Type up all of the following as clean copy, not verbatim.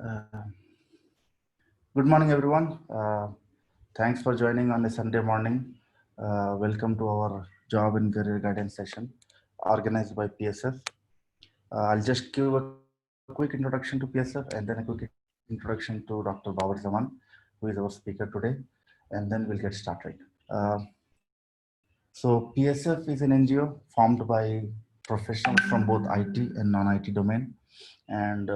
Uh, Good morning, everyone. Thanks for joining on a Sunday morning. Welcome to our job and career guidance session organized by PSF. I'll just give a quick introduction to PSF and then a quick introduction to Dr. Bawar Zaman, who is our speaker today, and then we'll get started. Uh, so, PSF is an NGO formed by professionals from both IT and non IT domain. And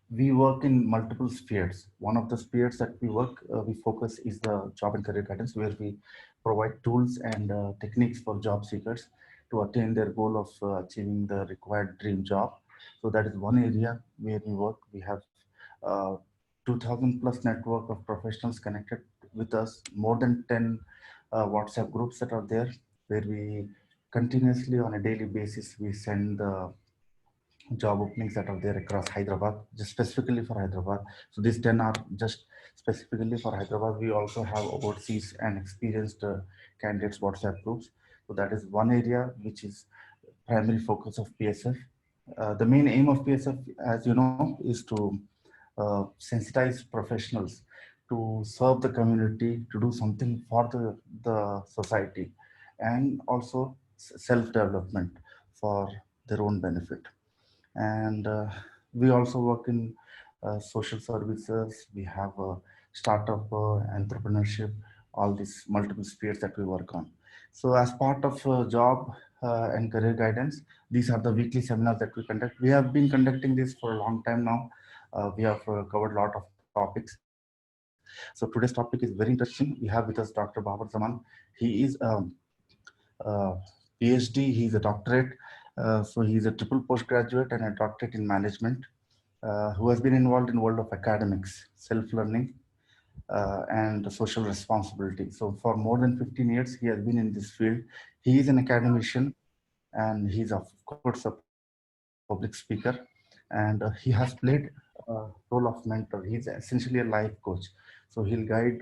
we work in multiple spheres. One of the spheres that we focus is the job and career guidance, where we provide tools and techniques for job seekers to attain their goal of achieving the required dream job. So that is one area where we work. We have uh, 2000 plus network of professionals connected with us, more than 10 WhatsApp groups that are there, where we continuously on a daily basis we send the job openings that are there across Hyderabad, just specifically for Hyderabad. So these 10 are just specifically for Hyderabad. We also have overseas and experienced candidates WhatsApp groups. So that is one area which is primary focus of PSF. The main aim of PSF, as you know, is to sensitize professionals to serve the community, to do something for the society, and also self-development for their own benefit. And we also work in social services. We have startup entrepreneurship, all these multiple spheres that we work on. So as part of job and career guidance, these are the weekly seminars that we conduct. We have been conducting this for a long time now. We have covered a lot of topics. So today's topic is very interesting. We have with us Dr. Babar Zaman. He is PhD, he's a doctorate. So he's a triple postgraduate and a doctorate in management, who has been involved in world of academics, self-learning, and social responsibility. So for more than 15 years, he has been in this field. He is an academician, and he's of course a public speaker, and he has played a role of mentor. He's essentially a life coach. So he'll guide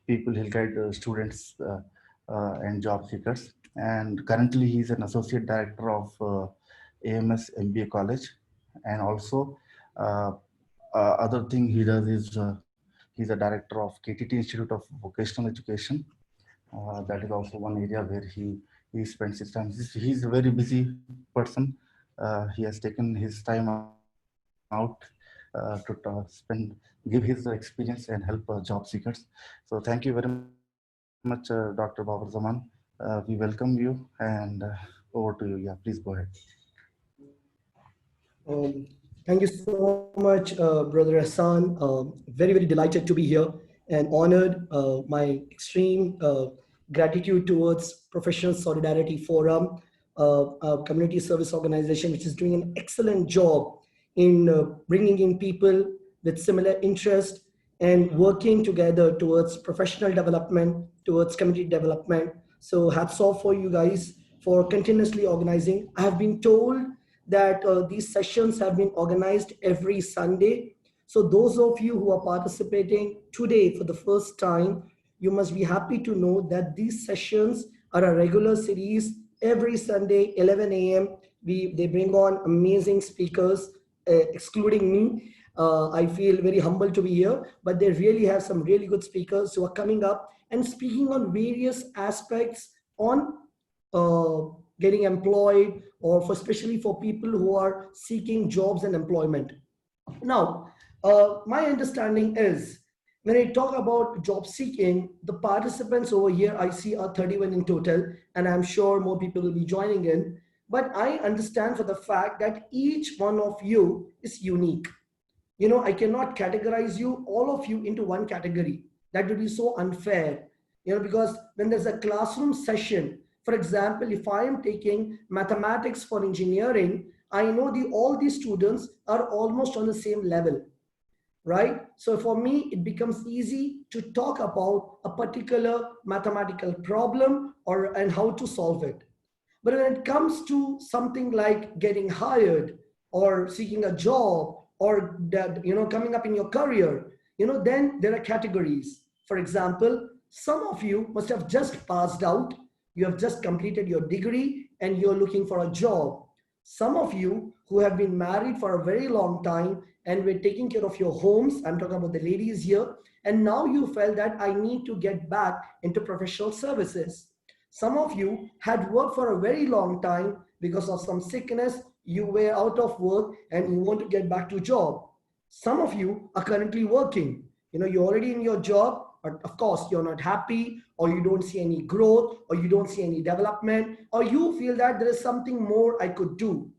people, he'll guide students and job seekers. And currently, he's an associate director of AMS MBA College, and also uh, other thing he does is he's a director of KTT Institute of Vocational Education. That is also one area where he spends his time. He's a very busy person. He has taken his time out spend give his experience and help job seekers. So thank you very much, Dr. Babar Zaman. We welcome you, and over to you. Yeah, please go ahead. Um, Thank you so much, Brother Hassan. Very, very delighted to be here and honored. My extreme gratitude towards Professional Solidarity Forum, a community service organization which is doing an excellent job in bringing in people with similar interest and working together towards professional development, towards community development. So hats off for you guys for continuously organizing. I have been told that these sessions have been organized every Sunday. So those of you who are participating today for the first time, you must be happy to know that these sessions are a regular series every Sunday, 11 a.m. They bring on amazing speakers, excluding me. I feel very humble to be here, but they really have some really good speakers who are coming up and speaking on various aspects on uh, getting employed, or for especially for people who are seeking jobs and employment. Now, my understanding is when I talk about job seeking, the participants over here I see are 31 in total, and I'm sure more people will be joining in. But I understand for the fact that each one of you is unique. I cannot categorize you, all of you, into one category. That would be so unfair, because when there's a classroom session, for example, if I am taking mathematics for engineering, I know all these students are almost on the same level, right? So for me, it becomes easy to talk about a particular mathematical problem and how to solve it. But when it comes to something like getting hired or seeking a job or that, coming up in your career, then there are categories. For example, some of you must have just passed out, you have just completed your degree and you're looking for a job. Some of you who have been married for a very long time and were taking care of your homes. I'm talking about the ladies here. And now you felt that I need to get back into professional services. Some of you had worked for a very long time because of some sickness, you were out of work and you want to get back to job. Some of you are currently working. You're already in your job, but of course you're not happy, or you don't see any growth, or you don't see any development, or you feel that there is something more I could do.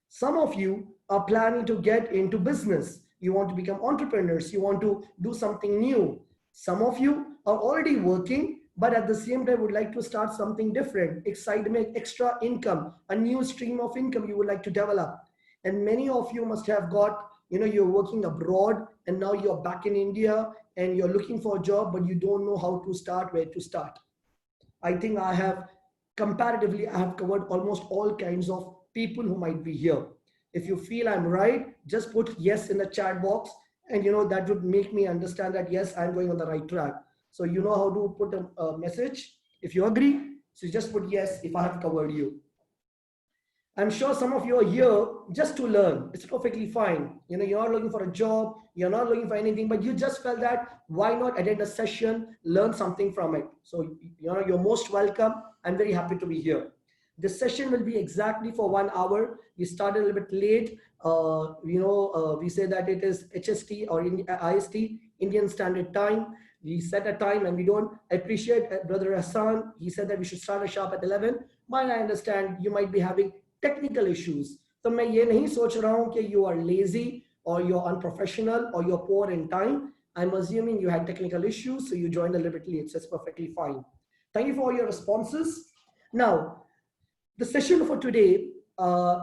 Some of you are planning to get into business. You want to become entrepreneurs. You want to do something new. Some of you are already working, but at the same time would like to start something different, excitement, extra income, a new stream of income you would like to develop. And many of you must have got, you're working abroad and now you're back in India and you're looking for a job, but you don't know how to start, where to start. I think I have covered almost all kinds of people who might be here. If you feel I'm right, just put yes in the chat box, and that would make me understand that yes, I'm going on the right track. So you know how to put a message. If you agree, so just put yes if I have covered you. I'm sure some of you are here just to learn. It's perfectly fine. You're not looking for a job, you're not looking for anything, but you just felt that why not attend a session, learn something from it. So you're most welcome. I'm very happy to be here. This session will be exactly for 1 hour. We started a little bit late. We say that it is HST or IST, Indian Standard Time. We set a time and we don't appreciate Brother Hassan. He said that we should start a sharp at 11. But I understand you might be having technical issues. So मैं ये नहीं सोच रहा हूँ कि you are lazy or you're unprofessional or you're poor in time. I'm assuming you had technical issues, so you joined a little bit late. So it's perfectly fine. Thank you for all your responses. Now, the session for today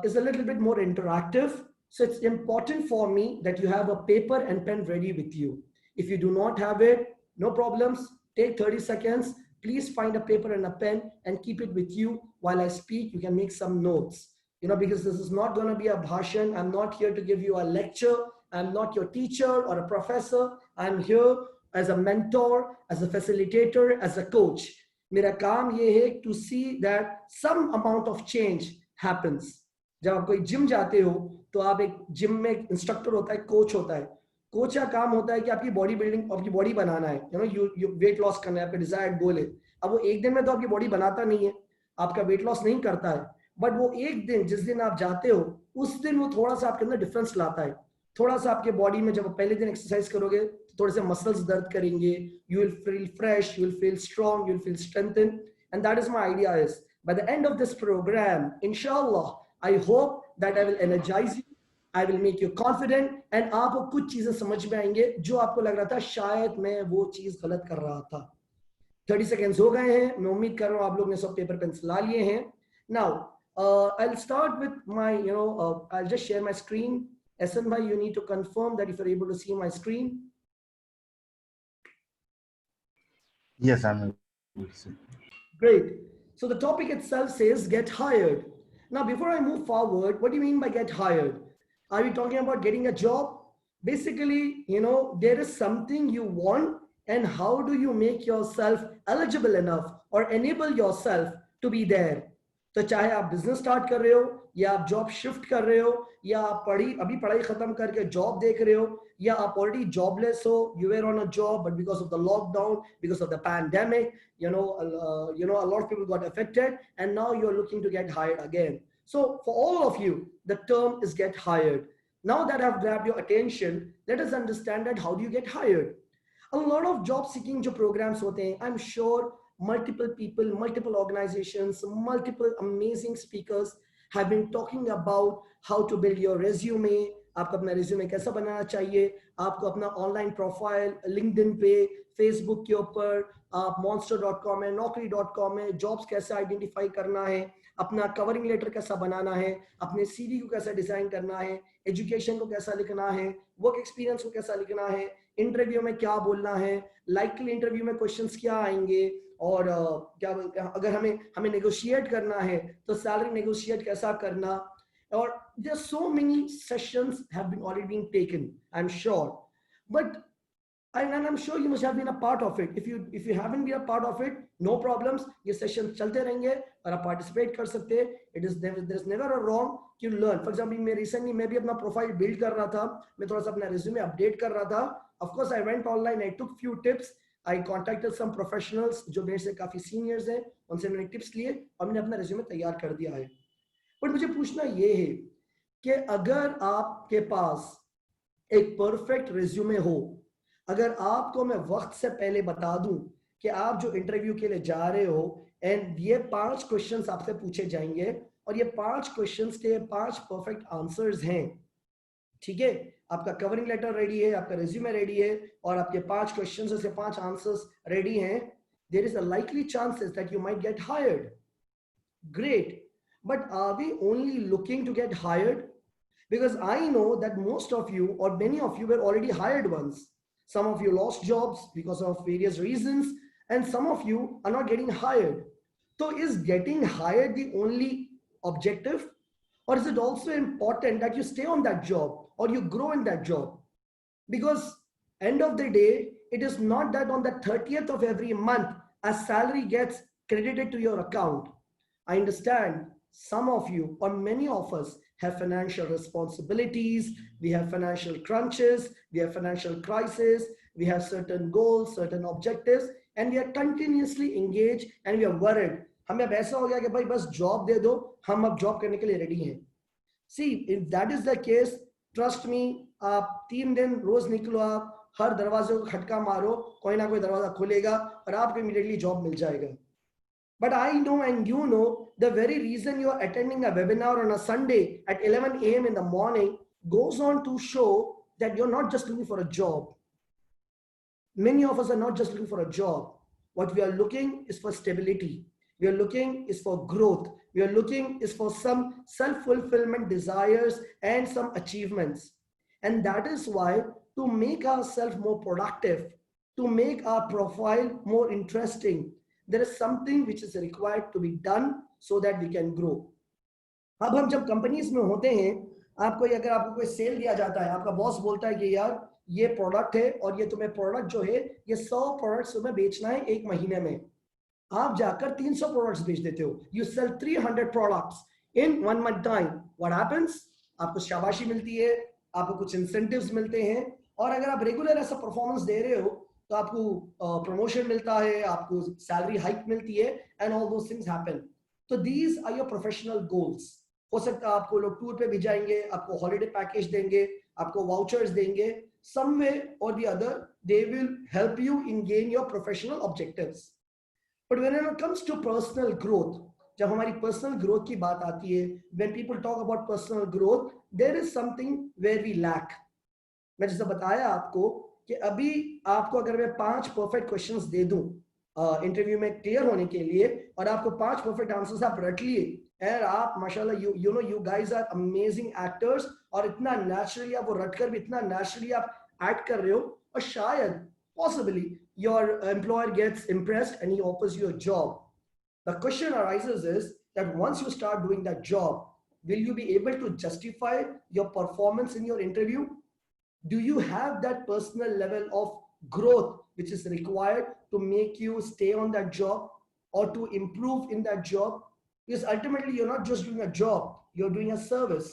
is a little bit more interactive. So it's important for me that you have a paper and pen ready with you. If you do not have it, no problems. Take 30 seconds. Please find a paper and a pen and keep it with you while I speak. You can make some notes, because this is not going to be a bhashan. I'm not here to give you a lecture. I'm not your teacher or a professor. I'm here as a mentor, as a facilitator, as a coach. मेरा काम ये है to see that some amount of change happens. जब आप कोई gym जाते हो तो आप एक जिम में इंस्ट्रक्टर होता है, कोच होता है. कोच का काम होता है कि आपकी बॉडी बिल्डिंग, आपकी बॉडी बनाना है, यू वेट लॉस करना है, आपका डिजायर्ड गोल है. अब वो एक दिन में तो आपकी बॉडी बनाता नहीं है, आपका वेट लॉस नहीं करता है, बट वो एक दिन जिस दिन आप जाते हो उस दिन वो थोड़ा सा आपके अंदर डिफरेंस लाता है. थोड़ा सा आपके बॉडी में जब पहले दिन एक्सरसाइज करोगे थोड़े से मसल्स दर्द करेंगे, you will feel fresh, you will feel strong, you will feel strengthened, and that is my idea is by the end of this program, inshallah, I hope that I will energize you, I will make you confident, and आपको कुछ चीजें समझ में आएंगे जो आपको लग रहा था शायद मैं वो चीज गलत कर रहा था. 30 seconds हो गए हैं. मैं उम्मीद कर रहा हूँ आप लोग ने सब पेपर पेन ला लिए हैं. Now I'll start with my I'll just share my screen. Esan bhai, you need to confirm that if you're able to see my screen. Yes, I'm able to see. Great. So the topic itself says get hired. Now, before I move forward, what do you mean by get hired? Are we talking about getting a job? Basically, there is something you want, and how do you make yourself eligible enough or enable yourself to be there? तो चाहे आप business start कर रहे हो, या आप job shift कर रहे हो, या आप अभी पढ़ाई खत्म करके जॉब देख रहे हो, या आप ऑलरेडी जॉबलेस हो, you were on a job but because of the lockdown, because of the pandemic, a lot of people got affected and now you're looking to get hired again. So for all of you, the term is get hired. Now that I've grabbed your attention, let us understand that how do you get hired? A lot of job seeking जो programs होते हैं, I'm sure multiple people, multiple organizations, multiple amazing speakers have been talking about how to build your resume. आपको अपना resume कैसा बनाना चाहिए, आपको अपना online profile LinkedIn पे, Facebook के ऊपर, आप monster.com में, naukri.com में jobs कैसे identify करना है, अपना covering letter कैसा बनाना है, अपने CV को कैसा डिजाइन करना है, education को कैसा लिखना है, work experience को कैसा लिखना है, इंटरव्यू में क्या बोलना है, likely इंटरव्यू में क्वेश्चंस क्या आएंगे, और क्या अगर हमें नेगोशिएट करना है तो सैलरी नेगोशिएट कैसा करना. और there are so many sessions have been already been taken, I'm sure, but And I'm sure you must have been a part of it. If you haven't been a part of it, no problems. ये session चलते रहेंगे और आप participate कर सकते हैं. There is never a wrong to learn. For example, मैं भी अपना प्रोफाइल बिल्ड कर रहा था, मैं थोड़ा सा अपना रिज्यूमे अपडेट कर रहा था. Of course, I went online. I took few tips. I contacted some professionals जो मेरे से काफी सीनियर्स हैं, उनसे मैंने टिप्स लिए और मैंने अपना रिज्यूमे तैयार कर दिया है. बट मुझे पूछना ये है कि अगर आपके पास एक परफेक्ट रिज्यूमे हो, अगर आपको मैं वक्त से पहले बता दूं कि आप जो इंटरव्यू के लिए जा रहे हो एंड ये 5 क्वेश्चंस आपसे पूछे जाएंगे और ये 5 क्वेश्चंस के 5 परफेक्ट आंसर्स हैं, ठीक है, आपका कवरिंग लेटर रेडी है, आपका रिज्यूमे रेडी है और आपके 5 क्वेश्चंस से 5 आंसर्स रेडी हैं, there is a likely chances that you might get hired. Great, but are we only looking to get hired? Because I know that most of you or many of you were already hired once. Some of you lost jobs because of various reasons, and some of you are not getting hired. So is getting hired the only objective? Or is it also important that you stay on that job or you grow in that job? Because end of the day, it is not that on the 30th of every month, a salary gets credited to your account. I understand some of you or many of us have financial responsibilities, we have financial crunches, we have financial crisis, we have certain goals, certain objectives, and we are continuously engaged and we are worried. हमें अब ऐसा हो गया कि भाई बस job दे दो, हम अब जॉब करने के लिए रेडी हैं. See, if that is the case, trust me, आप 3 दिन रोज निकलो, आप हर दरवाजे को खटका मारो, कोई ना कोई दरवाजा खुलेगा और आपको इमीडिएटली जॉब मिल जाएगा. But I know and you know the very reason you are attending a webinar on a Sunday at 11 a.m. in the morning goes on to show that you're not just looking for a job. Many of us are not just looking for a job. What we are looking is for stability. We are looking is for growth. We are looking is for some self-fulfillment desires and some achievements. And that is why to make ourselves more productive, to make our profile more interesting, there is something which is required to be done so that we can grow. अब हम जब companies में होते हैं, आपको अगर आपको कोई सेल दिया जाता है, आपका बॉस बोलता है कि यार ये प्रोडक्ट है और ये तुम्हें प्रोडक्ट जो है ये 100 प्रोडक्ट्स तुम्हें बेचना है एक महीने में. आप जाकर 300 प्रोडक्ट्स बेच देते हो. You sell 300 products in 1 month time. What happens? आपको शाबाशी मिलती है, आपको कुछ इंसेंटिव्स मिलते हैं और अगर आप रेगुलर ऐसा परफॉर्मेंस दे रहे हो तो आपको प्रमोशन मिलता है, आपको सैलरी हाइक मिलती है and all those things happen. तो these are your professional goals. हो सकता है आपको लोग टूर पे भी जाएंगे, आपको हॉलिडे पैकेज देंगे, आपको वाउचर्स देंगे. Some way or the other they will help you in gain your professional objectives. But when it comes to personal growth, जब हमारी पर्सनल ग्रोथ की बात आती है, when people talk about personal growth, there is something where we lack. मैं जैसे बताया आपको कि अभी आपको अगर मैं 5 परफेक्ट क्वेश्चंस दे दूं इंटरव्यू में क्लियर होने के लिए और आपको 5 परफेक्ट आंसर्स आप रट लिए और आप माशाल्लाह you guys are amazing actors और इतना नेचुरली आप वो रट कर भी इतना नेचुरली आप एक्ट कर रहे हो और शायद possibly your employer gets impressed and he offers you a job. The question arises is that once you start doing that job, will you be able to justify your performance in your interview? Do you have that personal level of growth which is required to make you stay on that job or to improve in that job? Because ultimately you're not just doing a job, you're doing a service.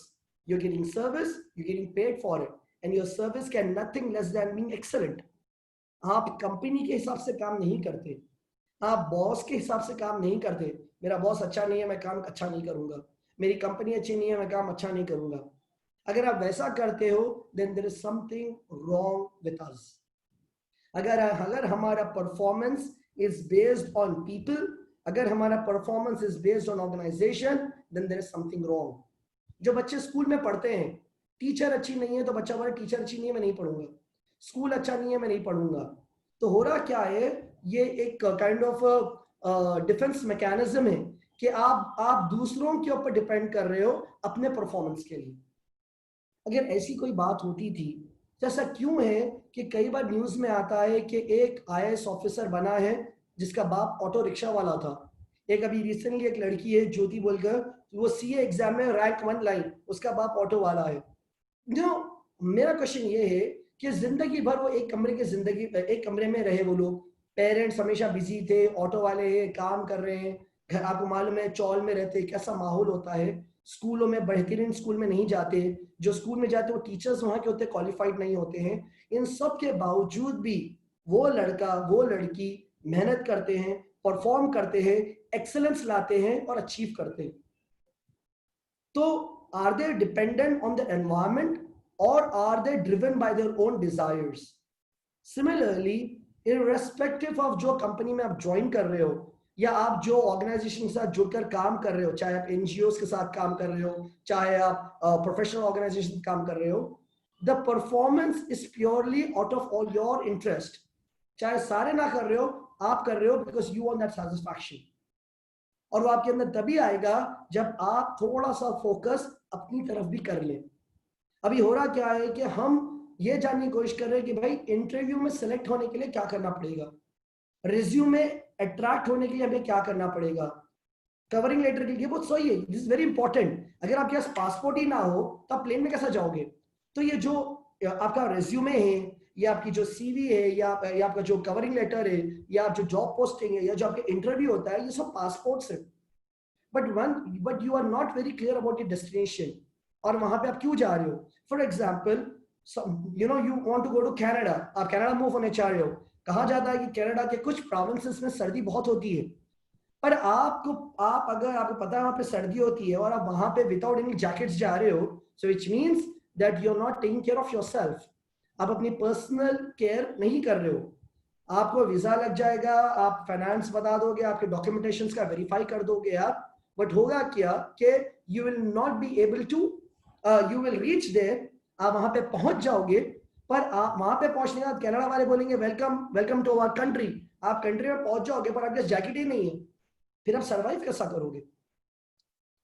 You're getting service, you're getting paid for it, and your service can nothing less than being excellent. आप company के हिसाब से काम नहीं करते, आप boss के हिसाब से काम नहीं करते. मेरा बॉस अच्छा नहीं है, मैं काम अच्छा नहीं करूंगा. मेरी कंपनी अच्छी नहीं है, मैं काम अच्छा नहीं करूंगा. अगर आप वैसा करते हो, then there is something wrong with us. अगर हमारा performance is based on people, अगर हमारा performance is based on organization, then there is something wrong. जो बच्चे स्कूल में पढ़ते हैं, टीचर अच्छी नहीं है तो बच्चा बोले टीचर अच्छी नहीं है मैं नहीं पढ़ूंगा, स्कूल अच्छा नहीं है मैं नहीं पढ़ूंगा. तो हो रहा क्या है, ये एक काइंड ऑफ डिफेंस मैकेनिज्म है कि आप दूसरों के ऊपर डिपेंड कर रहे हो अपने परफॉर्मेंस के लिए. अगर ऐसी कोई बात होती थी, जैसा क्यों है कि कई बार न्यूज में आता है कि एक IAS ऑफिसर बना है जिसका बाप ऑटो रिक्शा वाला था. एक अभी रिसेंटली एक लड़की है ज्योति बोलकर, वो CA एग्जाम में रैंक 1 लाई, उसका बाप ऑटो वाला है. मेरा क्वेश्चन ये है कि जिंदगी भर वो एक कमरे में रहे। वो लोग पेरेंट्स हमेशा बिजी थे, ऑटो वाले हैं, काम कर रहे हैं, घर आपको मालूम है चौल में रहते, कैसा माहौल होता है। स्कूलों में बेहतरीन स्कूल में नहीं जाते, जो स्कूल में जाते वो टीचर्स वहाँ के होते क्वालिफाइड नहीं होते हैं। इन सब के बावजूद भी वो लड़का वो लड़की मेहनत करते हैं, परफॉर्म करते हैं, एक्सेलेंस लाते हैं और अचीव करते हैं। तो are they dependent on the environment और are they driven by their own desires? Similarly, irrespective of जो कंपनी में आप ज्वाइन कर रहे हो या आप जो ऑर्गेनाइजेशन के साथ जुड़कर काम कर रहे हो, चाहे आप एनजीओ के साथ काम कर रहे हो, चाहे आप प्रोफेशनल ऑर्गेनाइजेशन काम कर रहे हो, the performance is purely out of all your interest. चाहे सारे ना कर रहे हो, आप कर रहे हो because you want that satisfaction. और वो आपके अंदर तभी आएगा जब आप थोड़ा सा फोकस अपनी तरफ भी कर लें। अभी हो रहा क्या है कि हम ये जानने की कोशिश कर रहे हैं कि भाई इंटरव्यू में सेलेक्ट होने के लिए क्या करना पड़ेगा, रिज्यूमे अट्रैक्ट होने के लिए हमें क्या करना पड़ेगा, कवरिंग लेटर के लिए। बहुत सही है, दिस इज वेरी इंपॉर्टेंट। अगर आपके पास पासपोर्ट ही ना हो तो आप प्लेन में कैसे जाओगे? तो ये जो आपका रिज्यूमे है, या आपकी जो सीवी है, या आपका जो कवरिंग लेटर है, या जो जॉब पोस्टिंग है, या जो आपके इंटरव्यू होता है, ये सब पासपोर्ट्स है। But you are not very clear about your destination, और वहां पे आप क्यों जा रहे हो। For example, you want to go to Canada, आप कनाडा मूव होने चाह रहे हो। कहा जाता है कि कनाडा के कुछ प्रोविंसेस में सर्दी बहुत होती है, पर अगर आपको पता है वहां पे सर्दी होती है और आप वहां पे विदाउट एनी जैकेट्स जा रहे हो, so which means that you are not taking care of yourself. आप अपनी पर्सनल केयर नहीं कर रहे हो। आपको वीजा लग जाएगा, आप फाइनेंस बता दोगे, आपके डॉक्यूमेंटेशन का वेरीफाई कर दोगे आप, बट होगा क्या कि you will not be able to, you will reach there, आप वहां पे पहुंच जाओगे, पर आप वहां पे पहुंचने के बाद कनाडा वाले बोलेंगे वेलकम टू आवर कंट्री। आप कंट्री में पहुंच जाओगे पर आपके जैकेट ही नहीं है, फिर आप सरवाइव कैसा करोगे,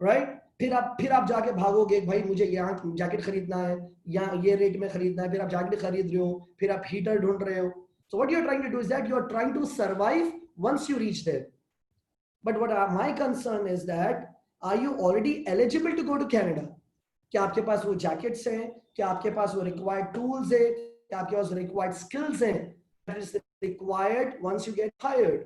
राइट? फिर आप जाके भागोगे, भाई मुझे यहाँ जैकेट खरीदना है, यहाँ ये रेट में खरीदना है, फिर आप जैकेट खरीद रहे हो, फिर आप हीटर ढूंढ रहे हो। So what you are trying to do is that you are trying to survive once you reach there. But my concern is that are you already eligible to go to Canada? क्या आपके पास वो jackets हैं, क्या आपके पास वो required tools है, क्या आपके पास रिक्वायर्ड स्किल्स हैं that is required once you get hired?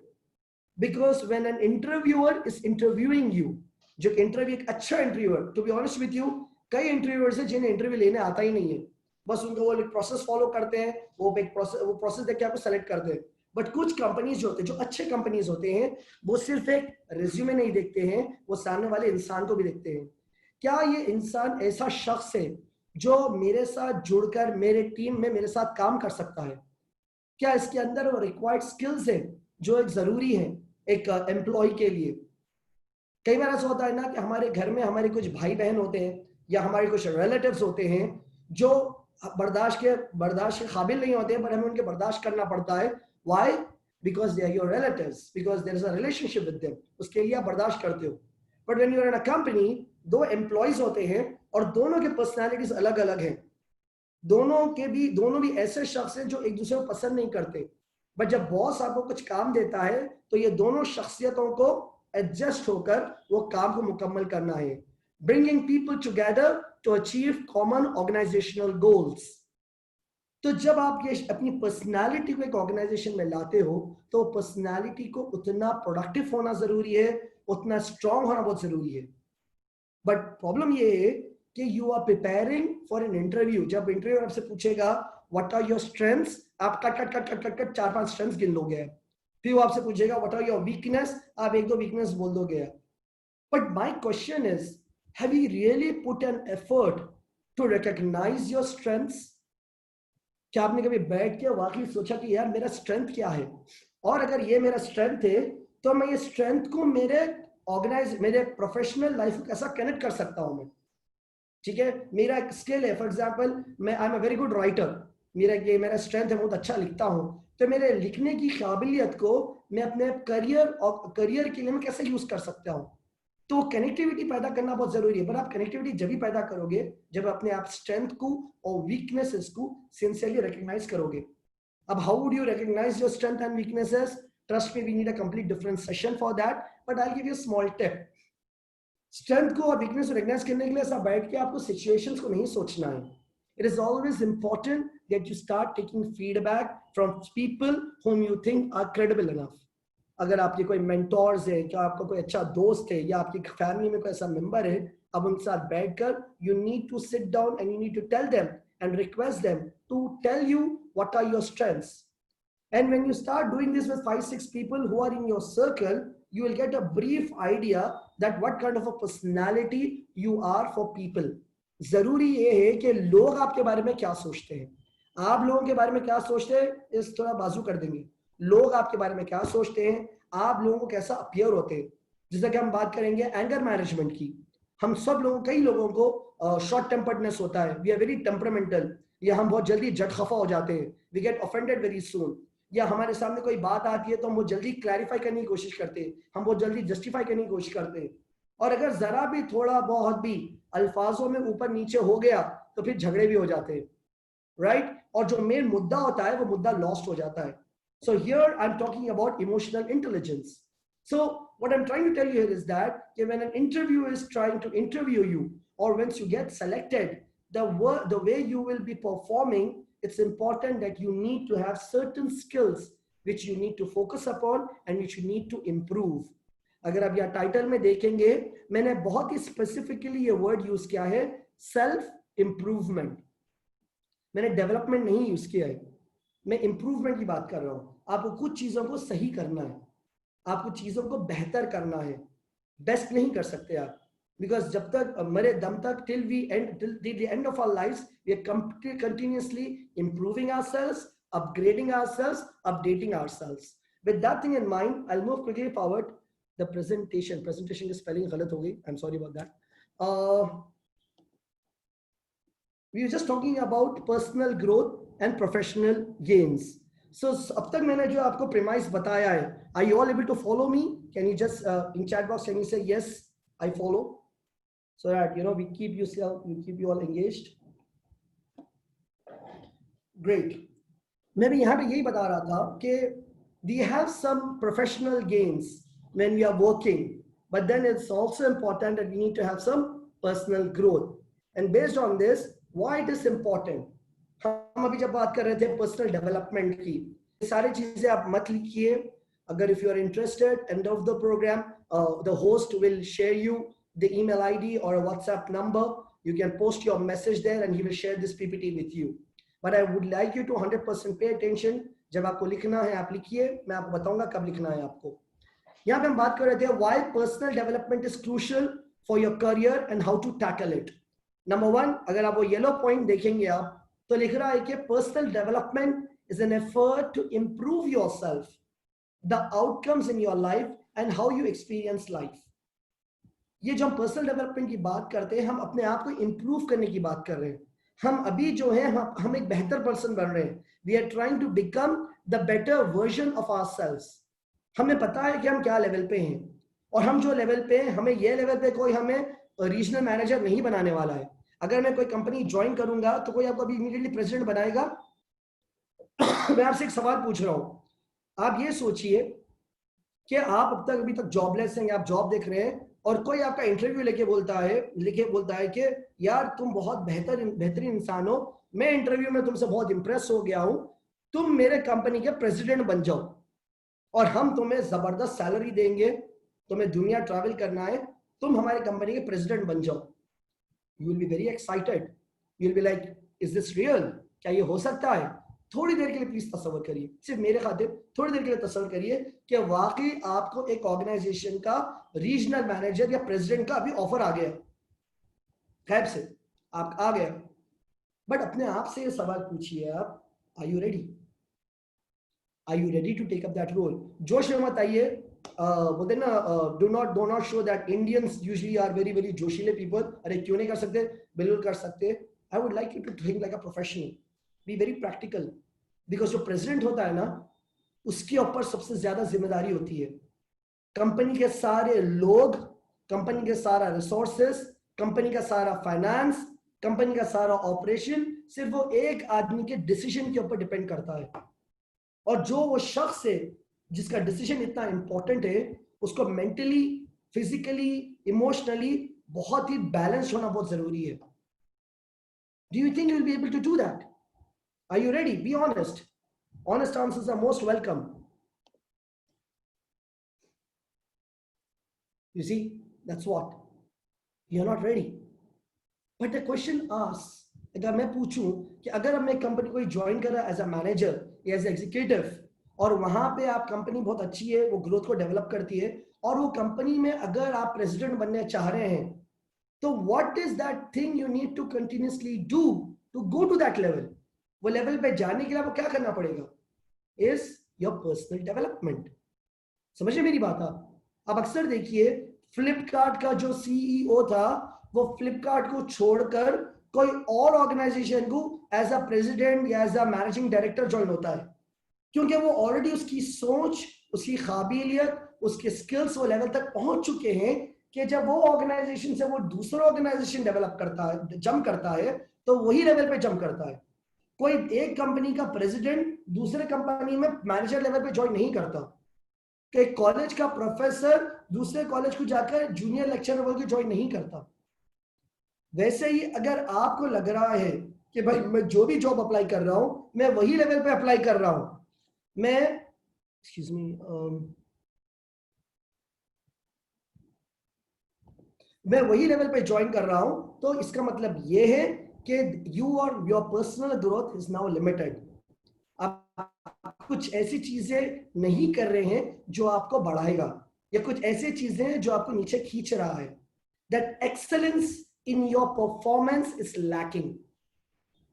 Because when an interviewer is interviewing you, जो इंटरव्यू एक अच्छा interviewer, to be honest with you, कई इंटरव्यूअर्स हैं जिन्हें इंटरव्यू लेने आता ही नहीं है, बस उनको वो एक प्रोसेस फॉलो करते हैं, वो प्रोसेस देख के आपको सेलेक्ट करते हैं। बट कुछ कंपनीज जो होते हैं, जो अच्छे कंपनीज होते हैं, वो सिर्फ एक रिज्यूमे नहीं देखते हैं, वो सामने वाले इंसान को भी देखते हैं। क्या ये इंसान ऐसा शख्स है जो मेरे साथ जुड़कर मेरे टीम में मेरे साथ काम कर सकता है? क्या इसके अंदर वो रिक्वायर्ड स्किल्स है जो एक जरूरी है एक एम्प्लॉय के लिए? कई बार ऐसा होता है ना कि हमारे घर में हमारे कुछ भाई बहन होते हैं या हमारे कुछ रिलेटिव्स होते हैं जो बर्दाश्त के काबिल नहीं होते हैं, पर हमें उनके बर्दाश्त करना पड़ता है। Why? Because they are your relatives, because there is a relationship with them, उसके लिए आप बर्दाश्त करते हो। But when you are in a company, दो एम्प्लॉयज होते हैं और दोनों के पर्सनैलिटीज अलग अलग हैं। दोनों भी ऐसे शख्स हैं जो एक दूसरे को पसंद नहीं करते, बट जब बॉस आपको कुछ काम देता है तो ये दोनों शख्सियतों को एडजस्ट होकर वो काम को मुकम्मल करना है। Bringing people together to achieve common organisational goals. तो जब आप ये अपनी पर्सनालिटी को एक ऑर्गेनाइजेशन में लाते हो तो पर्सनालिटी को उतना प्रोडक्टिव होना जरूरी है, उतना स्ट्रांग होना बहुत जरूरी है। बट प्रॉब्लम ये है कि you are preparing for an interview. जब इंटरव्यू आपसे पूछेगा व्हाट आर योर स्ट्रेंथ्स, आप कट 4-5 स्ट्रेंथ्स गिन लोगे। फिर वो आपसे पूछेगा व्हाट आर योर वीकनेस, आप 1-2 वीकनेस बोल दोगे। But my question is, have you really put an effort to recognise your strengths? क्या आपने कभी बैठ के वाकई सोचा कि यार मेरा स्ट्रेंथ क्या है, और अगर ये मेरा स्ट्रेंथ है तो मैं ये स्ट्रेंथ को मेरे प्रोफेशनल लाइफ को कैसा कनेक्ट कर सकता हूं मैं? ठीक है, मेरा एक स्किल है, for example I am a very good writer, मेरा स्ट्रेंथ है, बहुत अच्छा लिखता हूं, तो मेरे लिखने की काबिलियत को मैं अपने करियर के लिए मैं कैसे यूज कर सकता हूं? तो कनेक्टिविटी पैदा करना बहुत जरूरी है। पर आप कनेक्टिविटी जब भी पैदा करोगे जब अपने आप स्ट्रेंथ को और वीकनेसेस को सिंसियरली रिकॉग्नाइज करोगे। अब how would you recognise your strength and weaknesses? Trust me, we need a complete different session for that, but I'll give you a small tip. Strength को और वीकनेस को recognise करने के लिए ऐसा बैठ के आपको सिचुएशंस को नहीं सोचना है। It is always important that you start taking feedback from people whom you think are credible enough. अगर आपके कोई mentors है, क्या आपका कोई अच्छा दोस्त है, या आपकी फैमिली में कोई ऐसा member है, अब उनके साथ बैठकर you need to sit down and you need to tell them and request them to tell you what are your strengths. And when you start doing this with 5-6 people who are in your circle, you will get a brief idea that what kind of a personality you are for people. जरूरी ये है कि लोग आपके बारे में क्या सोचते हैं. आप लोगों के बारे में क्या सोचते हैं इस थोड़ा बाजू कर देंगे. लोग आपके बारे में क्या सोचते हैं, आप लोगों को कैसा अपीयर होते हैं. जैसे कि हम बात करेंगे एंगर मैनेजमेंट की. हम सब लोगों, कई लोगों को शॉर्ट टेम्पर्डनेस होता है. वी आर वेरी टेम्परामेंटल, या हम बहुत जल्दी जट खफा हो जाते हैं. We get offended very soon. या हमारे सामने कोई बात आती है तो हम बहुत जल्दी क्लैरिफाई करने की कोशिश करते हैं, हम बहुत जल्दी जस्टिफाई करने की कोशिश करते हैं. और अगर जरा भी थोड़ा बहुत भी अल्फाजों में ऊपर नीचे हो गया तो फिर झगड़े भी हो जाते हैं, राइट. और जो मेन मुद्दा होता है वो मुद्दा लॉस्ट हो जाता है. So here I am talking about emotional intelligence. So what I'm trying to tell you here is that when an interviewer is trying to interview you, or once you get selected, the way you will be performing, it's important that you need to have certain skills which you need to focus upon and which you need to improve. अगर आप यहाँ title में देखेंगे, मैंने बहुत ही specifically ये word use किया है, सेल्फ इम्प्रूवमेंट. मैंने डेवलपमेंट नहीं यूज किया है, मैं इंप्रूवमेंट की बात कर रहा हूँ. आपको कुछ चीजों को सही करना है, आपको चीजों को बेहतर करना है. बेस्ट नहीं कर सकते आप, बिकॉज जब तक मरे दम तक till the end of our lives we are continuously improving ourselves, upgrading ourselves, updating ourselves. With that thing in mind, I'll move quickly forward. The presentation की spelling गलत हो गई, I'm sorry about that. We were just talking about personal growth and professional gains. So अब तक मैंने जो आपको premise बताया है, are you all able to follow me? Can you just in chat box can you say yes, I follow, so that we keep you all engaged. Great. मैं भी यहाँ पे यही बता रहा था कि we have some professional gains when we are working, but then it's also important that we need to have some personal growth. And based on this, why it is important? हम अभी जब बात कर रहे थे पर्सनल डेवलपमेंट की, सारी चीजें आप मत लिखिए. अगर if you are interested, end of the program, the host will share you the email ID or a WhatsApp number. You can post your message there and he will share this PPT with you. But I would like you to 100% pay attention. जब आपको लिखना है आप लिखिए, मैं आपको बताऊंगा कब लिखना है आपको. यहाँ पे हम बात कर रहे थे why personal development is crucial for your career and how to tackle it. Number 1, अगर आप वो येलो पॉइंट देखेंगे आप, तो लिख रहा है कि personal development is an effort to improve yourself, the outcomes in your life and how you experience life. ये जो हम पर्सनल डेवलपमेंट की बात करते हैं, हम अपने आप को इंप्रूव करने की बात कर रहे हैं. हम अभी जो है हम एक बेहतर पर्सन बन रहे हैं. We are trying to become the better version of ourselves. हमें पता है कि हम क्या लेवल पे हैं, और हम जो लेवल पे हैं, हमें ये लेवल पे कोई हमें रीजनल मैनेजर नहीं बनाने वाला है. अगर मैं कोई कंपनी ज्वाइन करूंगा तो कोई आपको अभी इमीडिएटली प्रेसिडेंट बनाएगा? मैं आपसे एक सवाल पूछ रहा हूं. आप ये सोचिए कि आप अब तक अभी तक जॉबलेस हैं, आप जॉब देख रहे हैं, और कोई आपका इंटरव्यू लेके बोलता है कि यार तुम बहुत बेहतरीन इंसान हो, मैं इंटरव्यू में तुमसे बहुत इंप्रेस हो गया हूं, तुम मेरे कंपनी के प्रेसिडेंट बन जाओ और हम तुम्हें जबरदस्त सैलरी देंगे, तुम्हें दुनिया ट्रैवल करना है, तुम हमारे कंपनी के प्रेसिडेंट बन जाओ. You will be very excited. You will be like, is this real? क्या ये हो सकता है? थोड़ी देर के लिए प्लीज तसव्वुर करिए, सिर्फ मेरे खातिर थोड़ी देर के लिए तसव्वुर करिए कि वाकई आपको एक ऑर्गेनाइजेशन का रीजनल मैनेजर या प्रेसिडेंट का अभी ऑफर आ गया, गैब से आप आ गया. बट अपने आप से ये सवाल पूछिए आप, are you ready? Are you ready to take up that role? जोश में मत आइए. बोलते ना, do not show that Indians usually are very very जोशीले people. अरे क्यों नहीं कर सकते? बिल्कुल कर सकते. I would like you to think like a professional. Be very practical. Because जो प्रेसिडेंट होता है ना, उसके ऊपर सबसे ज्यादा जिम्मेदारी होती है. कंपनी के सारे लोग, कंपनी के सारा रिसोर्सेस, कंपनी का सारा फाइनेंस, कंपनी का सारा ऑपरेशन सिर्फ वो एक आदमी के डिसीजन के ऊपर डिपेंड करता है. और जो वो शख्स है जिसका डिसीजन इतना इंपॉर्टेंट है, उसको मेंटली, फिजिकली, इमोशनली बहुत ही बैलेंस होना बहुत जरूरी है. Do you think you will be able to do that? Are you ready? Be honest. Honest answers are most welcome. You see, that's what. You're not ready. But the question asks, अगर मैं पूछूं कि अगर अब मैं company को join कर रहा एज अ मैनेजर या एज एग्जीक्यूटिव, और वहां पे आप कंपनी बहुत अच्छी है, वो ग्रोथ को डेवलप करती है, और वो कंपनी में अगर आप प्रेसिडेंट बनने चाह रहे हैं, तो what is that thing you need to continuously do to go to that level? वो लेवल पे जाने के लिए आपको क्या करना पड़ेगा? Is your personal development. समझिए मेरी बात. आप अक्सर देखिए, फ्लिपकार्ट का जो सीईओ था, वो फ्लिपकार्ट को छोड़कर कोई और ऑर्गेनाइजेशन को एज अ प्रेसिडेंट या as a managing director join होता है, क्योंकि वो ऑलरेडी उसकी सोच, उसकी काबिलियत, उसके स्किल्स वो लेवल तक पहुंच चुके हैं कि जब वो ऑर्गेनाइजेशन से वो दूसरा ऑर्गेनाइजेशन डेवलप करता है, जंप करता है, तो वही लेवल पे जंप करता है. कोई एक कंपनी का प्रेसिडेंट दूसरे कंपनी में मैनेजर लेवल पे ज्वाइन नहीं करता. कि कॉलेज का प्रोफेसर दूसरे कॉलेज को जाकर जूनियर लेक्चरर बोल के ज्वाइन नहीं करता. वैसे ही अगर आपको लग रहा है कि भाई मैं जो भी जॉब अप्लाई कर रहा हूं, मैं वही लेवल पे अप्लाई कर रहा हूं, मैं वही लेवल पे ज्वाइन कर रहा हूं, तो इसका मतलब ये है कि यू और your personal growth is now limited. आप कुछ ऐसी चीजें नहीं कर रहे हैं जो आपको बढ़ाएगा, या कुछ ऐसी चीजें हैं जो आपको नीचे खींच रहा है. That excellence in your performance is lacking,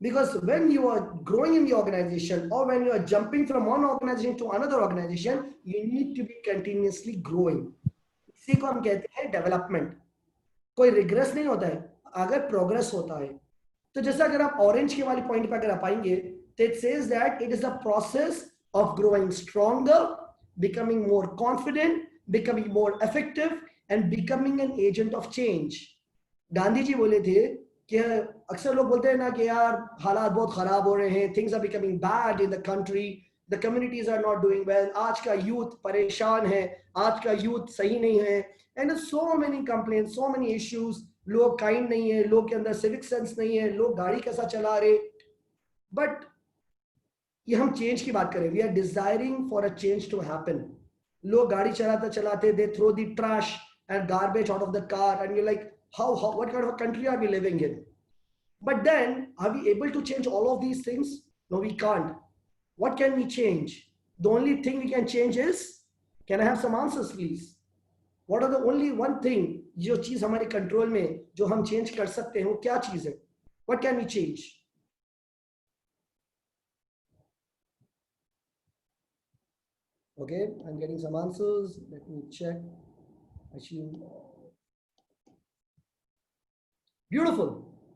because when you are growing in the organization, or when you are jumping from one organization to another organization, you need to be continuously growing. इसी को हम कहते हैं development. कोई regret नहीं होता है, अगर प्रोग्रेस होता है. तो जैसा अगर आप ऑरेंज के वाली पॉइंट पर अगर आप आएंगे, तो it says that it is a process of growing stronger, becoming more confident, becoming more effective, and becoming an agent of change. Gandhi ji बोले थे कि अक्सर लोग बोलते हैं ना कि यार हालात बहुत खराब हो रहे हैं, things are becoming bad in the country, the communities are not doing well, आज का यूथ परेशान है, आज का यूथ सही नहीं है, and so many complaints, so many issues. लोग काइंड नहीं है, लोग के अंदर सिविक सेंस नहीं है, लोग गाड़ी कैसा चला रहे. बट ये हम चेंज की बात करें, we are desiring for a change to happen. लोग गाड़ी चलाते चलाते they throw the trash and garbage out of the car, and you like how what kind of a country are we living in? But then, are we able to change all of these things? No, we can't. What can we change? The only thing we can change is, can I have some answers please? What are the only one thing जो चीज हमारे control में जो हम change कर सकते हैं, वो क्या चीज है? What can we change? Okay, I'm getting some answers. Let me check. Actually, beautiful,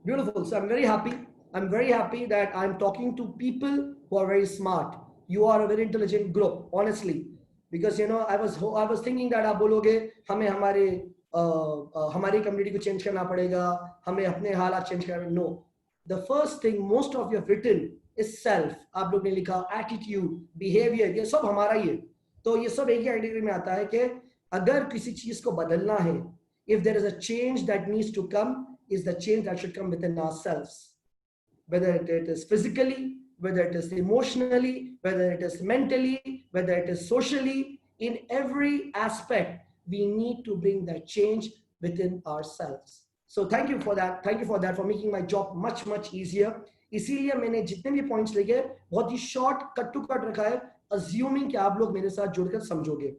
beautiful. So I'm very happy. I'm very happy that I'm talking to people who are very smart. You are a very intelligent group, honestly. Because you know, I was thinking that आप बोलोगे हमें हमारी community को change करना पड़ेगा, हमें अपने हालात चेंज करना. No, the first thing most of you have written is self. आप लोग ने लिखा attitude, behavior, ये सब हमारा ही है. तो ये सब एक ही कैटेगरी में आता है कि अगर किसी चीज को बदलना है, if there is a change that needs to come, is the change that should come within ourselves, whether it is physically, whether it is emotionally, whether it is mentally, whether it is socially. In every aspect we need to bring that change within ourselves. So thank you for that, for making my job much easier. इसीलिए मैंने जितने भी points लिखे बहुत ही short cut to cut रखा है, assuming कि आप लोग मेरे साथ जुड़कर समझोगे.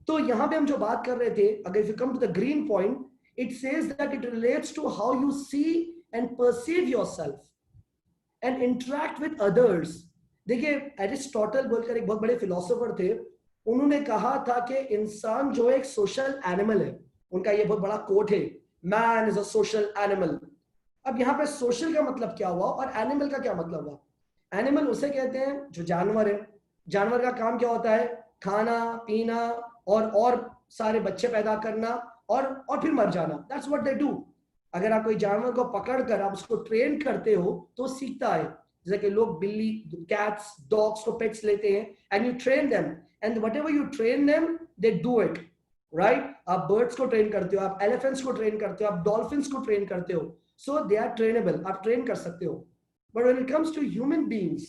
तो यहाँ पे हम जो बात कर रहे थे, अगर if you come to the green point, it says that it relates to how you see and perceive yourself and interact with others. देखिए, एरिस्टोटल बोलकर एक बहुत बड़े फिलोसोफर थे, उन्होंने कहा था कि इंसान जो एक सोशल एनिमल है. उनका ये बहुत बड़ा कोट है, man is a social animal. अब यहाँ पे सोशल का मतलब क्या हुआ और एनिमल का क्या मतलब हुआ? एनिमल उसे कहते हैं जो जानवर है. जानवर का काम क्या होता है? खाना पीना और सारे बच्चे पैदा करना और फिर मर जाना. That's what they do. अगर आप कोई जानवर को पकड़कर आप उसको ट्रेन करते हो तो सीखता है. जैसे कि लोग बिल्ली, कैट्स, डॉग्स को पेट्स लेते हैं, and you train them, and whatever you train them they do it, right? आप बर्ड्स को ट्रेन करते हो, आप एलिफेंट्स को ट्रेन करते हो, आप डॉल्फिन्स को ट्रेन करते हो. सो दे आर ट्रेनेबल, आप ट्रेन कर सकते हो. But when it comes to human beings,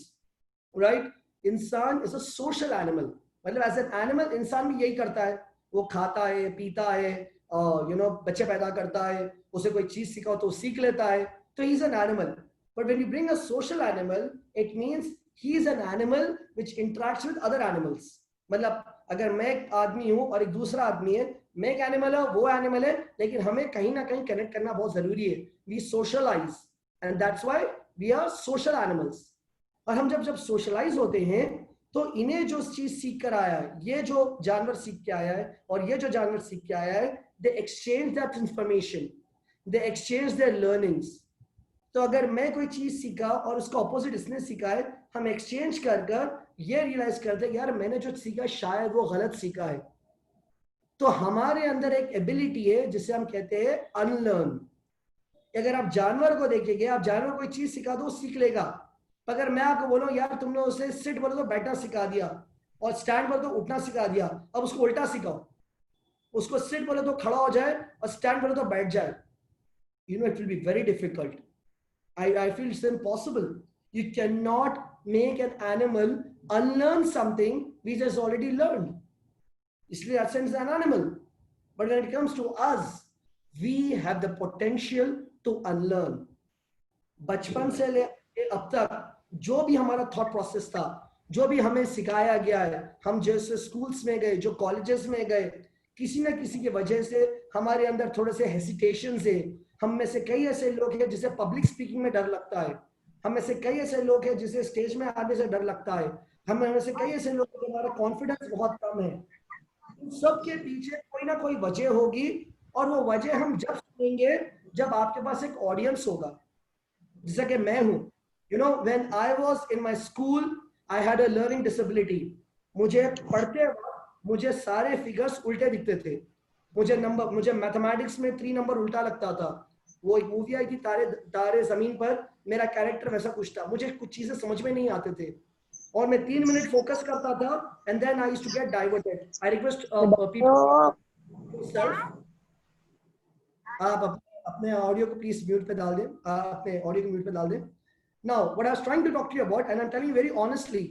right, इंसान is a social animal. मतलब as an animal इंसान भी यही करता है, वो खाता है, पीता है, बच्चे पैदा करता है, उसे कोई चीज सिखाओ तो सीख लेता है, तो he is an animal. But when you bring a social animal, it means he is an animal which interacts with other animals. मतलब अगर मैं एक आदमी हूं और एक दूसरा आदमी है, मैं एक एनिमल है, वो एनिमल है, लेकिन हमें कहीं ना कहीं कनेक्ट करना बहुत जरूरी है. We socialise and that's why we are social animals. और हम जब सोशलाइज होते हैं तो इन्हें जो चीज सीख कर आया है, ये जो जानवर सीख के आया है और ये जो जानवर सीख के आया है, दे exchange that information, they exchange there learnings. तो अगर मैं कोई चीज सीखा और उसका ऑपोजिट इसने सीखा है, हम एक्सचेंज कर ये रियलाइज करते हैं यार मैंने जो सीखा शायद वो गलत सीखा है. तो हमारे अंदर एक एबिलिटी है जिसे हम कहते हैं अनलर्न. अगर आप जानवर को देखेंगे, आप जानवर को कोई चीज सिखा दो सीख लेगा. अगर मैं आपको बोलूं यार तुमने उसे सिट बोलो तो बैठना सिखा दिया और स्टैंड बोलो तो उठना सिखा दिया, अब उसको उल्टा सिखाओ, उसको सिट बोले तो खड़ा हो जाए और स्टैंड बोले तो बैठ जाए, it will be very difficult. I feel it's impossible. You cannot make an animal unlearn something which has already learned. इसलिए that sense an animal. But when it comes to us, we have the potential to unlearn. बचपन से ले अब तक जो भी हमारा thought process था, जो भी हमें सिखाया गया है, हम जैसे स्कूल्स में गए, जो कॉलेजेस में गए, किसी ना किसी की वजह से हमारे अंदर थोड़े से हेसिटेशन है. हम में से कई ऐसे लोग हैं जिसे पब्लिक स्पीकिंग में डर लगता है. हम में से कई ऐसे लोग हैं जिसे स्टेज में आने से डर लगता है. हम में से कई ऐसे लोग हैं हमारा कॉन्फिडेंस बहुत कम है. सबके पीछे कोई ना कोई वजह होगी और वो वजह हम जब सुनेंगे जब आपके पास एक ऑडियंस होगा. जैसा कि मैं हूं, when I was in my school I had a learning disability. मुझे पढ़ते वक्त मुझे सारे फिगर्स उल्टे दिखते थे. मुझे मैथमेटिक्स में 3 नंबर उल्टा लगता था. वो एक मूवी आई थी तारे तारे जमीन पर, मेरा कैरेक्टर वैसा कुछ था. मुझे कुछ चीजें समझ में नहीं आते थे और मैं 3 मिनट फोकस करता था and then I used to get diverted. I request people, आप अपने ऑडियो को प्लीज म्यूट पे डाल दें, अपने ऑडियो को म्यूट पे डाल दें. Now, what I was trying to talk to you about, and I'm telling you very honestly,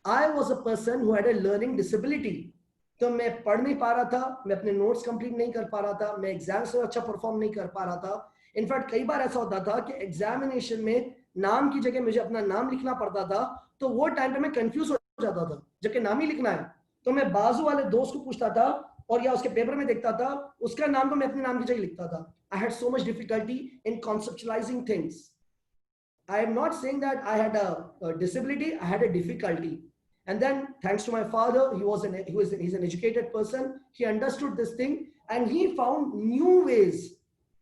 I was a person who had a learning disability. तो मैं पढ़ नहीं पा रहा था, मैं अपने नोट्स कंप्लीट नहीं कर पा रहा था, मैं एग्जाम्स में अच्छा परफॉर्म नहीं कर पा रहा था. इनफैक्ट कई बार ऐसा होता था कि एग्जामिनेशन में नाम की जगह मुझे अपना नाम लिखना पड़ता था, तो वो टाइम पे मैं कंफ्यूज हो जाता था, जबकि नाम ही लिखना है. तो मैं बाजू वाले दोस्त को पूछता था और या उसके पेपर में देखता था, उसका नाम तो मैं अपने नाम की जगह लिखता था. I had so much difficulty in conceptualizing things. I am not saying that I had a disability, I had a difficulty. And then thanks to my father, he's an educated person, he understood this thing and he found new ways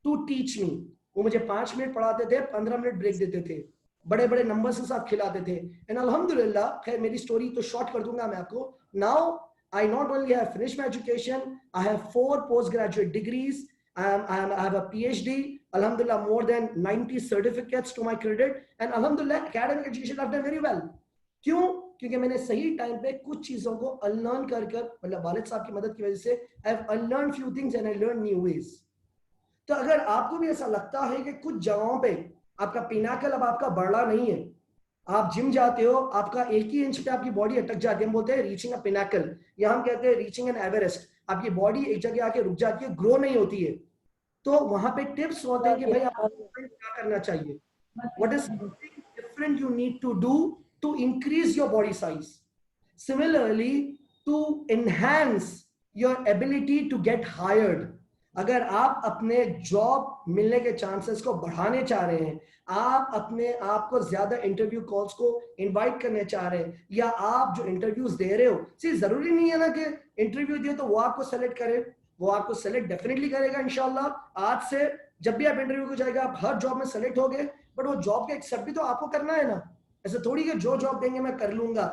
to teach me. वो मुझे 5 minute पढ़ाते थे, 15 minute break देते थे, बड़े बड़े numbers के साथ खिलाते थे. एंड अल्हम्दुलिल्लाह, खैर मेरी स्टोरी तो शॉर्ट कर दूंगा मैं आपको. Now I not only have finished my education, I have 4 postgraduate degrees. I have a PhD, alhamdulillah, more than 90 certificates to my credit, and alhamdulillah, academic education I've done very well. क्यों? क्योंकि मैंने सही time पे कुछ चीजों को unlearn कर मतलब वालिद साहब की मदद की वजह से I have unlearned few things and I learned new ways. तो अगर आपको भी ऐसा लगता है कि कुछ जगहों पे आपका पिनाकल अब आपका बढ़ा नहीं है, आप जिम जाते हो, आपका 1 ही इंच पे आपकी बॉडी अटक जाती है, हम बोलते हैं रीचिंग अ पिनाकल, या हम कहते हैं रीचिंग एन एवरेस्ट. आपकी बॉडी एक जगह आके रुक जाती है, ग्रो नहीं होती है. तो वहां पे टिप्स होते हैं कि भाई आपको क्या करना चाहिए. What is something different you need to do to increase your body size. Similarly to enhance your ability to get hired. अगर आप अपने जॉब मिलने के चांसेस को बढ़ाने चाह रहे हैं, आप अपने आप को ज्यादा इंटरव्यू कॉल्स को इनवाइट करने चाह रहे हैं, या आप जो इंटरव्यूज दे रहे हो, जरूरी नहीं है ना कि इंटरव्यू दिए तो वो आपको सेलेक्ट करे. वो आपको सेलेक्ट डेफिनेटली करेगा इंशाल्लाह. आज से जब भी आप इंटरव्यू को जाएगा आप हर जॉब में सेलेक्ट होगे, बट वो जॉब का एक्सेप्ट भी तो आपको करना है ना. ऐसे थोड़ी कि जो जॉब देंगे मैं कर लूंगा.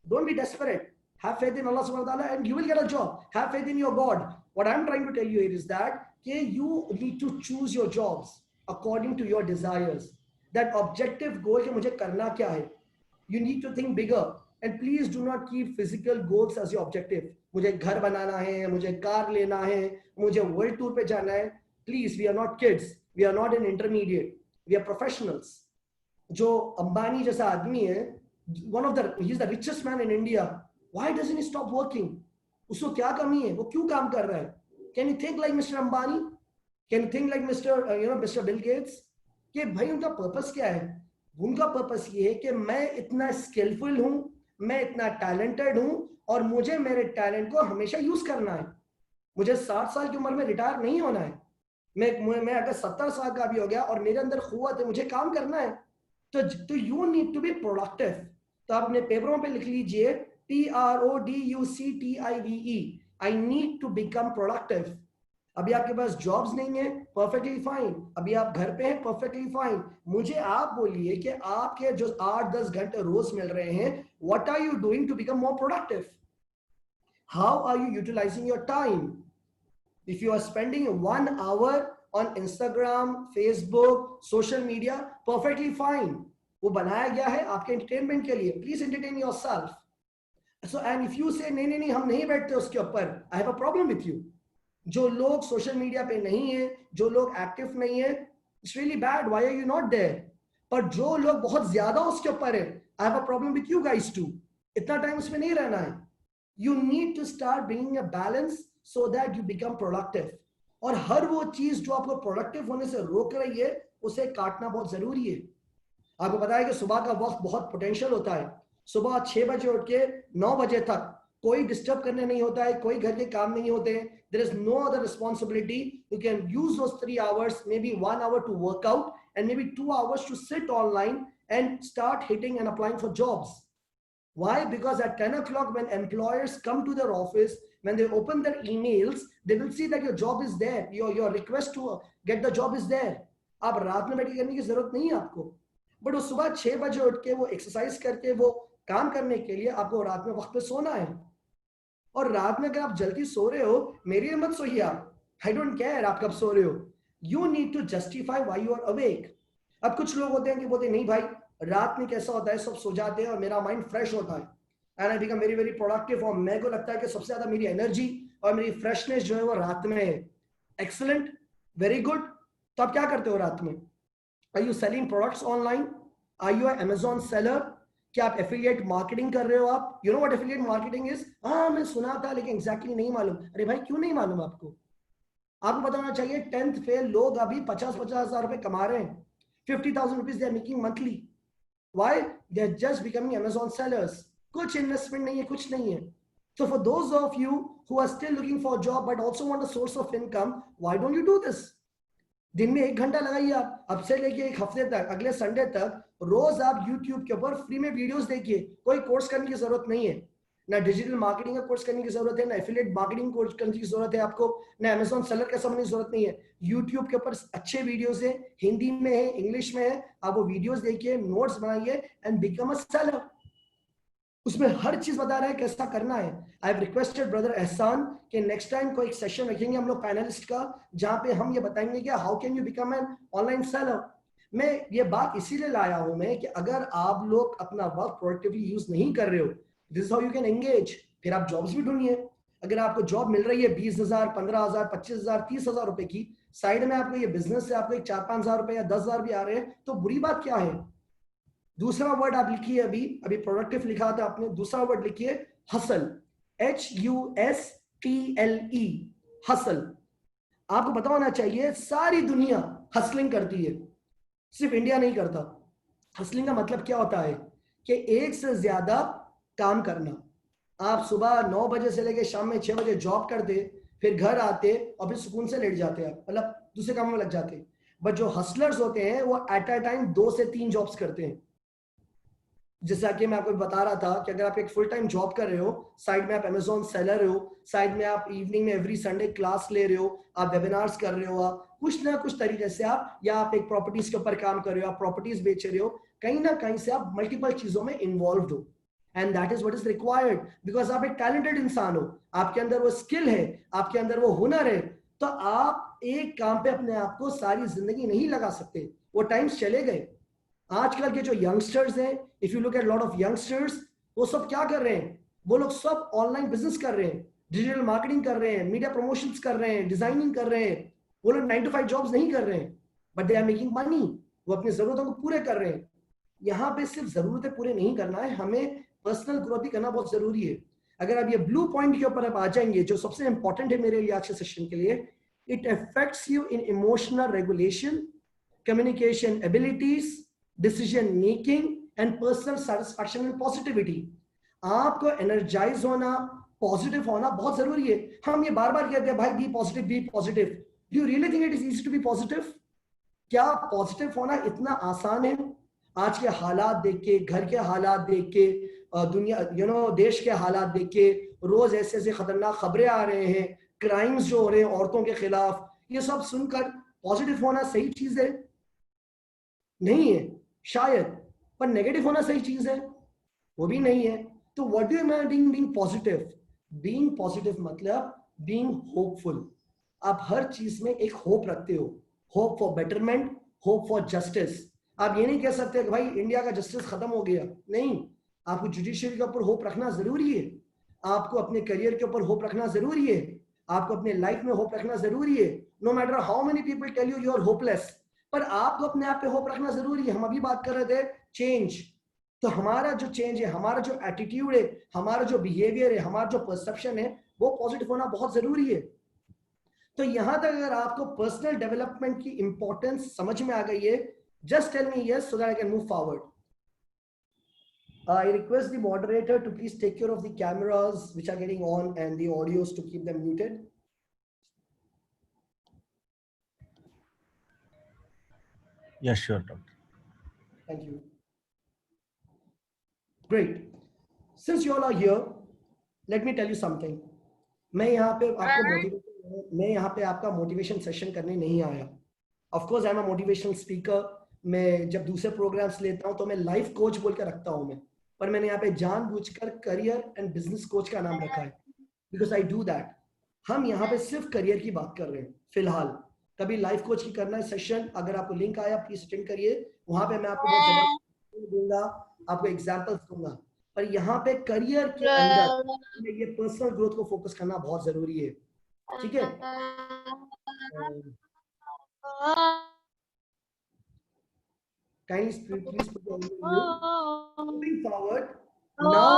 Don't be desperate. Have faith in Allah subhanahu wa ta'ala and you will get a job. Have faith in your God. What I'm trying to tell you here is that you need to choose your jobs according to your desires. That objective goal कि मुझे करना क्या है. You need to think bigger. And please do not keep physical goals as your objective. मुझे घर बनाना है, मुझे car लेना है, मुझे वर्ल्ड टूर पे जाना है. Please, we are not kids. We are not an intermediate. We are professionals. जो अंबानी जैसा आदमी है, he is the richest man in India. Why doesn't he stop working? उसको क्या कमी है? वो क्यों काम कर रहा है? Can you think like Mr. Ambani? Can you think like Mr. Bill Gates? कि भाई उनका पर्पस क्या है? उनका पर्पस ये है कि मैं इतना स्किलफुल हूं, मैं इतना टैलेंटेड हूं और मुझे मेरे टैलेंट को हमेशा यूज करना है। मुझे 60 साल की उम्र में रिटायर नहीं होना है। मैं अगर 70 साल का भी हो गया और मेरे अंदर कुव्वत है, मुझे काम करना है, तो you need to be productive. तो आप अपने पेपरों पे लिख लीजिए PRODUCTIVE, I need to become productive. अभी आपके पास जॉब्स नहीं है, परफेक्टली फाइन। अभी आप घर पे हैं, परफेक्टली फाइन। मुझे आप बोलिए कि आपके जो 8-10 घंटे रोज मिल रहे हैं, what are you doing to become more productive? How are you utilising your time? If you are spending 1 hour on Instagram, Facebook, social media, perfectly fine. वो बनाया गया है आपके एंटरटेनमेंट के लिए। Please entertain yourself. So and if you से नहीं नहीं नहीं हम नहीं बैठते उसके ऊपर, आई have a problem with you. जो लोग सोशल मीडिया पे नहीं है, जो लोग एक्टिव नहीं है, it's really bad, why are you not there? पर जो लोग बहुत ज्यादा उसके ऊपर है, I have a problem with you guys too. इतना टाइम उसमें नहीं रहना है। You need to start bringing a balance so that you become productive. और हर वो चीज जो आपको प्रोडक्टिव होने से रोक रही है, उसे काटना बहुत जरूरी है। आपको पता है कि सुबह का वक्त बहुत पोटेंशियल होता है। सुबह 6 बजे उठ के 9 बजे तक कोई डिस्टर्ब करने नहीं होता है, कोई घर के काम नहीं होते हैं। There is no other responsibility. You can use those 3 hours, maybe 1 hour to work out and maybe 2 hours to sit online and start hitting and applying for jobs. Why? Because at 10 o'clock when employers come to their office, when they open their emails, they will see that your job is there, your request to get the job is there. आप रात में बैठ के करने की जरूरत नहीं है आपको, बट वो सुबह 6 बजे उठ के वो एक्सरसाइज करके वो काम करने के लिए आपको रात में वक्त पे सोना है। और रात में अगर आप जल्दी सो रहे हो, मेरी लिए मत सोइए आप, आई डोंट केयर आप कब सो रहे हो। You need to justify why you are awake. अब कुछ लोग होते हैं कि बोलते नहीं भाई रात में कैसा होता है, सब सो जाते हैं और मेरा माइंड फ्रेश होता है and I become very very productive. और मेरे को लगता है कि सबसे ज्यादा मेरी एनर्जी और मेरी फ्रेशनेस जो है वो रात में है। Excellent, very good. तो आप क्या करते हो रात में? Are you selling products online? Are you Amazon seller? क्या आप एफिलिएट मार्केटिंग कर रहे हो? आप you know what affiliate marketing is? हाँ मैं सुना था लेकिन एग्जैक्टली नहीं मालूम। अरे भाई क्यों नहीं मालूम आपको? आपको बताना चाहिए 10th फेल लोग अभी 50-50 हजार रुपए कमा रहे हैं। 50,000 rupees they are making monthly. Why? They're just becoming Amazon sellers. कुछ इन्वेस्टमेंट नहीं है, कुछ नहीं है। So for those of you who are still looking for a job but also want a source of income, why don't you do this? दिन में 1 घंटा लगाइए आप, अब से लेके एक हफ्ते तक, अगले संडे तक रोज आप YouTube के ऊपर फ्री में वीडियोस देखिए। कोई कोर्स करने की जरूरत नहीं है, ना डिजिटल मार्केटिंग का कोर्स करने की जरूरत है, ना एफिलिएट मार्केटिंग कोर्स करने की जरूरत है आपको, ना अमेज़न सेलर का समझने की जरूरत नहीं है। YouTube के ऊपर अच्छे वीडियोस हैं, हिंदी में है, इंग्लिश में है, आप वो वीडियोस देखिए, नोट्स बनाइए एंड बिकम अ सेलर। उसमें हर चीज बता रहा है कैसा करना है। आई हैव रिक्वेस्टेड ब्रदर एहसान कि नेक्स्ट टाइम कोई एक सेशन रखेंगे हम लोग पैनलिस्ट का, जहां पे हम ये बताएंगे कि how can you become an online seller. मैं ये बात इसीलिए लाया हूं मैं कि अगर आप लोग अपना वक्त प्रोडक्टिवली यूज नहीं कर रहे हो, this is how you can engage. फिर आप जॉब्स भी ढूंढिए। अगर आपको जॉब मिल रही है 20,000, 15,000, 25,000, 30,000 रुपए की, साइड में आपको ये बिजनेस से आपको एक 4-5 हजार रुपए या 10,000 भी आ रहे हैं, तो बुरी बात क्या है? दूसरा वर्ड आप लिखिए, अभी अभी प्रोडक्टिव लिखा था आपने, दूसरा वर्ड लिखिए हसल, HUSTLE, हसल। आपको पता होना चाहिए सारी दुनिया हसलिंग करती है, सिर्फ इंडिया नहीं करता। हसलिंग का मतलब क्या होता है कि एक से ज्यादा काम करना। आप सुबह 9 बजे से लेकर शाम में 6 बजे जॉब करते, फिर घर आते और फिर सुकून से लेट जाते हैं, मतलब दूसरे कामों में लग जाते हैं। बट जो हसलर्स होते हैं वो एट अ टाइम 2 से 3 जॉब्स करते हैं। जैसा कि मैं आपको बता रहा था कि अगर आप एक फुल टाइम जॉब कर रहे हो, साइड में आप अमेज़न सेलर हो, साइड में आप इवनिंग में एवरी संडे क्लास ले रहे हो, आप वेबिनार्स कर रहे हो, आप कुछ ना कुछ तरीके से आप, या आप एक प्रॉपर्टीज के ऊपर काम कर रहे हो, आप प्रॉपर्टीज बेच रहे हो, कहीं ना कहीं से आप मल्टीपल चीजों में इन्वॉल्व हो। And that is what is required, because आप एक टैलेंटेड इंसान हो, आपके अंदर वो स्किल है, आपके अंदर वो हुनर है। तो आप एक काम पे अपने आप को सारी जिंदगी नहीं लगा सकते, वो टाइम्स चले गए। आजकल के जो यंगस्टर्स हैं, if you look at lot of youngsters, वो सब क्या कर रहे हैं? वो लोग सब ऑनलाइन बिजनेस कर रहे हैं, डिजिटल मार्केटिंग कर रहे हैं, मीडिया प्रमोशंस कर रहे हैं, डिजाइनिंग कर रहे हैं। वो लोग 9 to 5 जॉब्स नहीं कर रहे हैं, but they are making money. वो अपनी जरूरतों को पूरे कर रहे हैं। यहाँ पे सिर्फ जरूरतें पूरे नहीं करना है, हमें पर्सनल ग्रोथ भी करना बहुत जरूरी है। अगर आप ये ब्लू पॉइंट के ऊपर आप आ जाएंगे, जो सबसे इंपॉर्टेंट है मेरे लिए आज के सेशन के लिए, it affects you in emotional regulation, communication abilities, decision making and personal satisfaction and positivity. आपको एनर्जाइज होना, पॉजिटिव होना बहुत जरूरी है। हम ये बार बार कहते हैं भाई be positive, be positive. Do you really think it is easy to be positive? क्या पॉजिटिव होना इतना आसान है? आज के हालात देख के, घर के हालात देख के, दुनिया देश के हालात देख के, रोज ऐसे ऐसे खतरनाक खबरें आ रहे हैं, क्राइम्स जो हो रहे हैं औरतों के खिलाफ, ये सब सुनकर पॉजिटिव होना सही चीज है? नहीं है शायद। पर नेगेटिव होना सही चीज है? वो भी नहीं है। तो what do you mean being positive? Being positive मतलब बीइंग होपफुल। आप हर चीज में एक होप रखते हो, hope for betterment, hope for justice. आप ये नहीं कह सकते कि भाई इंडिया का जस्टिस खत्म हो गया, नहीं। आपको जुडिशियरी के ऊपर होप रखना जरूरी है, आपको अपने करियर के ऊपर होप रखना जरूरी है, आपको अपने लाइफ में होप रखना जरूरी है। No matter how many people tell you are hopeless, पर आपको अपने आप पे होप रखना जरूरी है। हम अभी बात कर रहे थे चेंज, तो हमारा जो चेंज है, हमारा जो एटीट्यूड है, हमारा जो बिहेवियर है, हमारा जो परसेप्शन है, वो पॉजिटिव होना बहुत जरूरी है। तो यहां तक अगर आपको पर्सनल डेवलपमेंट की इंपॉर्टेंस समझ में आ गई है, just tell me yes so that I can move forward. I request the moderator to please take care of the cameras which are getting on and the audios to keep them muted. Yeah, sure, doctor. Thank you. Great. Since you all are here, let me tell you something. मैं यहाँ पे आपका motivation session करने नहीं आया। Of course I am a motivational speaker. मैं जब दूसरे प्रोग्राम्स लेता हूँ तो मैं लाइफ कोच बोल के रखता हूँ मैं, पर मैंने यहाँ पे जानबूझकर करियर एंड बिजनेस कोच का नाम रखा है, बिकॉज आई डू दैट। हम यहाँ पे सिर्फ करियर की बात कर रहे हैं फिलहाल। कभी लाइफ कोच की करना है सेशन, अगर आपको लिंक आया प्लीज अटेंड करिए, वहां पे मैं आपको बहुत जबरदस्त दूंगा, आपको एग्जाम्पल्स दूंगा। पर यहाँ पे करियर के अंदर ये पर्सनल ग्रोथ को फोकस करना बहुत जरूरी है, ठीक है? Kindly please put your mute. Moving forward, now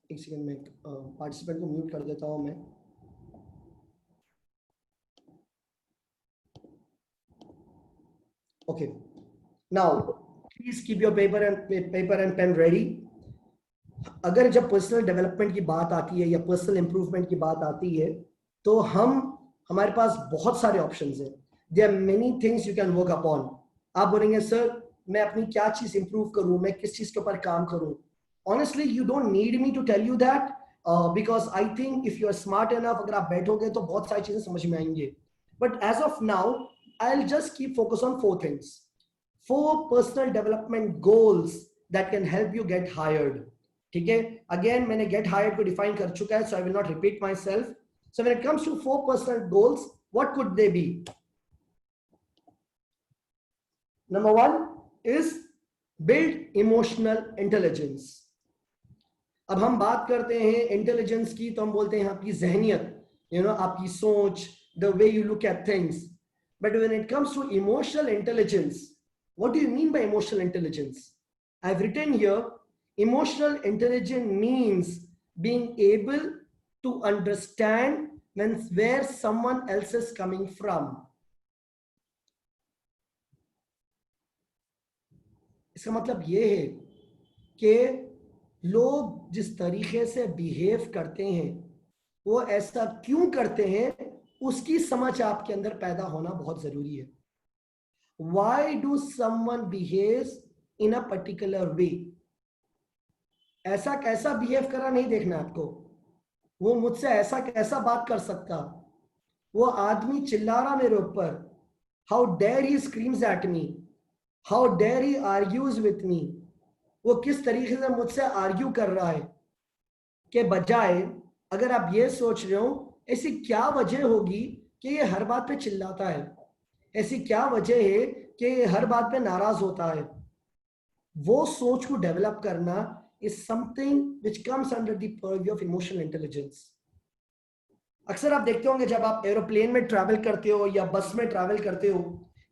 एक सेकंड में पार्टिसिपेंट को म्यूट कर देता हूं मैं। Okay, now please keep your paper and pen ready. अगर जब पर्सनल डेवलपमेंट की बात आती है या पर्सनल इंप्रूवमेंट की बात आती है, तो हमारे पास बहुत सारे ऑप्शंस हैं। There are many things you can work upon. आप बोलेंगे सर मैं अपनी क्या चीज इंप्रूव करूं, मैं किस चीज के ऊपर काम करूं? Honestly you don't need me to tell you that, because I think if you are smart enough, अगर आप बैठोगे तो बहुत सारी चीजें समझ में आएंगे। But as of now I will just keep focus on 4 things, 4 personal development goals that can help you get hired. ठीक है, अगेन मैंने गेट हायर्ड को डिफाइन कर चुका है, so I will not repeat myself. So when it comes to 4 personal goals, what could they be? Number 1 is build emotional intelligence. अब हम बात करते हैं इंटेलिजेंस की, तो हम बोलते हैं आपकी जहनियत, आपकी सोच, the way you look at things. But when it comes to emotional intelligence, what do you mean by emotional intelligence? I have written here, emotional intelligence means being able to understand where someone else is coming from. इसका मतलब ये है कि लोग जिस तरीके से behave करते हैं, वो ऐसा क्यों करते हैं, उसकी समझ आपके अंदर पैदा होना बहुत जरूरी है। Why do someone behaves in a particular way? ऐसा कैसा बिहेव करा नहीं देखना आपको, वो मुझसे ऐसा कैसा बात कर सकता, वो आदमी चिल्ला रहा मेरे ऊपर, how dare he screams at me, how dare he argues with me, वो किस तरीके से मुझसे आर्ग्यू कर रहा है, के बजाय अगर आप ये सोच रहे हो ऐसी क्या वजह होगी कि ये हर बात पे चिल्लाता है, ऐसी क्या वजह है कि ये हर बात पे नाराज होता है, वो सोच को डेवलप करना is something which comes under the purview of emotional intelligence. अक्सर आप देखते होंगे जब आप एरोप्लेन में ट्रैवल करते हो या बस में ट्रैवल करते हो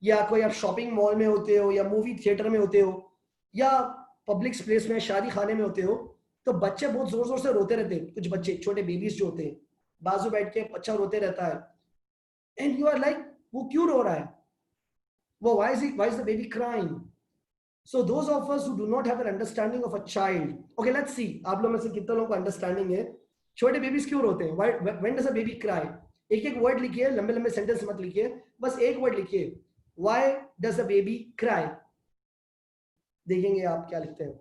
या कोई आप शॉपिंग मॉल में होते हो या मूवी थिएटर में होते हो या पब्लिक प्लेस में शादी खाने में होते हो, तो बच्चे बहुत जोर जोर से रोते रहते हैं। कुछ बच्चे छोटे बेबीज जो होते हैं, बाजू बैठ के बच्चा रोते रहता है, एंड यू आर लाइक वो क्यों रो रहा है, वो why is the baby crying? So those of us who do not have an understanding of a child, okay, let's see आप लोग में से कितने लोगों को अंडरस्टैंडिंग है छोटे बेबीज क्यों रोते हैं, when does a baby cry? एक एक वर्ड लिखिए, लंबे लंबे सेंटेंस मत लिखिए, बस एक वर्ड लिखिए, why does a baby cry? देखेंगे आप क्या लिखते हैं।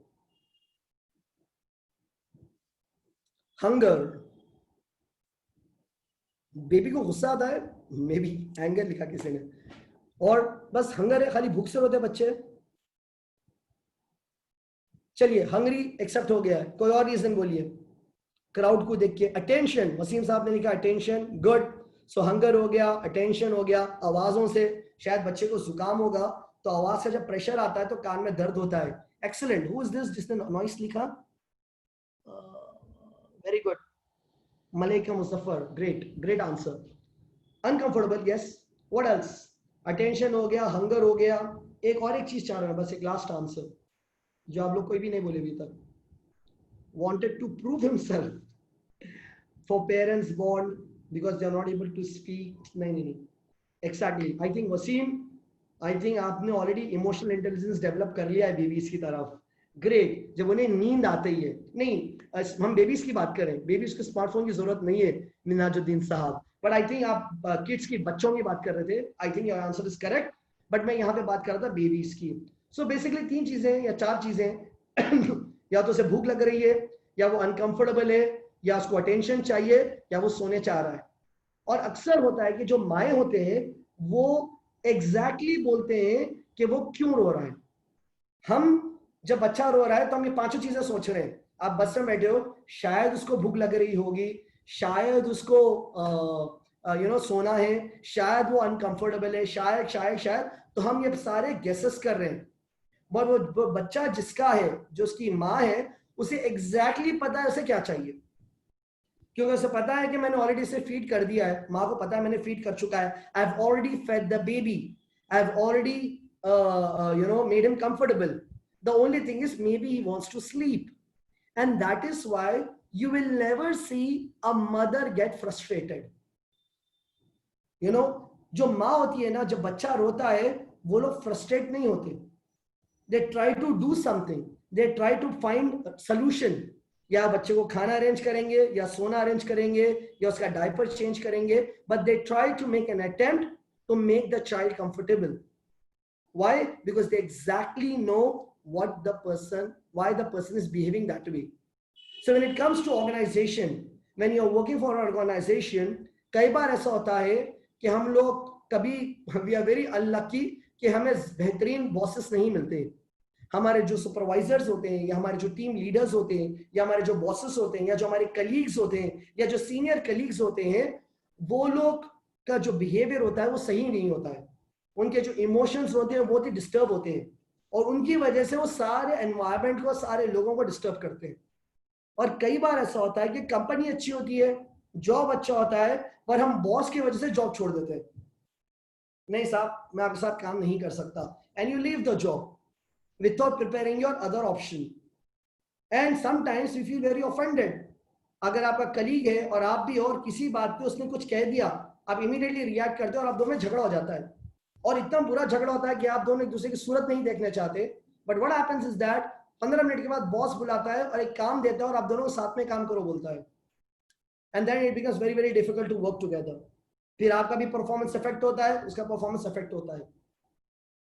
हंगर, बेबी को गुस्सा आता है, मे बी एंगर लिखा किसी ने, और बस हंगर है, खाली भूख से रोते बच्चे। चलिए हंगरी एक्सेप्ट हो गया है, कोई और रीजन बोलिए क्राउड को देख के। अटेंशन, वसीम साहब ने लिखा अटेंशन, गुड। सो हंगर हो गया, अटेंशन हो गया, आवाजों से, शायद बच्चे को जुकाम होगा तो आवाज से जब प्रेशर आता है तो कान में दर्द होता है। एक्सीलेंट, हु इज दिस जिसने नॉइस लिखा? Very good, Maleka Muzaffar, great great answer. Uncomfortable, yes, what else? Attention हो गया, हंगर हो गया, एक और एक चीज चाह रहा है, बस एक लास्ट आंसर जो आप लोग कोई भी नहीं बोले अभी तक। wanted to prove himself for parents bond because they are not able to speak. नहीं, exactly, I think Waseem, I think आपने ऑलरेडी इमोशनल इंटेलिजेंस डेवलप कर लिया है बेबीज की तरफ। ग्रेट, जब उन्हें नींद आती है, नहीं हम बेबीज की बात करें, बेबीज को स्मार्टफोन की जरूरत नहीं है मिनाजुद्दीन साहब, बट आई थिंक आप किड्स की, बच्चों की बात कर रहे थे। I think your answer is correct, but मैं यहाँ पे बात कर रहा था बेबीज की। सो बेसिकली 3 चीजें या 4 चीजें या तो उसे भूख लग रही है, या वो अनकंफर्टेबल है, या उसको अटेंशन चाहिए, या वो सोने चाह रहा है। और अक्सर होता है कि जो माएँ होते हैं वो एग्जैक्टली बोलते हैं कि वो क्यों रो रहा है। हम जब बच्चा रो रहा है तो हम ये 5 चीजें सोच रहे हैं। आप बस में बैठे हो, शायद उसको भूख लग रही होगी, शायद उसको सोना है, शायद वो अनकंफर्टेबल है, शायद शायद शायद, तो हम ये सारे गेसेस कर रहे हैं। पर वो बच्चा जिसका है, जो उसकी माँ है, उसे एग्जैक्टली पता है उसे क्या चाहिए, क्योंकि उसे पता है कि मैंने ऑलरेडी इसे फीड कर दिया है। माँ को पता है मैंने फीड कर चुका है, I have already fed the baby, I have already made him comfortable. The only thing is maybe he wants to sleep, and that is why you will never see a mother get frustrated. जो माँ होती है ना, जब बच्चा रोता है वो लोग फ्रस्ट्रेट नहीं होते, they try to do something, they try to find solution. या बच्चे को खाना अरेंज करेंगे, या सोना अरेंज करेंगे, या उसका डायपर चेंज करेंगे, but they try to make an attempt to make the child comfortable. Why? Because they exactly know why the person is behaving that way. So when it comes to organization, when you are working for an organization, कई बार ऐसा होता है कि हम लोग कभी, we are very unlucky कि हमें बेहतरीन बॉसेस नहीं मिलते। हमारे जो सुपरवाइजर्स होते हैं, या हमारे जो टीम लीडर्स होते हैं, या हमारे जो बॉसेस होते हैं, या जो हमारे कलीग्स होते हैं, या जो सीनियर कलीग्स होते हैं, वो लोग का जो बिहेवियर होता है वो सही नहीं होता है। उनके जो इमोशंस होते हैं बहुत ही डिस्टर्ब होते हैं, और उनकी वजह से वो सारे एनवायरनमेंट को, सारे लोगों को डिस्टर्ब करते हैं। और कई बार ऐसा होता है कि कंपनी अच्छी होती है, जॉब अच्छा होता है, पर हम बॉस की वजह से जॉब छोड़ देते हैं। नहीं साहब, मैं आपके साथ काम नहीं कर सकता, and you leave the job without preparing your other option, and sometimes you feel very offended. अगर आपका कलीग है और आप भी, और किसी बात पे उसने कुछ कह दिया, आप इमीडिएटली रिएक्ट करते हो और आप दोनों में झगड़ा हो जाता है, और इतना बुरा झगड़ा होता है कि आप दोनों एक दूसरे की सूरत नहीं देखना चाहते। But what happens is that 15 minute के बाद बॉस बुलाता है और एक काम देता है और आप दोनों साथ में काम करो बोलता है, and then it becomes very very difficult to work together. फिर आपका भी परफॉर्मेंस इफेक्ट होता है, उसका परफॉर्मेंस इफेक्ट होता है।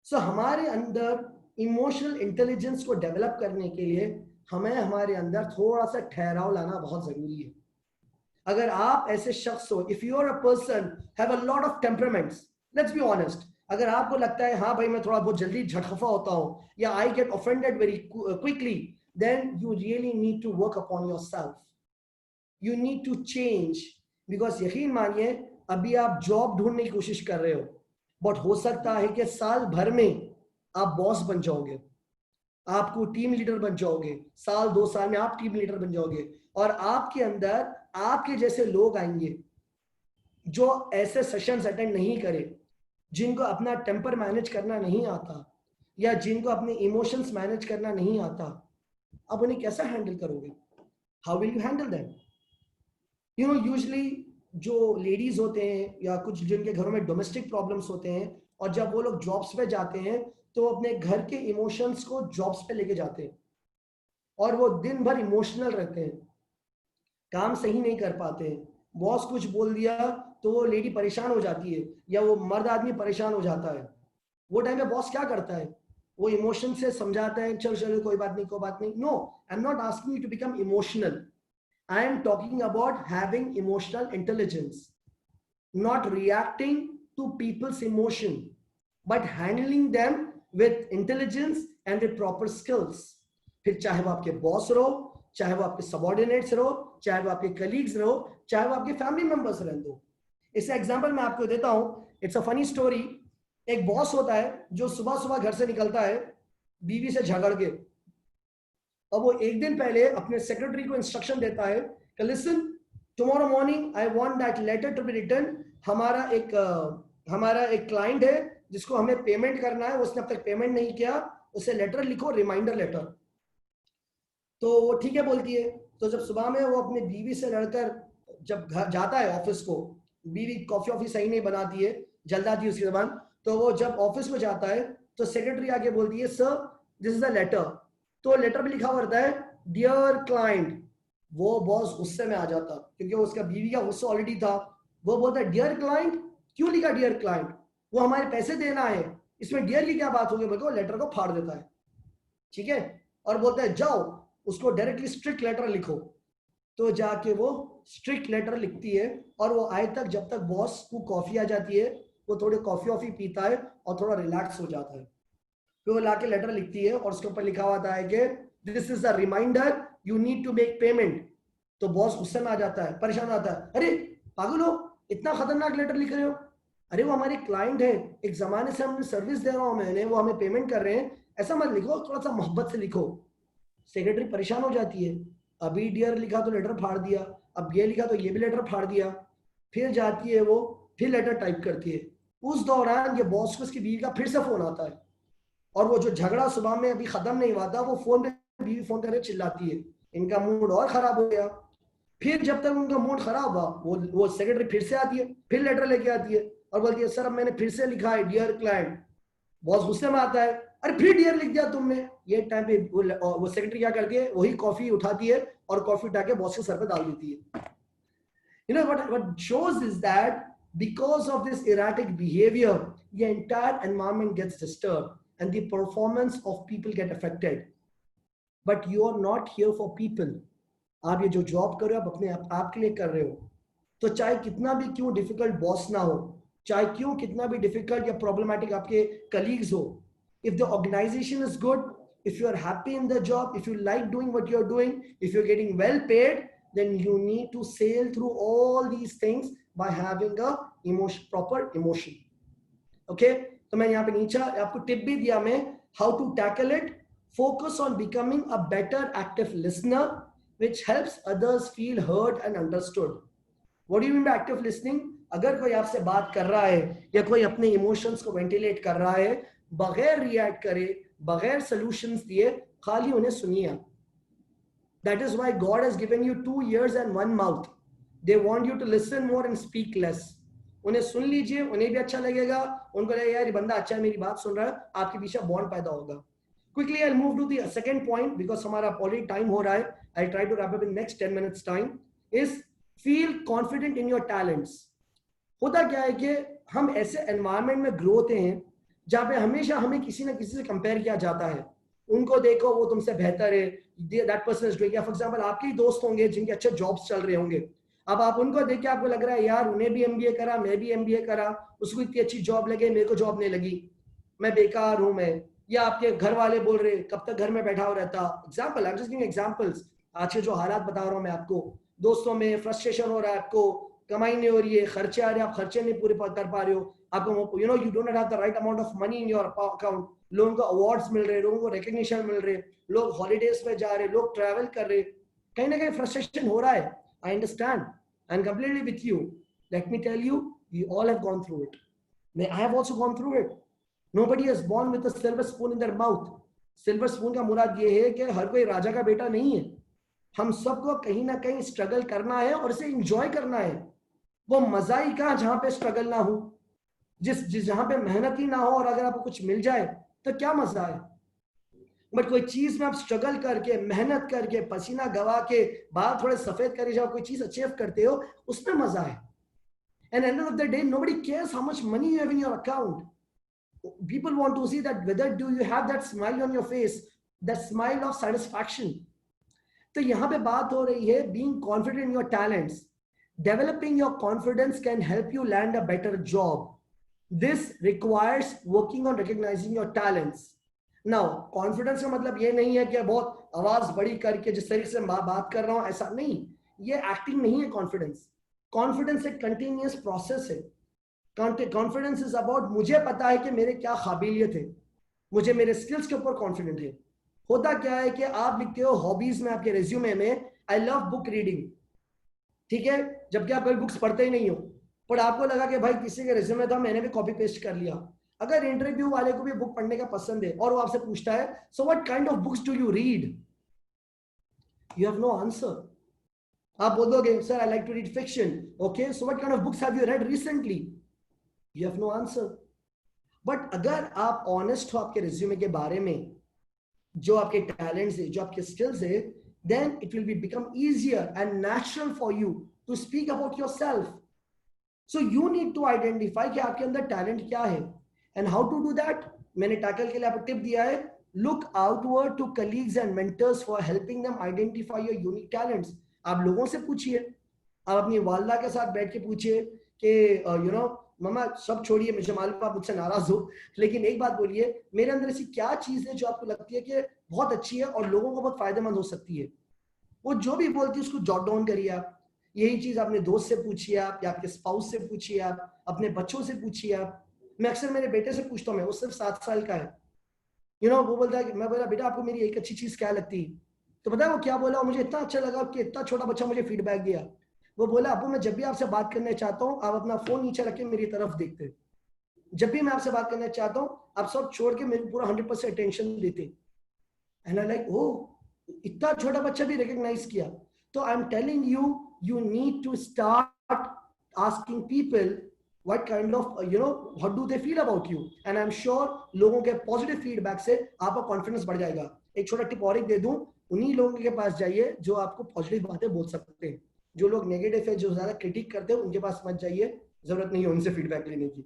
सो हमारे अंदर इमोशनल इंटेलिजेंस को डेवलप करने के लिए हमें हमारे अंदर थोड़ा सा ठहराव लाना बहुत जरूरी है। अगर आप ऐसे शख्स हो, if you are a person have a lot of temperaments, let's be honest, अगर आपको लगता है हाँ भाई मैं थोड़ा बहुत जल्दी झटखफा होता हूँ, या I get offended very quickly, then you really need to work upon yourself, you need to change. Because यकीन मानिए, अभी आप जॉब ढूंढने की कोशिश कर रहे हो, बट हो सकता है कि साल भर में आप बॉस बन जाओगे, आपको टीम लीडर बन जाओगे, साल 2 साल में आप टीम लीडर बन जाओगे, और आपके अंदर आपके जैसे लोग आएंगे जो ऐसे सेशंस अटेंड नहीं करे, जिनको अपना टेम्पर मैनेज करना नहीं आता या जिनको अपने इमोशंस मैनेज करना नहीं आता, अब उन्हें कैसे हैंडल करोगे? How will you handle them? You know, usually जो लेडीज होते हैं या कुछ जिनके घरों में डोमेस्टिक प्रॉब्लम्स होते हैं, और जब वो लोग जॉब्स पे जाते हैं तो अपने घर के इमोशंस को जॉब्स पे लेके जाते हैं और वो दिन भर इमोशनल रहते हैं, काम सही नहीं कर पाते। बॉस कुछ बोल दिया तो वो लेडी परेशान हो जाती है या वो मर्द आदमी परेशान हो जाता है। वो टाइम पे बॉस क्या करता है? वो इमोशन से समझाता है, चल चलो कोई बात नहीं, कोई बात नहीं। No, I am not asking you to become emotional, I am talking about having emotional intelligence, not reacting to people's emotion, but handling them with intelligence and with proper skills. फिर चाहे वो आपके बॉस रहो, चाहे वो आपके subordinates रहो, चाहे वो आपके कलीग्स रहो, चाहे वो आपके फैमिली मेंबर्स रह दो। इसका एग्जांपल मैं आपको देता हूं। It's a funny story. एक बॉस होता है जो सुबह सुबह घर से निकलता है बीवी से झगड़ के, और वो एक दिन पहले अपने सेक्रेटरी को इंस्ट्रक्शन देता है कि listen, tomorrow morning I want that letter to be written. हमारा एक क्लाइंट है जिसको हमें पेमेंट करना है, उसने अब तक पेमेंट नहीं किया, उसे लेटर लिखो, रिमाइंडर लेटर। तो वो ठीक है बोलती है। तो जब सुबह में वो अपनी बीवी से लड़कर जब घर जाता है ऑफिस को, बीवी कॉफी ऑफी सही नहीं बनाती है, जल्द आती है उसके बाद, तो वो जब ऑफिस में जाता है तो सेक्रेटरी आके बोलती है, sir this is the letter. तो लेटर पे लिखा हुआ रहता है डियर क्लाइंट। वो बॉस गुस्से में आ जाता क्योंकि उसका बीवी का गुस्सा ऑलरेडी था। वो बोलता है डियर क्लाइंट, क्यों लिखा डियर क्लाइंट? वो हमारे पैसे देना है, इसमें डियर की क्या बात होगी? बोलकर लेटर को फाड़ देता है, ठीक है, और बोलता है जाओ उसको डायरेक्टली स्ट्रिक्ट लेटर लिखो। तो जाके वो स्ट्रिक्ट लेटर लिखती है और वो आए तक जब तक बॉस को कॉफी आ जाती है, वो थोड़ी कॉफी ऑफी पीता है और थोड़ा रिलैक्स हो जाता है। फिर वो लाके लेटर लिखती है और उसके ऊपर लिखा हुआ है कि this is a reminder, you need to make payment. तो बॉस गुस्से में आ जाता है, परेशान आता है, अरे पागल हो, इतना खतरनाक लेटर लिख रहे हो? अरे वो हमारे क्लाइंट है, एक जमाने से हमने सर्विस दे रहा हूं मैंने, वो हमें पेमेंट कर रहे हैं, ऐसा मत लिखो, थोड़ा सा मोहब्बत से लिखो। सेक्रेटरी परेशान हो जाती है, अभी डियर लिखा तो लेटर फाड़ दिया, अब ये लिखा तो ये भी लेटर फाड़ दिया। फिर जाती है वो, फिर लेटर टाइप करती है। उस दौरान ये बॉस को उसकी बीवी का फिर से फोन आता है और वो जो झगड़ा सुबह में अभी खत्म नहीं हुआ था, वो फोन पे बीवी फोन करके चिल्लाती है, इनका मूड और खराब हो गया। फिर जब तक उनका मूड खराब हुआ, वो सेक्रेटरी फिर से आती है, फिर लेटर लेके आती है और बोलती है, सर अब मैंने फिर से लिखा है डियर क्लाइंट। बॉस गुस्से में आता है, अरे फिर डियर लिख दिया तुमने। ये टाइम पे वो सेक्रेटरी क्या करती है, वही कॉफी उठाती है और कॉफी उठा के बॉस के सर पे डाल देती है। You know what shows is that because of this erratic behavior, the entire environment gets disturbed and the performance of people get affected. But you are not here for people. आप ये जो job कर रहे हो आप अपने आप के लिए कर रहे हो। तो चाहे कितना भी क्यों डिफिकल्ट बॉस ना हो, चाहे क्यों कितना भी डिफिकल्ट या प्रॉब्लमैटिक आपके कलीग्स हो, if the organization is good, if you are happy in the job, if you like doing what you're doing, if you're getting well paid, then you need to sail through all these things by having a proper emotion. Okay, तो मैं यहाँ पे नीचे आपको tip भी दिया मैं, how to tackle it. Focus on becoming a better active listener, which helps others feel heard and understood. What do you mean by active listening? अगर कोई आपसे बात कर रहा है या कोई अपने इमोशंस को वेंटिलेट कर रहा है, बगैर रिएक्ट करे, बगैर सॉल्यूशंस दिए, खाली उन्हें सुनिए। That is why God has given you 2 ears and 1 mouth. They want you to listen more and speak less. उन्हें सुन लीजिए, उन्हें भी अच्छा लगेगा, उनको लगेगा यार ये बंदा अच्छा है, मेरी बात सुन रहा है, आपके पीछे बॉन्ड पैदा होगा। Quickly I'll move to the second point because हमारा already time हो रहा है. I'll try to wrap up in next 10 minutes time. Is feel confident in your talents. होता क्या है कि हम ऐसे एनवायरनमेंट में ग्रो होते हैं जहाँ पे हमेशा हमें किसी ना किसी से कंपेयर किया जाता है। उनको देखो वो तुमसे बेहतर है, that person is doing. For example आपके ही दोस्त होंगे जिनके अच्छे जॉब्स चल रहे होंगे, अब आप उनको देख के आपको लग रहा है यार उन्हें भी एमबीए करा, मैं भी एमबीए करा, उसको इतनी अच्छी जॉब लगे, मेरे को जॉब नहीं लगी, मैं बेकार हूं मैं। या आपके घर वाले बोल रहे कब तक घर में बैठा हो रहता। Example, I am just giving examples. आज के जो हालात बता रहा हूं मैं आपको, दोस्तों में फ्रस्ट्रेशन हो रहा है, आपको कमाई नहीं हो रही है, खर्चे आ रहे हैं, आप खर्चे नहीं पूरे कर पा रहे हो, आपको you don't have the right amount of money in your account, लोगों को अवार्ड्स मिल रहे, लोगों को रिकग्निशन मिल रहे, लोग हॉलीडेज में जा रहे, लोग ट्रैवल कर रहे, कहीं ना कहीं फ्रस्ट्रेशन हो रहा है। I understand, I am completely with you. Let me tell you, we all have gone through it. I have also gone through it. Nobody is born with a silver spoon in their mouth. Silver spoon का मुराद ये है कि हर कोई राजा का बेटा नहीं है. हम सबको कहीं ना कहीं स्ट्रगल करना है और इसे एंजॉय करना है. वो मजा ही कहाँ जहां पे स्ट्रगल ना हो, जिस जहां पे मेहनत ही ना हो, और अगर आपको कुछ मिल जाए तो क्या मजा है. बट कोई चीज में आप स्ट्रगल करके, मेहनत करके, पसीना गवा के, बाल थोड़े सफेद करके जब कोई चीज अचीव करते हो, उसमें मजा है. And at the end of the day, nobody cares how much money you have in your account. People want to see that whether do you have that smile on your face, that smile of satisfaction. तो यहाँ पे बात हो रही है being confident in your talents. Developing your confidence can help you land a better job. This requires working on recognizing your talents. Now, confidence का मतलब ये नहीं है कि बहुत आवाज बड़ी करके जिस तरीके से मैं बात कर रहा हूँ ऐसा नहीं. ये एक्टिंग नहीं है confidence. कॉन्फिडेंस एक कंटिन्यूअस प्रोसेस है. कॉन्फिडेंस इज अबाउट मुझे पता है कि मेरे क्या काबिलियत है, मुझे मेरे स्किल्स के ऊपर कॉन्फिडेंट है. होता क्या है कि आप लिखते हो हॉबीज में, आपके रेज्यूमे में, आई लव बुक रीडिंग, ठीक है, जबकि आप कभी बुक्स पढ़ते ही नहीं हो, पर आपको लगा कि भाई किसी के रेज्यूमे था, मैंने भी कॉपी पेस्ट कर लिया. अगर इंटरव्यू वाले को भी बुक पढ़ने का पसंद है और वो आपसे पूछता है so what kind of books do you read, you have no answer. आप बोलोगे sir I like to read fiction. Okay, so what kind of books have you read recently, you have no answer. But अगर आप honest हो आपके resume के बारे में, जो आपके टैलेंट्स है, जो आपके स्किल्स है, then it will be become easier and natural for you to speak about yourself. So you need to identify कि आपके अंदर टैलेंट क्या है. And how to do that? मैंने टैकल के लिए आपको टिप दिया है. Look outward to colleagues and mentors for helping them identify your unique talents. आप लोगों से पूछिए, आप अपनी वालदा के साथ बैठ के पूछिए कि मम्मा सब छोड़िए, मुझे मालूम आप मुझसे नाराज हो, लेकिन एक बात बोलिए, मेरे अंदर ऐसी क्या चीज है जो आपको लगती है कि बहुत अच्छी है और लोगों को बहुत फायदेमंद हो सकती है. वो जो भी बोलती है उसको जॉट डाउन करिए. आप यही चीज अपने दोस्त से पूछिए, आप या आपके स्पाउस से पूछिए, आप अपने बच्चों से पूछिए. आप मैं अक्सर मेरे बेटे से पूछता हूँ, वो सिर्फ 7 साल का है. वो बोलता है, मैं बोला बेटा आपको मेरी एक अच्छी चीज क्या लगती है, तो पता है वो क्या बोला, मुझे इतना अच्छा लगा कि इतना छोटा बच्चा मुझे फीडबैक दिया. वो बोला अबू मैं जब भी आपसे बात करने चाहता हूँ आप अपना फोन नीचे रख के मेरी तरफ देखते, जब भी मैं आपसे बात करने चाहता हूँ आप सब छोड़ के मेरे पूरा 100% अटेंशन देते. एंड आई लाइक ओ, इतना छोटा बच्चा भी रिकॉग्नाइज किया. तो I am telling you, you need to start asking people what kind of what do they feel about you, and I'm sure लोगों के पॉजिटिव फीडबैक से आपका कॉन्फिडेंस बढ़ जाएगा. एक छोटा टिप और एक दे दूं, उन्हीं लोगों के पास जाइए जो आपको पॉजिटिव बातें बोल सकते हैं. जो लोग नेगेटिव है, जो ज्यादा क्रिटिक करते हैं, उनके पास मत जाइए, जरूरत नहीं है उनसे फीडबैक लेने की.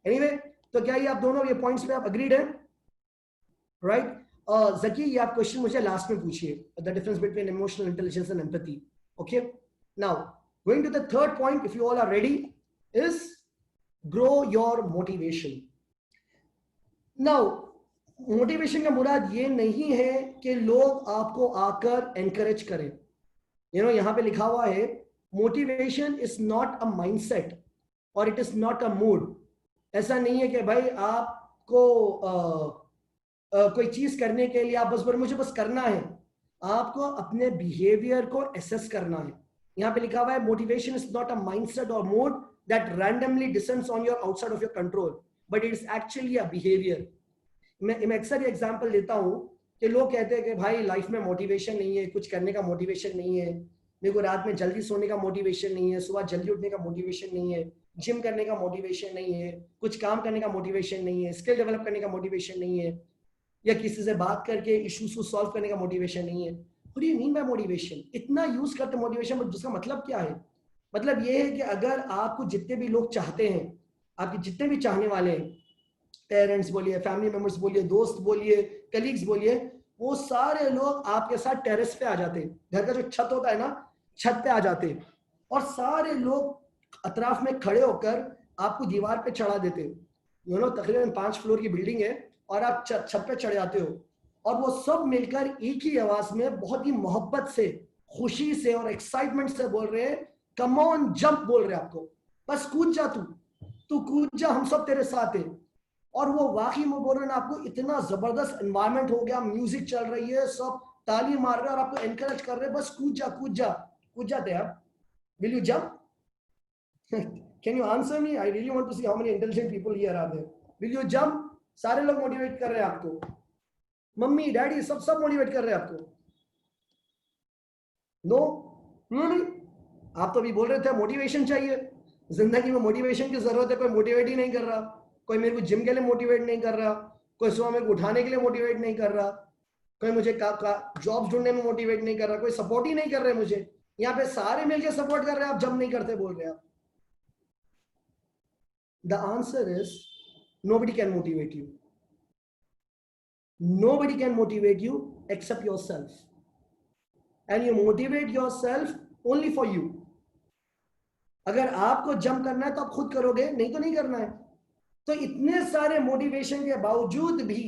एनीवे, तो क्या ये आप दोनों ये पॉइंट्स पे आप अग्रीड हैं, राइट? जकी, ये आप क्वेश्चन मुझे लास्ट में पूछिए, the difference between emotional intelligence and empathy. Okay, now going to the third point, if you are all ready, is grow your motivation. Now motivation का मुराद ये नहीं है कि लोग आपको आकर एनकरेज करें. यहाँ पे लिखा हुआ है motivation is not a mindset और it is not a mood. ऐसा नहीं है कि भाई आपको कोई चीज करने के लिए आप मुझे बस करना है. आपको अपने बिहेवियर को एसेस करना है. यहाँ पे लिखा हुआ है motivation is not a mindset और mood that randomly descends on your outside of your control, but it is actually a behaviour. मैं अक्सर एग्जाम्पल देता हूँ कि लोग कहते हैं कि भाई लाइफ में मोटिवेशन नहीं है, कुछ करने का मोटिवेशन नहीं है, मेरे को रात में जल्दी सोने का मोटिवेशन नहीं है, सुबह जल्दी उठने का मोटिवेशन नहीं है, जिम करने का मोटिवेशन नहीं है, कुछ काम करने का मोटिवेशन नहीं है, स्किल डेवलप करने का मोटिवेशन नहीं है, या किसी से बात करके इश्यूज को सॉल्व करने का मोटिवेशन नहीं है. What do you mean bye motivation? इतना यूज करते मोटिवेशन, बट उसका मतलब क्या है? मतलब ये है कि अगर आपको जितने भी लोग चाहते हैं, आपके जितने भी चाहने वाले हैं, पेरेंट्स बोलिए, फैमिली मेंबर्स बोलिए, दोस्त बोलिए, कलीग्स बोलिए, वो सारे लोग आपके साथ टेरेस पे आ जाते हैं. घर का जो छत होता है ना, छत पे आ जाते हैं और सारे लोग अतराफ में खड़े होकर आपको दीवार पे चढ़ा देते हैं. तकरीबन 5 फ्लोर की बिल्डिंग है और आप छत पे चढ़ जाते हो और वो सब मिलकर एक ही आवाज में बहुत ही मोहब्बत से, खुशी से और एक्साइटमेंट से बोल रहे हैं, कम ऑन जंप बोल रहे हैं आपको, बस कूद जा, तू कूद जा, हम सब तेरे साथ हैं. और वो वाकई में बोल रहे हैं आपको, इतना जबरदस्त एनवायरनमेंट हो गया, म्यूजिक चल रही है, सब ताली मार रहे हैं और आपको एनकरेज कर रहे हैं, बस कूद जा, कूद जा. कूद जाते हैं आप, will you jump? Can you answer me? I really want to see how many intelligent people here are there. Will you jump? सारे लोग मोटिवेट कर रहे हैं आपको, मम्मी डैडी सब मोटिवेट कर रहे हैं आपको. No really? आप तो अभी बोल रहे थे मोटिवेशन चाहिए, जिंदगी में मोटिवेशन की जरूरत है, कोई मोटिवेट ही नहीं कर रहा, कोई मेरे को जिम के लिए मोटिवेट नहीं कर रहा, कोई सुबह मेरे को उठाने के लिए मोटिवेट नहीं कर रहा, कोई मुझे जॉब्स ढूंढने में मोटिवेट नहीं कर रहा, कोई सपोर्ट ही नहीं कर रहे मुझे. यहाँ पे सारे मिलकर सपोर्ट कर रहे हैं, आप जंप नहीं करते बोल रहे हैं आप. The answer is nobody can motivate you. Nobody can motivate you except yourself. And you motivate yourself only for you. अगर आपको जंप करना है तो आप खुद करोगे, नहीं तो नहीं करना है. तो इतने सारे मोटिवेशन के बावजूद भी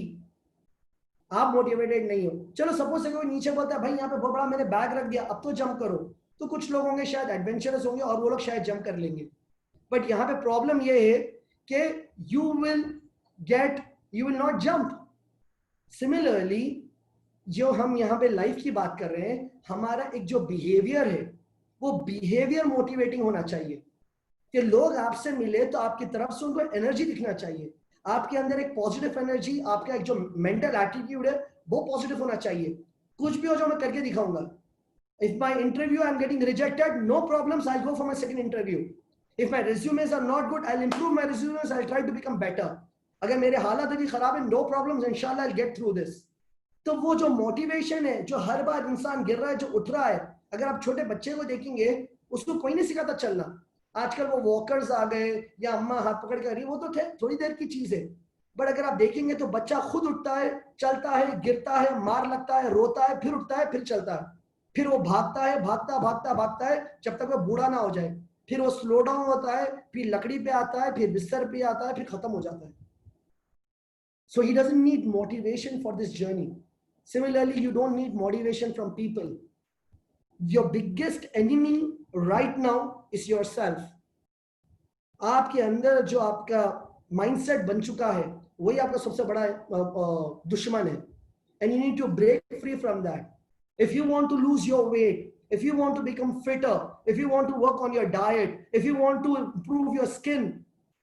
आप मोटिवेटेड नहीं हो. चलो सपोज से कोई नीचे बोलता है भाई यहाँ पे बहुत बड़ा मैंने बैग रख दिया, अब तो जंप करो. तो कुछ लोग होंगे शायद एडवेंचरस होंगे और वो लोग शायद जंप कर लेंगे. बट यहाँ पे प्रॉब्लम ये है कि you will not jump. Similarly जो हम यहाँ पे लाइफ की बात कर रहे हैं, हमारा एक जो बिहेवियर है वो बिहेवियर मोटिवेटिंग होना चाहिए कि लोग आपसे मिले तो आपकी तरफ से उनको एनर्जी दिखना चाहिए, आपके अंदर एक पॉजिटिव एनर्जी, आपका एक जो मेंटल एटीट्यूड है वो पॉजिटिव होना चाहिए. कुछ भी हो जो मैं करके दिखाऊंगा. If my interview I'm getting rejected, no problems, I'll go for my second interview. If my resumes are not good, I'll improve my resumes, I'll try to become better. अगर मेरे हालात अभी खराब है, no problems, inshallah I'll get through this. तो वो जो motivation है, जो हर बार इंसान गिर रहा है, जो उठ रहा है, अगर आप छोटे बच्चे को देखेंगे उसको कोई नहीं सिखाता चलना. आजकल वो वॉकर्स आ गए या अम्मा हाथ पकड़ कर रही, वो तो थोड़ी देर की चीज है. बट अगर आप देखेंगे तो बच्चा खुद उठता है, चलता है, गिरता है, मार लगता है, रोता है, फिर उठता है, फिर चलता है, फिर वो भागता है, भागता है जब तक वो बूढ़ा ना हो जाए. फिर वो स्लो डाउन होता है, फिर लकड़ी पे आता है, फिर बिस्तर पे आता है, फिर खत्म हो जाता है. So he doesn't need motivation for this journey. Similarly, you don't need motivation from people. Your biggest enemy right now is yourself. आपके अंदर जो आपका माइंडसेट बन चुका है वही आपका सबसे बड़ा दुश्मन है. And you need to break free from that. If you want to lose your weight, if you want to become fitter, if you want to work on your diet, if you want to improve your skin,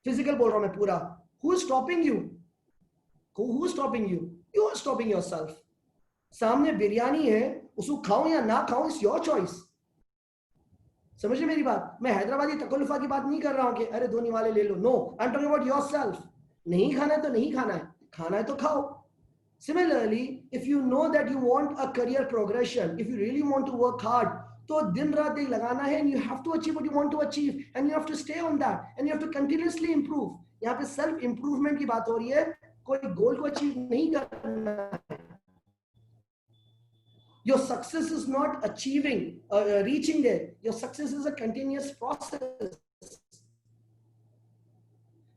physical बोल रहा हूं मैं पूरा, who is stopping you? Who is stopping you? You are stopping yourself. सामने बिरयानी है, उसको खाओ या ना खाओ, इट्स योर चॉइस. समझिए मेरी बात. मैं हैदराबादी तकल्लुफा की बात नहीं कर रहा हूं कि अरे धोनी वाले ले लो. No, I am talking about yourself. नहीं खाना है तो नहीं खाना है, खाना है तो खाओ. Similarly, if you know that you want a career progression, if you really want to work hard, तो दिन रात एक लगाना है, and you have to achieve what you want to achieve, and you have to stay on that, and you have to continuously improve. यहाँ पे self improvement की बात हो रही है, कोई गोल को अचीव नहीं करना है. Your success is not achieving, reaching there. Your success is a continuous process.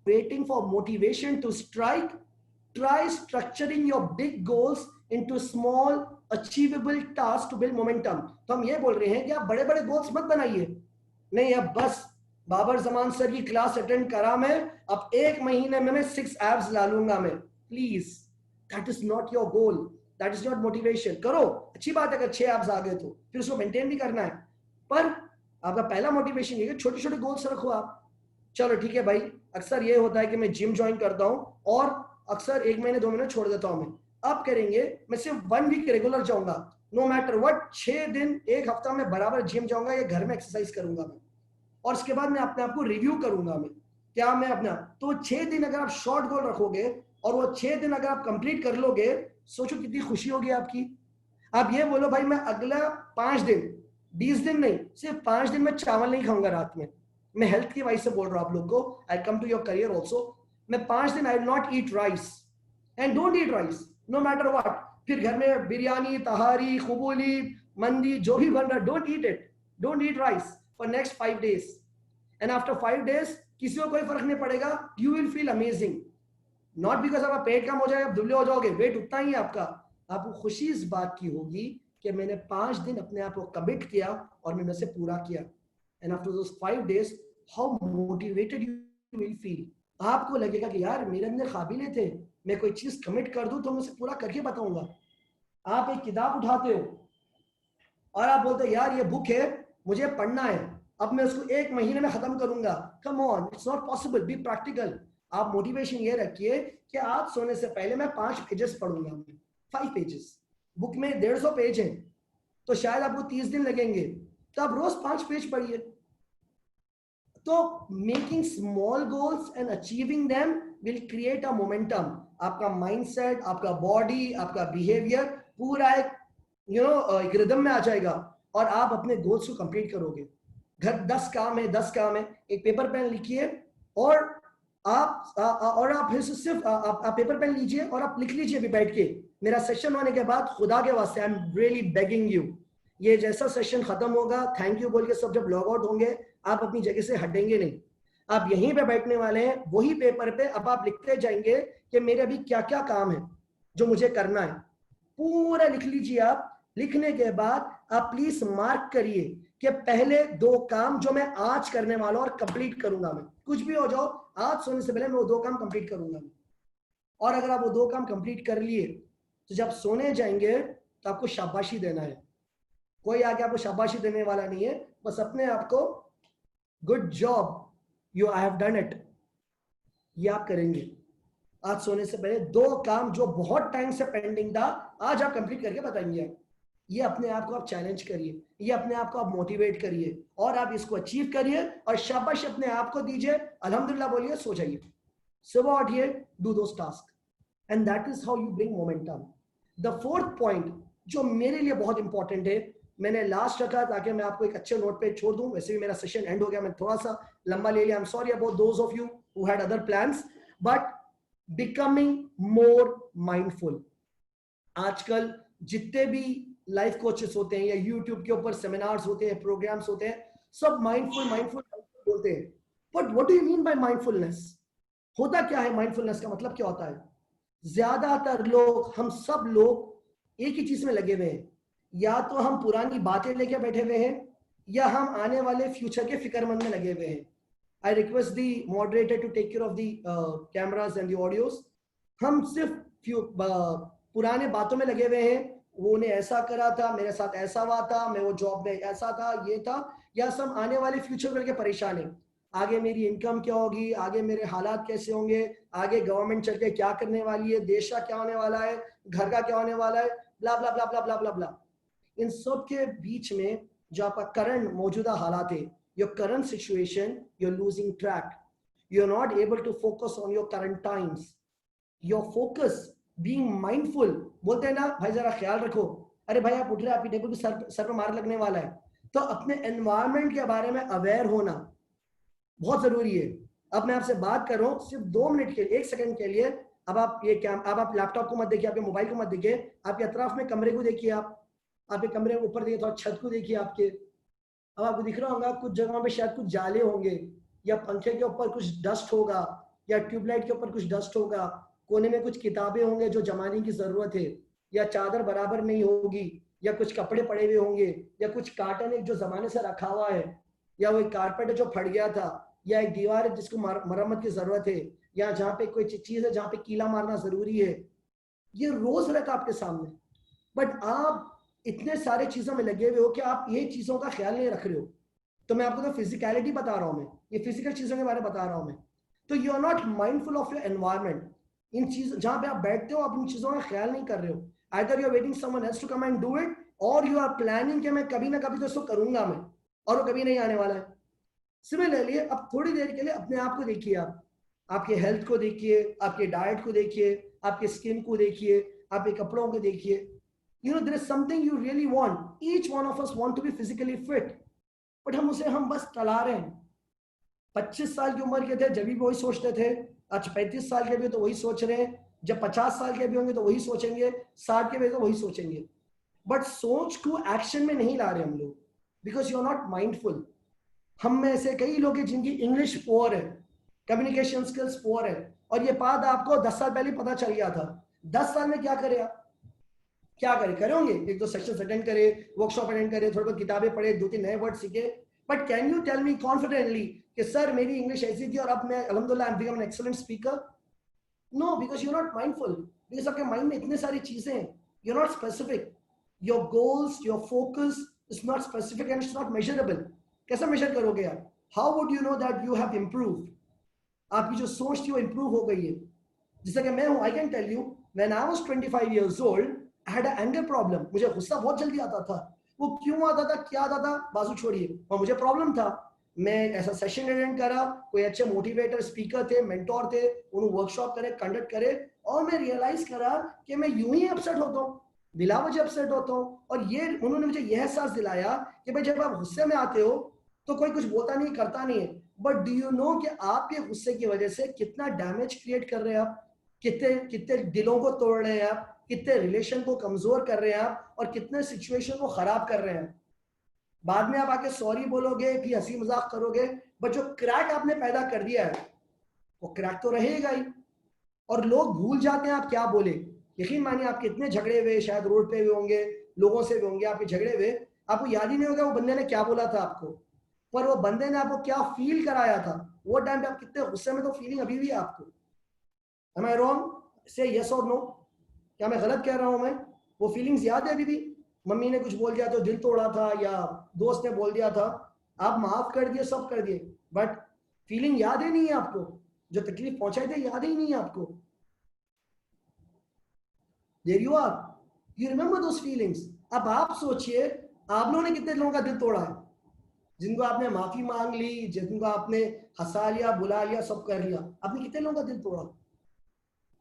Waiting for motivation to strike. Try structuring your big goals into small achievable tasks to build momentum. तो हम ये बोल रहे हैं कि आप बड़े बड़े गोल्स मत बनाइए. नहीं, अब बस बाबर जमान सर की क्लास अटेंड करा मैं, अब 1 महीने में मैं 6 एब्स ला लूंगा मैं. Please, that is not your goal, that is not motivation. करो, अच्छी बात है अगर 6 एब्स आ गए तो फिर उसको मेंटेन भी करना है. पर आपका पहला मोटिवेशन ये छोटे छोटे गोल्स रखो आप. चलो ठीक है भाई, अक्सर ये होता है कि मैं जिम ज्वाइन करता हूँ और अक्सर 1 महीने 2 महीने छोड़ देता हूँ. मैं अब करेंगे, मैं सिर्फ 1 वीक रेगुलर जाऊंगा, नो मैटर व्हाट. 6 दिन 1 हफ्ता में बराबर जिम जाऊंगा या घर में एक्सरसाइज करूंगा मैं, और उसके बाद मैं अपने आप को रिव्यू करूंगा मैं क्या मैं अपना. तो 6 दिन अगर आप शॉर्ट गोल रखोगे और वो 6 दिन अगर आप कंप्लीट कर लोगे, सोचो कितनी खुशी होगी आपकी. आप ये बोलो भाई मैं अगला 5 दिन 20 दिन नहीं, सिर्फ 5 दिन में चावल नहीं खाऊंगा रात में. मैं हेल्थ की वजह से बोल रहा हूँ आप लोग को. I come to your career also. मैं 5 दिन I will not eat rice, and don't eat rice no matter what. फिर घर में बिरयानी, तहारी, खुबूली, मंदी जो भी बन रहा है, don't eat it. Don't eat rice for next 5 days. And after 5 days किसी को कोई फर्क नहीं पड़ेगा. You will feel amazing. Not because आपका पेट कम हो जाएगा, आप दुबले हो जाओगे, वेट उतना ही आपका. आपको खुशी इस बात की होगी कि मैंने 5 दिन अपने आप को कमिट किया और मैंने उसे पूरा किया. And after those 5 days how motivated you will feel. आपको लगेगा कि यार मेरे अंदर काबिलियत है, मैं कोई चीज कमिट कर दूं तो मैं उसे पूरा करके बताऊंगा. आप एक किताब उठाते हो और आप बोलते हो यार ये बुक है, मुझे पढ़ना है, अब मैं उसको 1 महीने में खत्म करूंगा, come on, it's not possible. Be practical. आप मोटिवेशन ये रखिए कि आज सोने से पहले मैं 5 पेजेस पढ़ूंगा, 5 पेजेस। बुक में 150 पेज है तो शायद आपको 30 दिन लगेंगे, तो आप रोज 5 पेज पढ़िए। तो making small goals and achieving them will create a momentum. आपका माइंडसेट, आपका बॉडी, आपका बिहेवियर पूरा एक एक रिदम में आ जाएगा और आप अपने गोल्स को कंप्लीट करोगे। घर 10 काम है, 10 काम है, एक पेपर पेन लिखिए और आप फिर से सिर्फ आप पेपर पेन लीजिए और आप लिख लीजिए अभी बैठ के। मेरा सेशन होने के बाद खुदा के वास्ते I am really begging you, ये जैसा सेशन खत्म होगा थैंक यू बोल के सब जब लॉग आउट होंगे, आप अपनी जगह से हटेंगे नहीं, आप यहीं पे बैठने वाले हैं। वही पेपर पे अब आप लिखते जाएंगे कि मेरे अभी क्या क्या काम है जो मुझे करना है, पूरा लिख लीजिए आप। लिखने के बाद आप प्लीज मार्क करिए कि पहले 2 काम जो मैं आज करने वाला हूं और कंप्लीट करूंगा, मैं कुछ भी हो जाओ आज सोने से पहले मैं वो 2 काम कंप्लीट करूंगा। और अगर आप वो 2 काम कंप्लीट कर लिए तो जब सोने जाएंगे तो आपको शाबाशी देना है। कोई आके आपको शाबाशी देने वाला नहीं है, बस अपने आप को good job you I have done it, ये आप करेंगे। आज सोने से पहले 2 काम जो बहुत टाइम से पेंडिंग था आज आप कंप्लीट करके बताएंगे। ये अपने आप को आप चैलेंज करिए, ये अपने आप को आप मोटिवेट करिए और आप इसको अचीव करिए और शाबाश अपने आप को दीजिए, अल्हम्दुलिल्लाह बोलिए, सो जाइए, सुबह उठिए, do those task and that is how you bring momentum. The 4th point जो मेरे लिए बहुत इंपॉर्टेंट है, मैंने लास्ट रखा ताकि मैं आपको एक अच्छे नोट पे छोड़ दूं, वैसे भी मेरा सेशन एंड हो गया, मैं थोड़ा सा लंबा ले लिया, I am sorry about those of you who had other plans, but becoming more mindful. आजकल जितने भी लाइफ कोचेस होते हैं या यूट्यूब के ऊपर सेमिनार्स होते हैं, प्रोग्राम्स होते हैं, सब माइंडफुल माइंडफुल बोलते हैं, but what do you mean bye mindfulness? होता क्या है माइंडफुलनेस का मतलब क्या होता है? ज्यादातर लोग, हम सब लोग एक ही चीज में लगे हुए हैं, या तो हम पुरानी बातें लेके बैठे हुए हैं या हम आने वाले फ्यूचर के फिक्रमंद में लगे हुए हैं। I request the moderator to take care of the cameras and the audios. हम सिर्फ पुराने बातों में लगे हुए हैं, वो ने ऐसा करा था, मेरे साथ ऐसा हुआ था, मैं वो जॉब में ऐसा था, ये था, या सब आने वाले फ्यूचर को लेकर परेशान है। आगे मेरी इनकम क्या होगी, आगे मेरे हालात कैसे होंगे, आगे गवर्नमेंट चल के क्या करने वाली है, देश का क्या होने वाला है, घर का क्या होने वाला है, ब्ला ब्ला ब्ला ब्ला ब्ला ब्ला ब्ला। इन सब के बीच में जो आपका करंट मौजूदा हालात है, your current situation, you are losing track, you are not able to focus on your current times, your focus being mindful. बोलते हैं ना भाई जरा ख्याल रखो, अरे भाई आप उठ रहे हैं, आपकी टेबल पे सर पे मार लगने वाला है। तो अपने एनवायरनमेंट के बारे में अवेयर होना बहुत जरूरी है। अब मैं आपसे बात कर रहा हूँ सिर्फ 2 मिनट के लिए, 1 सेकंड के लिए। अब आप ये क्या, अब आप लैपटॉप को मत देखिए, आपके मोबाइल को मत देखिए, आपके अतराफ में कमरे को देखिए, आप आपके कमरे के ऊपर देखिए, थोड़ा छत को देखिए आपके। अब आपको दिख रहा होगा कुछ जगहों पे शायद कुछ जाले होंगे, या पंखे के ऊपर कुछ डस्ट होगा, या ट्यूबलाइट के ऊपर कुछ डस्ट होगा, कोने में कुछ किताबें होंगे जो जमाने की जरूरत है, या चादर बराबर नहीं होगी, या कुछ कपड़े पड़े हुए होंगे, या कुछ कार्टन एक जो जमाने से रखा हुआ है, या वो कारपेट जो फट गया था, या एक दीवार है जिसको मरम्मत की जरूरत है, या जहाँ पे कोई चीज है जहाँ पे कीला मारना जरूरी है। ये रोज रहता आपके सामने, बट आप इतने सारे चीजों में लगे हुए हो कि आप ये चीजों का ख्याल नहीं रख रहे हो। तो मैं आपको तो फिजिकलिटी बता रहा हूँ, मैं ये फिजिकल चीजों के बारे में बता रहा हूँ मैं। तो you are not mindful of your environment. इन चीज जहां पे आप बैठते हो आप इन चीजों का ख्याल नहीं कर रहे हो। Either you are waiting someone else to come and do it, और यू आर प्लानिंग कि मैं कभी ना कभी तो इसको करूंगा मैं, और वो कभी नहीं आने वाला है। सिमिलरली अब थोड़ी देर के लिए अपने आप को देखिए, आप आपके हेल्थ को देखिए, आपके डाइट को देखिए, आपके स्किन को देखिए, आपके कपड़ों को देखिए। You know there is something you really want, each one of us want to be physically fit, but हम बस टला रहे हैं। 25 साल की उम्र के थे जब भी वही सोचते थे, आज 35 साल के भी तो वही सोच रहे हैं, जब 50 साल के भी होंगे तो वही सोचेंगे, 60 के भी तो वही सोचेंगे, बट सोच को एक्शन में नहीं ला रहे हम लोग, because you are not mindful. हम में ऐसे कई लोग हैं जिनकी इंग्लिश पुअर है, कम्युनिकेशन स्किल्स पुअर है, और ये बात आपको 10 साल पहले पता चल गया था। 10 साल में क्या करे आप, क्या करे होंगे, 1-2 सेशंस अटेंड करे, वर्कशॉप अटेंड करे, थोड़ी बहुत किताबें पढ़े, 2-3 नए वर्ड सीखे, but can you tell me confidently कि सर मेरी इंग्लिश ऐसी थी और अब मैं अल्हम्दुलिल्लाह I am become an excellent speaker? No, because you are not mindful, because आपके माइंड में इतनी सारी चीजें हैं, you are not specific, your goals, your focus is not specific and it's not measurable. कैसे मेजर करोगे यार? How would you know that you have improved? आपकी जो सोच थी वो इम्प्रूव हो गई है। जैसा कि मैं हूं, I can tell you, when I was 25 years old, I had an anger problem. मुझे गुस्सा बहुत जल्दी आता था। वो क्यों आता था, क्या आता था, बाजू छोड़िए, और मुझे प्रॉब्लम था। मैं ऐसा सेशन अटेंड करा, कोई अच्छे मोटिवेटर स्पीकर थे, मेंटोर थे, उन्होंने वर्कशॉप करे, कंडक्ट करे, और मैं रियलाइज करा कि मैं यूं ही अपसेट होता हूँ, बिला वजह अपसेट होता हूँ। और ये उन्होंने मुझे यह एहसास दिलाया कि भाई जब आप गुस्से में आते हो तो कोई कुछ बोलता नहीं, करता नहीं है, बट डू यू नो कि आपके गुस्से की वजह से कितना डैमेज क्रिएट कर रहे हैं आप, कितने कितने दिलों को तोड़ रहे हैं आप, कितने रिलेशन को कमजोर कर रहे हैं आप, और कितने सिचुएशन को खराब कर रहे हैं। बाद में आप आके सॉरी बोलोगे, फिर हंसी मजाक करोगे, बट जो क्रैक आपने पैदा कर दिया है वो क्रैक तो रहेगा ही। और लोग भूल जाते हैं आप क्या बोले। यकीन मानिए, आपके इतने झगड़े हुए, शायद रोड पे भी होंगे, लोगों से भी होंगे, आपके झगड़े हुए, आपको याद ही नहीं होगा वो बंदे ने क्या बोला था आपको, पर वो बंदे ने आपको क्या फील कराया था वो टाइम पे। आप कितने गुस्से में, तो फीलिंग अभी भी है आपको। Am I wrong? Say yes or no. क्या मैं गलत कह रहा हूं? मैं वो फीलिंग्स याद है अभी भी? मम्मी ने कुछ बोल दिया तो दिल तोड़ा था, या दोस्त ने बोल दिया था, आप माफ कर दिए, सब कर दिए, बट फीलिंग याद ही नहीं है आपको, जो तकलीफ पहुंचाई थी याद ही नहीं है आपको। There you are, you remember those feelings. अब आप सोचिए, आप लोगों ने कितने लोगों का दिल तोड़ा है, जिनको आपने माफी मांग ली, जिनको आपने हंसा लिया, बुला लिया, सब कर लिया, आपने कितने लोगों का दिल तोड़ा।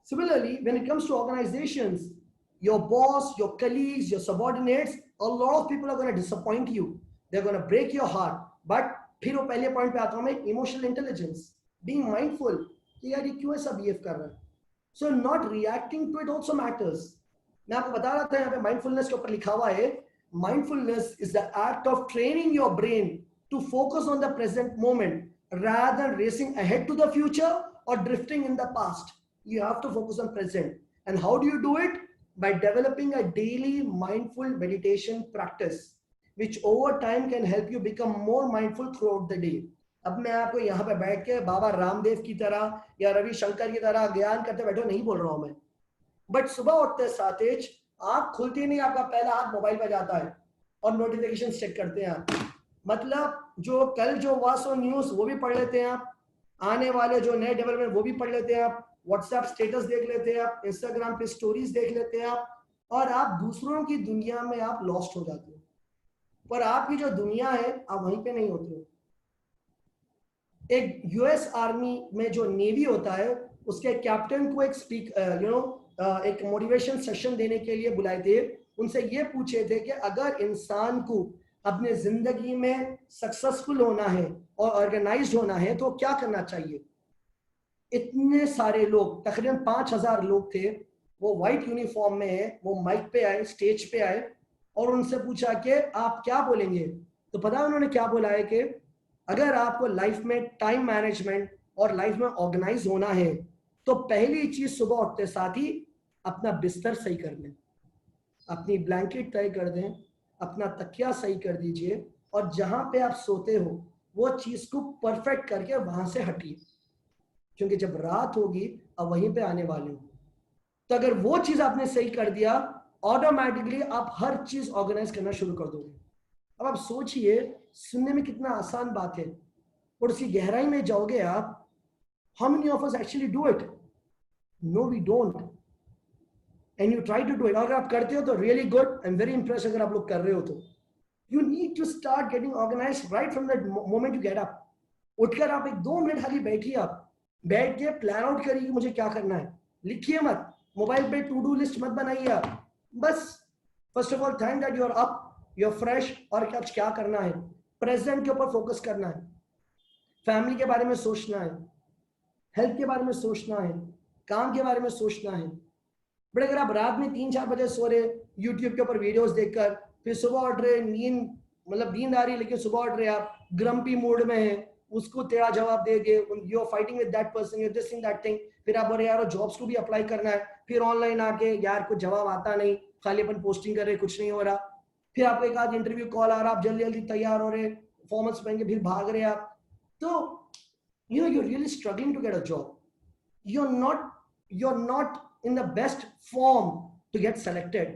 Similarly, when it comes to organizations, your boss, your colleagues, your subordinates, a lot of people are going to disappoint you. They're going to break your heart. But फिर वो पहले पॉइंट पे आता हूं मैं, इमोशनल इंटेलिजेंस, बीइंग माइंडफुल कि यार ये क्यों ऐसा बिहेव कर रहा है। So not reacting to it also matters. मैं आपको बता रहा था, यहाँ पे माइंडफुलनेस के ऊपर लिखा हुआ है, mindfulness is the act of training your brain to focus on the present moment rather than racing ahead to the future or drifting in the past. You have to focus on present. And how do you do it? By developing a daily mindful meditation practice, which over time can help you become more mindful throughout the day. अब मैं आपको यहाँ पे बैठ के बाबा रामदेव की तरह या रवि शंकर की तरह ज्ञान करते बैठो नहीं बोल रहा हूँ मैं, बट सुबह उठते साथ आंख खुलती नहीं, आपका पहला हाथ मोबाइल पे जाता है और नोटिफिकेशन चेक करते हैं आप। मतलब जो कल जो हुआ सो न्यूज वो भी पढ़ लेते हैं आप, आने वाले जो नए डेवलपमेंट वो भी पढ़ लेते हैं आप, व्हाट्सएप स्टेटस देख लेते हैं आप, इंस्टाग्राम पे स्टोरीज देख लेते हैं आप, और आप दूसरों की दुनिया में आप लॉस्ट हो जाते हो, पर आपकी जो दुनिया है आप वहीं पे नहीं होते हो। एक यूएस आर्मी में जो नेवी होता है, उसके कैप्टन को एक एक मोटिवेशन सेशन देने के लिए बुलाए थे। उनसे ये पूछे थे कि अगर इंसान को अपने जिंदगी में सक्सेसफुल होना है और ऑर्गेनाइज्ड होना है तो क्या करना चाहिए। इतने सारे लोग, तकरीबन 5000 लोग थे, वो व्हाइट यूनिफॉर्म में है, वो माइक पे आए, स्टेज पे आए, और उनसे पूछा कि आप क्या बोलेंगे। तो पता है उन्होंने क्या बोला है कि अगर आपको लाइफ में टाइम मैनेजमेंट और लाइफ में ऑर्गेनाइज होना है तो पहली चीज सुबह उठते साथ ही अपना बिस्तर सही कर लें, अपनी ब्लैंकेट तय कर दें, अपना तकिया सही कर दीजिए, और जहां पे आप सोते हो वो चीज को परफेक्ट करके वहां से हटिए, क्योंकि जब रात होगी अब वहीं पे आने वाले हो। तो अगर वो चीज आपने सही कर दिया, ऑटोमेटिकली आप हर चीज ऑर्गेनाइज करना शुरू कर दोगे। अब आप सोचिए, सुनने में कितना आसान बात है, और उसकी गहराई में जाओगे आप, how many of us actually do it? No, we don't. And you try to do it. अगर आप करते हो तो really good, I'm very impressed अगर आप लोग कर रहे हो तो। You need to start getting organized right from the moment you get up. उठकर आप एक 2 मिनट खाली बैठिए, आप बैठ के प्लान आउट करिए मुझे क्या करना है। लिखिए मत, मोबाइल पे टू डू लिस्ट मत बनाइए आप, बस first of all thank that you are up, you are fresh, और क्या करना है, प्रेजेंट के ऊपर फोकस करना है, फैमिली के बारे में सोचना है, हेल्थ के बारे में सोचना है, काम के बारे में सोचना है। बट अगर आप रात में 3-4 बजे सो रहे यूट्यूब के ऊपर वीडियोस देखकर, फिर सुबह उठ रहे, नींद आ रही, लेकिन सुबह उठ रहे आप ग्रम्पी मूड में है, उसको तेरा जवाब देगे, you are fighting with that person, you are this thing that thing, फिर आप बोल रहे यार जॉब्स को भी अप्लाई करना है, फिर ऑनलाइन आके यार कुछ जवाब आता नहीं, खाली अपन पोस्टिंग कर रहे, कुछ नहीं हो रहा, फिर आपको एक आध इंटरव्यू कॉल आ रहा, आप जल्दी जल्दी तैयार हो रहे, फॉर्मल्स पहन के फिर भाग रहे आप, तो you're really struggling to get a job. You're not in the best form to get selected,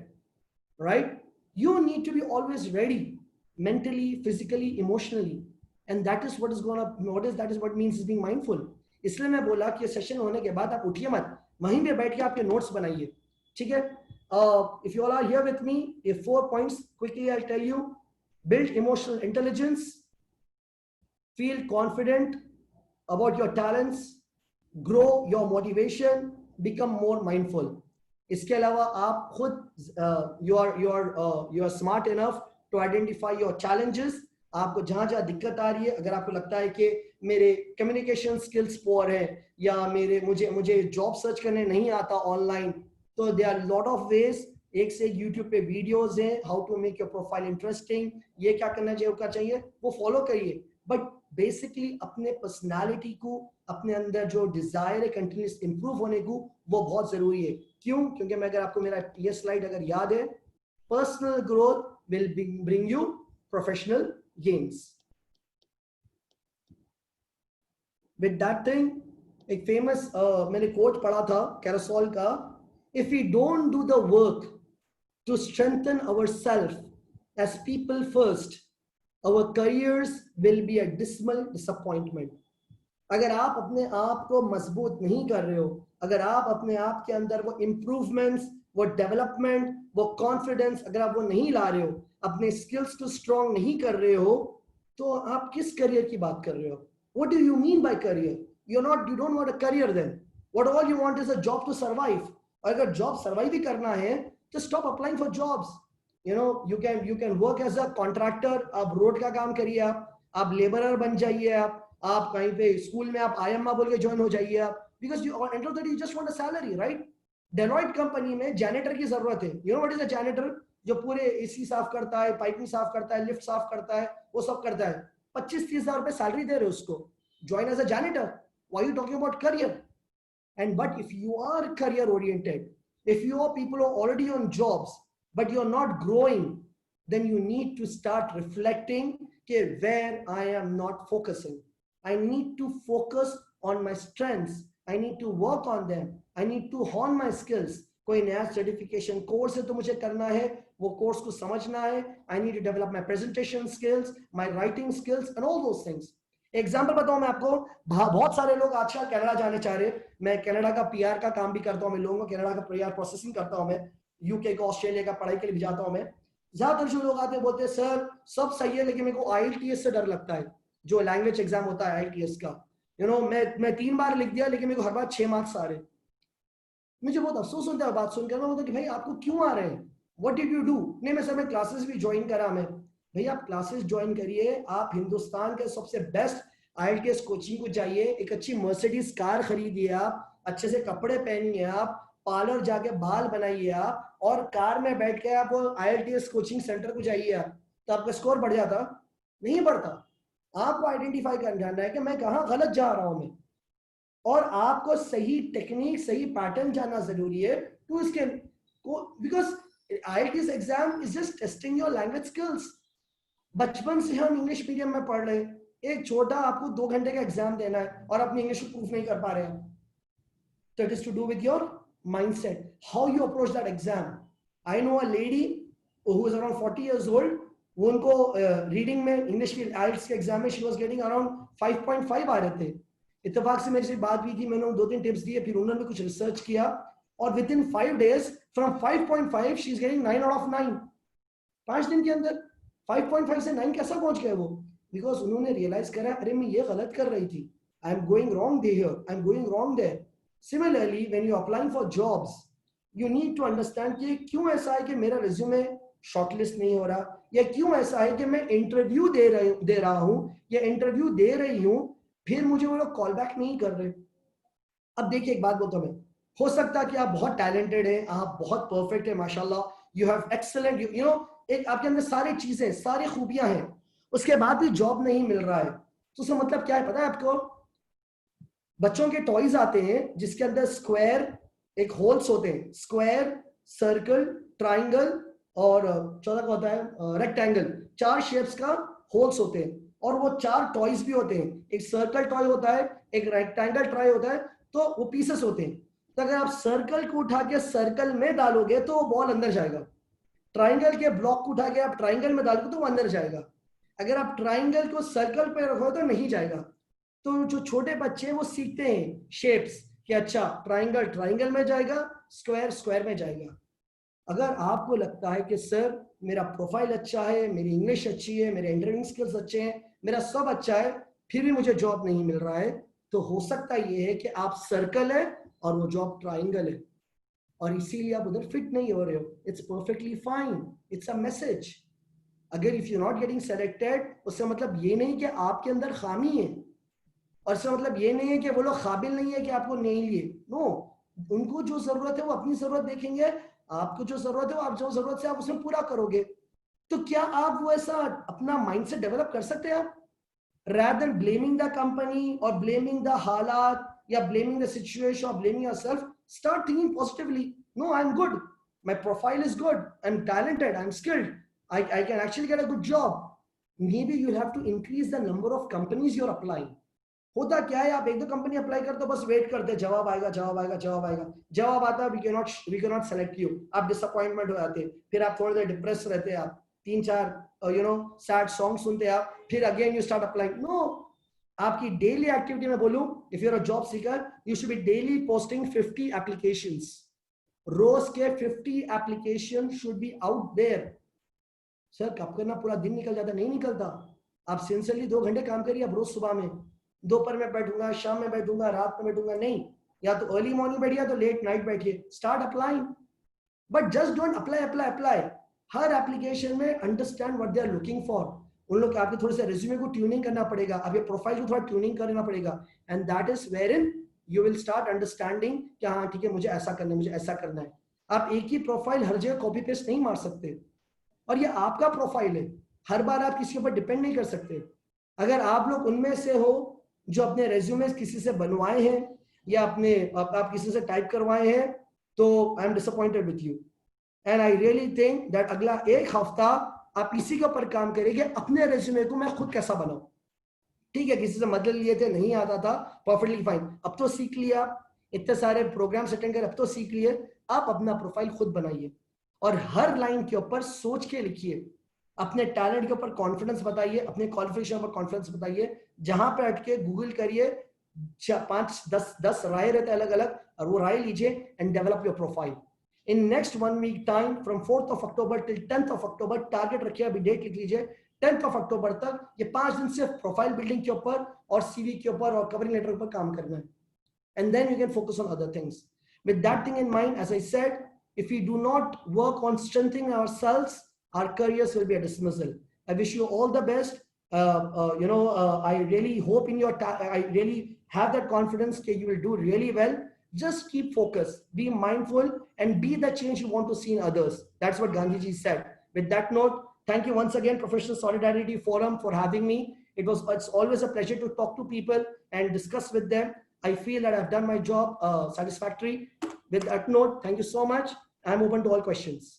right? You need to be always ready, mentally, physically, emotionally. and that is what is going to notice, that is what means is being mindful. इसलिए मैं बोला कि session होने के बाद आप उठिए मत, वहीं पे बैठ के आपके नोट्स बनाइए, ठीक है? If you all are here with me, if 4 points quickly I'll tell you: build emotional intelligence, feel confident about your talents, grow your motivation, become more mindful. इसके अलावा आप खुद you are smart enough to identify your challenges. आपको जहां जहां दिक्कत आ रही है, अगर आपको लगता है कि मेरे कम्युनिकेशन स्किल्स पुअर है या मुझे जॉब सर्च करने नहीं आता ऑनलाइन, तो there are lot of ways. एक से यूट्यूब पे वीडियोस हैं, how to make your profile interesting, ये क्या करना चाहिए वो फॉलो करिए. बट बेसिकली अपने पर्सनालिटी को, अपने अंदर जो डिजायर है कंटिन्यूस इंप्रूव होने को, वो बहुत जरूरी है. क्यों? क्योंकि मैं अगर आपको मेरा ये स्लाइड अगर याद है, personal growth will bring you professional gains. With that thing, एक फेमस मैंने कोट पढ़ा था कैरोसोल का, if we don't do the work to strengthen ourselves as people first, our careers will be a dismal disappointment. अगर आप अपने आप को मजबूत नहीं कर रहे हो, अगर आप अपने आप के अंदर वो इम्प्रूवमेंट्स, वो डेवलपमेंट, वो कॉन्फिडेंस अगर आप वो नहीं ला रहे हो, अपने स्किल्स को स्ट्रॉन्ग नहीं कर रहे हो, तो आप किस करियर की बात कर रहे हो? What do you mean by career? You don't want a career then. What all you want is a job to survive. और अगर जॉब सर्वाइव ही करना है, just stop applying for jobs. You can work as a contractor. आप road का काम करिए, आप labourer बन जाइए, आप कहीं पे स्कूल में आप आईएमआ बोल के ज्वाइन हो जाइए आप, because you just want a salary, right? Deloitte company में जैनेटर की जरूरत है. You know what is a janitor? जो पूरे एसी साफ करता है, पाइपिंग साफ करता है, लिफ्ट साफ करता है, वो सब करता है. 25-30 हजार रुपए सैलरी दे रहे हो उसको. Join as a janitor. Why are you talking about career? And but if you are career oriented, if you are people who are already on jobs, but you're not growing, then you need to start reflecting where I am not focusing. I need to focus on my strengths. I need to work on them. I need to hone my skills. कोई नया certification course है तो मुझे करना है, वो course को समझना है. I need to develop my presentation skills, my writing skills, and all those things. Example बताऊं मैं आपको, बहुत सारे लोग आजकल कनाडा जाने चाह रहे. मैं कनाडा का पीआर का काम भी करता हूं, मैं लोगों को कनाडा का पीआर प्रोसेसिंग करता हूं, मैं यूके का ऑस्ट्रेलिया का पढ़ाई के लिए भी जाता हूं. मैं ज्यादातर जो लोग आते हैं बोलते हैं सर सब सही है लेकिन मेरे को आईएलटीएस से डर लगता है, जो लैंग्वेज एग्जाम होता है आईएलटीएस का. मैं 3 बार लिख दिया लेकिन मेरे को हर बार 6 मार्क्स आ रहे. मुझे बहुत अफसोस होता है बात सुनकर. मैं बोलता कि भाई आपको क्यों आ रहे हैं, व्हाट डिड यू डू? नहीं मैं सर मैं क्लासेस भी ज्वाइन करा. मैं भाई आप क्लासेस ज्वाइन करिए, आप हिंदुस्तान के सबसे बेस्ट आईएलटीएस कोचिंग को जाइए, एक अच्छी मर्सिडीज कार खरीदिए, आप अच्छे से कपड़े पहनिए, आप पार्लर जाके बाल बनाइए, आप और कार में बैठ के आप आईएलटीएस कोचिंग सेंटर को जाइए आप, तो आपका स्कोर बढ़ जाता? नहीं बढ़ता. आपको आइडेंटिफाई करना है कि मैं कहाँ गलत जा रहा हूं मैं, और आपको सही टेक्निक, सही पैटर्न जानना जरूरी है टू इसके, because IELTS exam is just testing your language skills. बचपन से हम इंग्लिश मीडियम में पढ़ रहे हैं, एक छोटा आपको 2 घंटे का एग्जाम देना है और अपनी इंग्लिश को प्रूफ नहीं कर पा रहे हैं. तो it is to do with your mindset, how you approach that exam. I know a lady who is around 40 years old, वो उनको रीडिंग में इंग्लिश के आईएलटीएस के एग्जाम में शी वाज गेटिंग अराउंड 5.5 आ रहे थे. इत्तेफाक से मेरे से बात हुई थी, मैंने 2-3 टिप्स दिए, फिर उन्होंने कुछ रिसर्च किया और with in 5 days from 5.5 she is getting 9 out of 9. 5 दिन के अंदर 5.5 से 9 कैसा पहुंच गए वो? बिकॉज उन्होंने रियलाइज करा अरे मैं ये गलत कर रही थी, I am going wrong here, I am going wrong there. Similarly when you applying for jobs, you need to understand कि क्यों ऐसा है कि मेरा रिज्यूमे शॉर्टलिस्ट नहीं हो रहा, या क्यों ऐसा है कि मैं इंटरव्यू दे रहा हूं या इंटरव्यू दे रही हूं, फिर मुझे वो लोग कॉल बैक नहीं कर रहे. अब देखिए एक बात बोलता हूं मैं, हो सकता है कि आप बहुत टैलेंटेड हैं, आप बहुत परफेक्ट है माशाल्लाह, you have excellent, you know एक आपके अंदर सारी चीजें, सारी खूबियां हैं, उसके बाद भी जॉब नहीं मिल रहा है. तो उसका मतलब क्या है पता है आपको? बच्चों के टॉयज आते हैं जिसके अंदर स्क्वायर एक होल्स होते हैं, स्क्वायर, सर्कल, ट्राइंगल और चौथा का होता है रेक्टेंगल. 4 शेप्स का होल्स होते हैं और वो 4 टॉयज भी होते हैं. एक सर्कल टॉय होता है, एक रेक्टेंगल टॉय होता है, तो वो पीसेस होते हैं. तो अगर आप सर्कल को उठा के सर्कल में डालोगे तो वो बॉल अंदर जाएगा, ट्राइंगल के ब्लॉक को उठा के आप ट्राइंगल में डालोगे तो वो अंदर जाएगा. अगर आप ट्राइंगल को सर्कल पे रखो तो नहीं जाएगा। तो जो छोटे बच्चे हैं वो सीखते हैं शेप्स कि अच्छा ट्राइंगल ट्राइंगल में जाएगा, स्क्वायर स्क्वायर में जाएगा। अगर आपको लगता है कि सर मेरा प्रोफाइल अच्छा है, मेरी इंग्लिश अच्छी है, मेरे इंटरव्यू स्किल्स अच्छे हैं, मेरा सब अच्छा है, फिर भी मुझे जॉब नहीं मिल रहा है, तो हो सकता ये है कि आप सर्कल है और वो जॉब ट्राइंगल है और इसीलिए आप उधर फिट नहीं हो रहे हो। It's perfectly fine, it's a message. अगर if you not getting selected उससे मतलब ये नहीं कि आपके अंदर खामी है, और इसका मतलब ये नहीं है कि वो लोग काबिल नहीं है कि आपको नहीं लिए। नो, उनको जो जरूरत है वो अपनी जरूरत देखेंगे, आपको जो जरूरत है वो आप जो जरूरत से आप उसमें पूरा करोगे। तो क्या आप वो ऐसा अपना माइंडसेट डेवलप कर सकते हैं आप, rather than blaming the company or blaming the halat या blaming the situation or blaming yourself, start thinking positively. No, I'm good, my profile is good, I'm talented, I'm skilled, I can actually get a good job. Maybe you'll have to increase the number of companies you're applying. होता क्या है, आप एक दो company apply करते हो, बस wait करते हैं जवाब आएगा जवाब आएगा जवाब आएगा, जवाब आता है we can not select you, आप डिसअपॉइंटमेंट हो जाते हैं, फिर आप थोड़ी देर डिप्रेस रहते हैं, आप 3-4 सैड सॉन्ग सुनते हैं आप, फिर again you start applying. No, आपकी डेली एक्टिविटी में बोलूं, if you are a job seeker you should be daily posting 50 applications, रोज के 50 application should be out there. Sir कब करना, पूरा दिन निकल जाता, नहीं निकलता। आप सिंसियरली 2 घंटे काम करिए, आप रोज सुबह में, दोपहर में बैठूंगा, शाम में बैठूंगा, रात में बैठूंगा, नहीं, या तो अर्ली मॉर्निंग बैठिए तो लेट नाइट बैठिए, start applying. But just don't apply apply apply. हर एप्लीकेशन में understand what they are looking for. उन लोग आपके थोड़े से रिज्यूमे को ट्यूनिंग करना पड़ेगा, आपके प्रोफाइल को थोड़ा ट्यूनिंग करना पड़ेगा, and that is where in you will start understanding कि हाँ ठीक है मुझे ऐसा करना है, मुझे ऐसा करना है। आप एक ही प्रोफाइल हर जगह कॉपी पेस्ट नहीं मार सकते, और ये आपका प्रोफाइल है, हर बार आप किसी के ऊपर डिपेंड नहीं कर सकते। अगर आप लोग उनमें से हो जो अपने रेज्यूमे किसी से बनवाए हैं या अपने आप किसी से टाइप करवाए हैं, तो I am disappointed with you, and I really think that अगला एक हफ्ता आप इसी के ऊपर काम करेंगे, अपने रेज्यूमे को मैं खुद कैसा बनाऊं। ठीक है, किसी से मदद लिए थे, नहीं आता था, परफेक्टली फाइन, अब तो सीख लिया, इतने सारे प्रोग्राम्स अटेंड कर, अब तो सीख लिए। आप अपना प्रोफाइल खुद बनाइए और हर लाइन के ऊपर सोच के लिखिए, अपने टैलेंट के ऊपर कॉन्फिडेंस बताइए, अपने क्वालिफिकेशन पर कॉन्फिडेंस बताइए, जहां पे अटके गूगल करिए, 5-10 राय रहते अलग अलग, और वो राय लीजिए and develop your profile. In next 1 week time from 4th of October till 10th of October, target रखिए, अभी डेट लिख लीजिए, 10th of October तक ये 5 दिन सिर्फ प्रोफाइल बिल्डिंग के ऊपर और सीवी के ऊपर और कवरिंग लेटर के ऊपर काम करना है, and then you can focus on other things. With that thing in mind, as I said, if we do not work on strengthening ourselves, our careers will be a dismissal. I wish you all the best. I really hope in your I really have that confidence that you will do really well. Just keep focused, be mindful, and be the change you want to see in others. That's what Gandhiji said. With that note, thank you once again, Professional Solidarity Forum, for having me. It's always a pleasure to talk to people and discuss with them. I feel that I've done my job satisfactory. With that note, thank you so much. I'm open to all questions.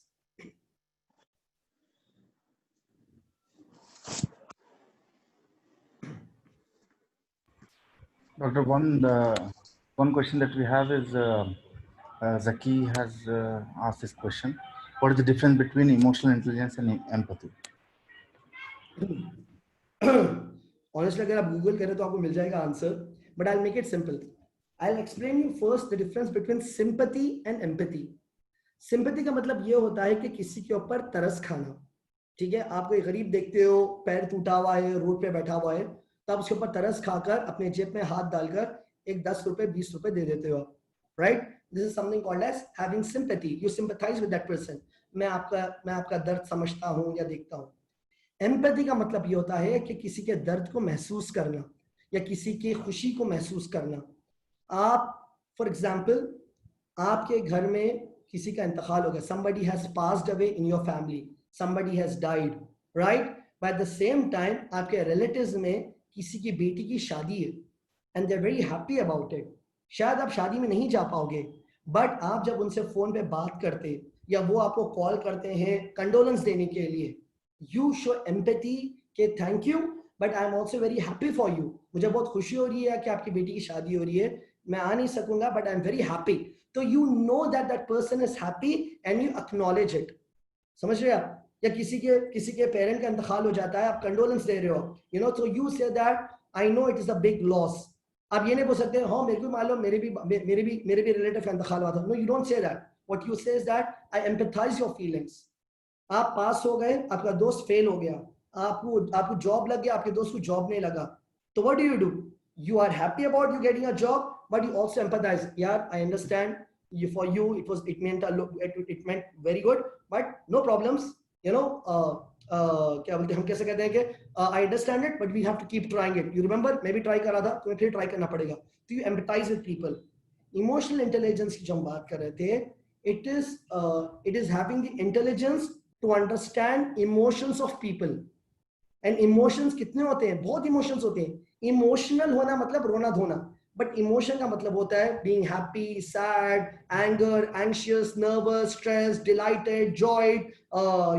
Dr. One question that we have is Zaki has asked this question. What is the difference between emotional intelligence and empathy? Honestly, अगर आप Google करें तो आपको मिल जाएगा answer, but I make it simple. I'll explain you first the difference between sympathy and empathy. Sympathy का मतलब ये होता है कि किसी के ऊपर तरस खाना. ठीक है, आप कोई गरीब देखते हो, पैर टूटा हुआ है, रोड पे बैठा हुआ है, तो आप उसके ऊपर तरस खाकर अपने जेब में हाथ डालकर एक 10 रुपए 20 रुपए दे देते हो, right? This is something called as having sympathy. You sympathize with that person. मैं आपका दर्द समझता हूँ या देखता हूँ. एम्पैथी का मतलब ये होता है कि किसी के दर्द को महसूस करना या किसी की खुशी को महसूस करना. आप फॉर एग्जाम्पल, आपके घर में किसी का इंतकाल हो गया, somebody has passed away in your family, somebody has died, right? But at the same time आपके relatives में किसी की बेटी की शादी है and they're very happy about it. शायद आप शादी में नहीं जा पाओगे, बट आप जब उनसे फोन पे बात करते या वो आपको कॉल करते हैं कंडोलेंस देने के लिए, you show empathy कि thank you but I am also very happy for you. मुझे बहुत खुशी हो रही है कि आपकी बेटी की शादी हो रही है, मैं आ नहीं सकूंगा but I am very happy. तो you know that that person is happy and you acknowledge it. समझ रहे आप? या किसी के पेरेंट का इंतकाल हो जाता है, आप कंडोलेंस दे रहे हो, you know, so you say that I know it is a big loss. आप ये नहीं बोल सकते हाँ मेरे को मालूम मेरे भी रिलेटिव का इंतकाल हुआ था. No, you don't say that. What you say is that I empathise your feelings. आप पास हो गए, आपका दोस्त फेल हो गया, आपको जॉब लग गया, आपके दोस्त को जॉब नहीं लगा, तो what do? You are happy about you getting a job, but you also empathize. Yeah, I understand. For you, it meant very good, but no problems. You know, क्या बोलते हैं, हम कैसे कहते हैं कि I understand it, but we have to keep trying it. You remember, मैं भी try कर रहा था, तुम्हें फिर try करना पड़ेगा. तो you empathize with people. Emotional intelligence की जो हम बात कर रहे थे, it is having the intelligence to understand emotions of people. And emotions कितने होते हैं? बहुत इमोशंस होते हैं. इमोशनल होना मतलब रोना धोना, बट इमोशन का मतलब होता है being happy, sad, anger, anxious, nervous, stress, delighted, joyed,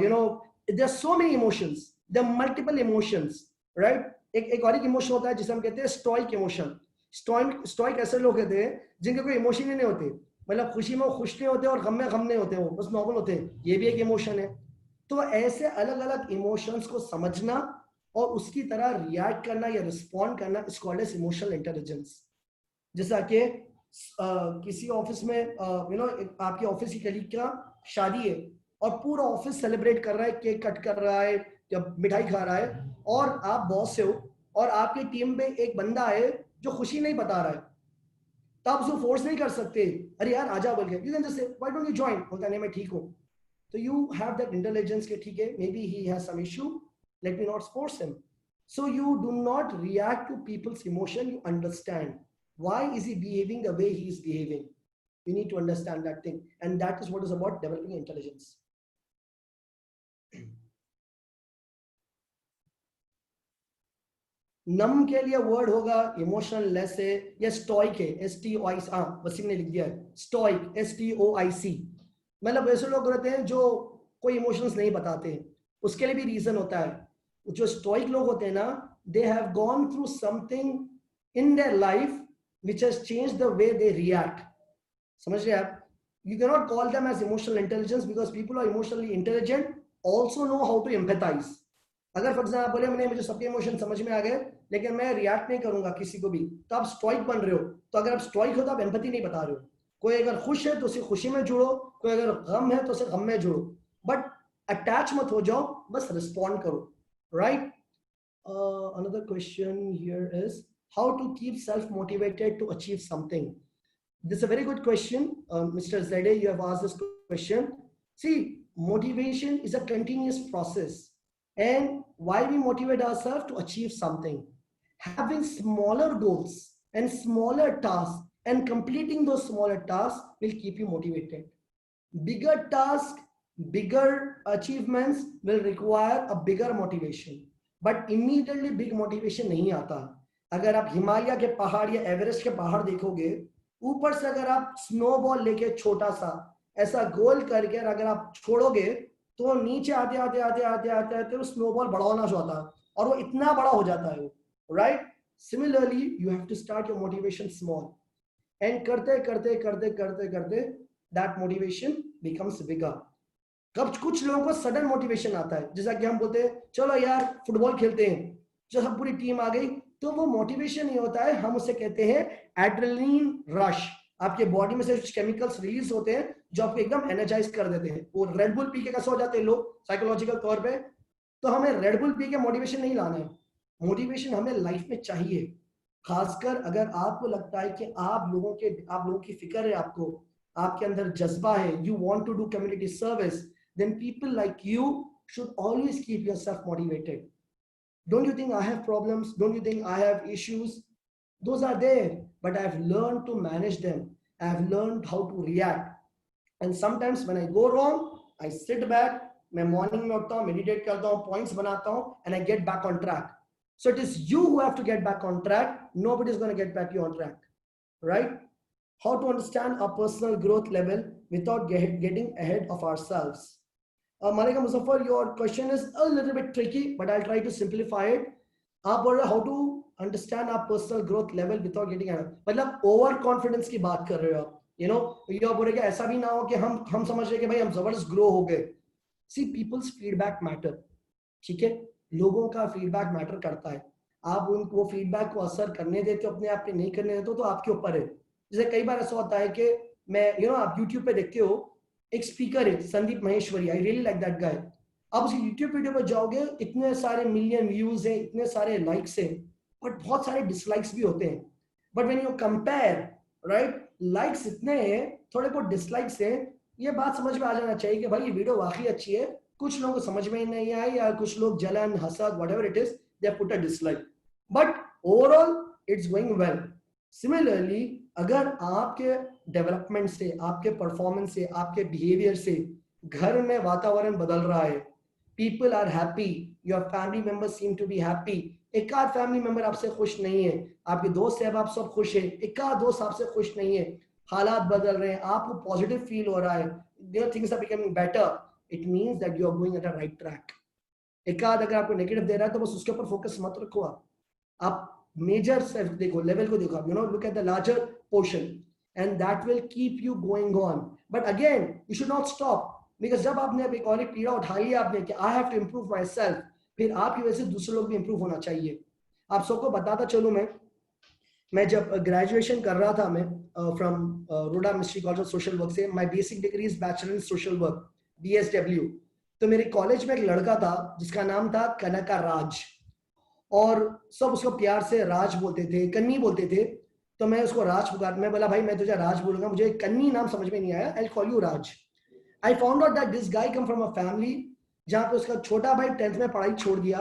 you know, there are so many emotions, there are multiple emotions, right? एक और एक इमोशन होता है जिसे हम कहते हैं स्टोइक इमोशन. स्टोइक ऐसे लोग कहते हैं जिनके कोई इमोशन ही नहीं होते, मतलब खुशी में खुश नहीं होते और गम में गम नहीं होते, वो बस नॉर्मल होते हैं. ये भी एक इमोशन है. तो ऐसे अलग अलग इमोशंस को समझना और उसकी तरह रिएक्ट करना या रिस्पॉन्ड करना is called as emotional intelligence. जैसा कि किसी ऑफिस में यू नो आपके ऑफिस की कलीग का शादी है और पूरा ऑफिस सेलिब्रेट कर रहा है, केक कट कर रहा है या मिठाई खा रहा है, और आप बॉस से हो और आपकी टीम में एक बंदा है जो खुशी नहीं बता रहा है, तो आप उसको फोर्स नहीं कर सकते, अरे यार आजा बोल के. You can just say why don't you join, बोलता नहीं मैं ठीक हूँ. So you have that intelligence के ठीक है, maybe he has some issue, let me not force him. So you do not react to people's emotion, you understand why is he behaving the way he is behaving. You need to understand that thing, and that is what is about developing intelligence. नम के लिए word होगा emotional less है या stoic है, STOIC. हाँ, वसीम ने लिख दिया है स्टोइक, STOIC. मतलब वैसे लोग रहते हैं जो कोई इमोशंस नहीं बताते हैं. उसके लिए भी रीजन होता है. जो स्टोइक लोग होते हैं ना, they have gone through something in their life which has changed the way they react. समझ रहे आप? You can not call them as emotional intelligence because people are emotionally intelligent also know how to empathize. अगर for example बोले मैंने मुझे सबके emotion समझ में आ गए लेकिन मैं रिएक्ट नहीं करूंगा किसी को भी, तो आप स्टोइक बन रहे हो. तो अगर आप स्टोइक हो तो आप एम्पैथी नहीं बता रहे हो. कोई अगर खुश है तो उसे खुशी में जुड़ो, कोई अगर गम है तो उसे गम में जुड़ो, बट अटैच मत हो जाओ, बस रिस्पॉन्ड करो, right? Another question here is how to keep self motivated to achieve something. This is a very good question, Mr. Zade, you have asked this question. See, motivation is a continuous process, and why we motivate ourselves to achieve something. Having smaller goals and smaller tasks and completing those smaller tasks will keep you motivated. Bigger tasks, bigger achievements will require a bigger motivation, but immediately big motivation नहीं आता. अगर आप हिमालय के पहाड़ या Everest के पहाड़ देखोगे, ऊपर से अगर आप स्नोबॉल लेके छोटा सा ऐसा गोल करके अगर आप छोड़ोगे तो नीचे आते आते आते आते आते आते वो स्नोबॉल बड़ा होना शुरू होता है और वो इतना बड़ा हो जाता है, right? Similarly, you have to start your motivation small, and करते करते करते करते करते that motivation becomes bigger. कब कुछ लोगों को सडन मोटिवेशन आता है, जैसा कि हम बोलते हैं चलो यार फुटबॉल खेलते हैं, जब हम पूरी टीम आ गई, तो वो मोटिवेशन नहीं होता है, हम उसे कहते हैं एड्रेनलिन रश. आपके बॉडी में से कुछ केमिकल्स रिलीज होते हैं जो आपको एकदम एनर्जाइज कर देते हैं. वो रेड बुल पी के कैसे हो जाते हैं लोग साइकोलॉजिकल तौर पे, तो हमें रेड बुल पी के मोटिवेशन नहीं लाना है. मोटिवेशन हमें लाइफ में चाहिए, खासकर अगर आपको लगता है कि आप लोगों की फिक्र है, आपके अंदर जज्बा है, you want to do community service, then people like you should always keep yourself motivated. Don't you think I have problems? Don't you think I have issues? Those are there, but I've learned to manage them. I've learned how to react. And sometimes when I go wrong, I sit back, मैं morning में उठता हूँ, meditate करता हूँ, points बनाता हूँ, and I get back on track. So it is you who have to get back on track. Nobody is going to get back you on track, right? How to understand our personal growth level without getting ahead of ourselves. Malika Muzaffar, your question is a little bit tricky, but I'll try to simplify it. आप बोल रहे how to understand our personal growth level without getting ahead. मतलब over confidence की बात कर रहे हो आप, you know, ये बोल रहे कि ऐसा भी ना हो कि हम समझ रहे कि भाई हम जबरदस्त ग्रो हो गए, सी पीपल्स फीडबैक मैटर, ठीक है, लोगों का फीडबैक मैटर करता है। आप उनको फीडबैक को असर करने देते हो अपने आप पे, नहीं करने देते हो तो आपके ऊपर है। जैसे कई बार ऐसा होता है कि मैं आप यूट्यूब पे देखते हो, एक स्पीकर है Sandeep Maheshwari, I really like that guy. आप उस यूट्यूब वीडियो पर जाओगे, इतने सारे मिलियन व्यूज हैं, इतने सारे लाइक्स हैं, बट बहुत सारे डिसलाइक्स भी होते हैं। But when you compare, right, likes इतने हैं, थोड़े बहुत डिसलाइक्स हैं, ये बात समझ में आ जाना चाहिए कि भाई ये वीडियो वाकई अच्छी है, कुछ लोगों को समझ में ही नहीं आई, या कुछ लोग जलन, हसद, whatever it is, they put a dislike, but overall it's going well. Similarly अगर आपके डेवलपमेंट से, आपके परफॉर्मेंस से, आपके बिहेवियर से घर में वातावरण बदल रहा है, people are happy, your family members seem to be happy, एक आध फैमिली मेंबर आपसे खुश नहीं है, आपके दोस्त है आप सब खुश है, एक आध दोस्त आपसे खुश नहीं है, हालात बदल रहे हैं, आपको पॉजिटिव फील हो रहा है, things are becoming better, it means that you are going at a right track. एक आध अगर आपको नेगेटिव दे रहा है तो बस उसके ऊपर फोकस मत रखो, आप मेजर से देखो, लेवल को देखो, look at the larger portion and that will keep you going on. But again you should not stop, because जब आपने एक और एक पीड़ा उठा लिया आपने कि I have to improve my self, फिर आपकी वजह से दूसरे लोग भी इंप्रूव होना चाहिए। आप सबको बताता चलूं, मैं जब ग्रेजुएशन कर रहा था, मैं from Roda Mistry college of social work से, my basic degree is bachelor in social work, BSW। तो मेरे कॉलेज में एक लड़का था जिसका नाम था कनका राज, और सब उसको प्यार से राज बोलते थे, कन्नी बोलते थे, तो मैं उसको राज पुकार, मैं बोला भाई मैं तुझे राज बोलूंगा, मुझे कन्नी नाम समझ में नहीं आया, I call you Raj. I found out that this guy come from a family जहाँ पे उसका छोटा भाई 10th में पढ़ाई छोड़ दिया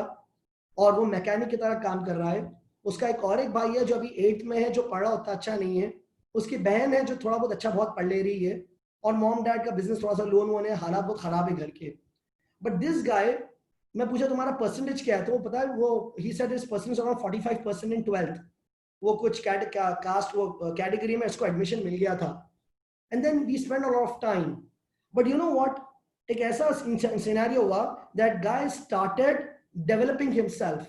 और वो मैकेनिक की तरह काम कर रहा है, उसका एक और एक भाई है जो अभी 8th में है, जो पढ़ा उतना अच्छा नहीं है, उसकी बहन है जो थोड़ा बहुत अच्छा बहुत पढ़ ले रही है, और मॉम डैड का बिजनेस थोड़ा सा लोन वोन है, हालात बहुत खराब है घर के। बट दिस गाय, मैं पूछा तुम्हारा परसेंटेज क्या है, तो वो पता है, वो he said his percentage around 45% in 12th, वो कुछ कास्ट वो कैटेगरी में इसको एडमिशन मिल गया था। And then we spend a lot of time, but you know what, एक ऐसा सिनेरियो हुआ that guy started developing himself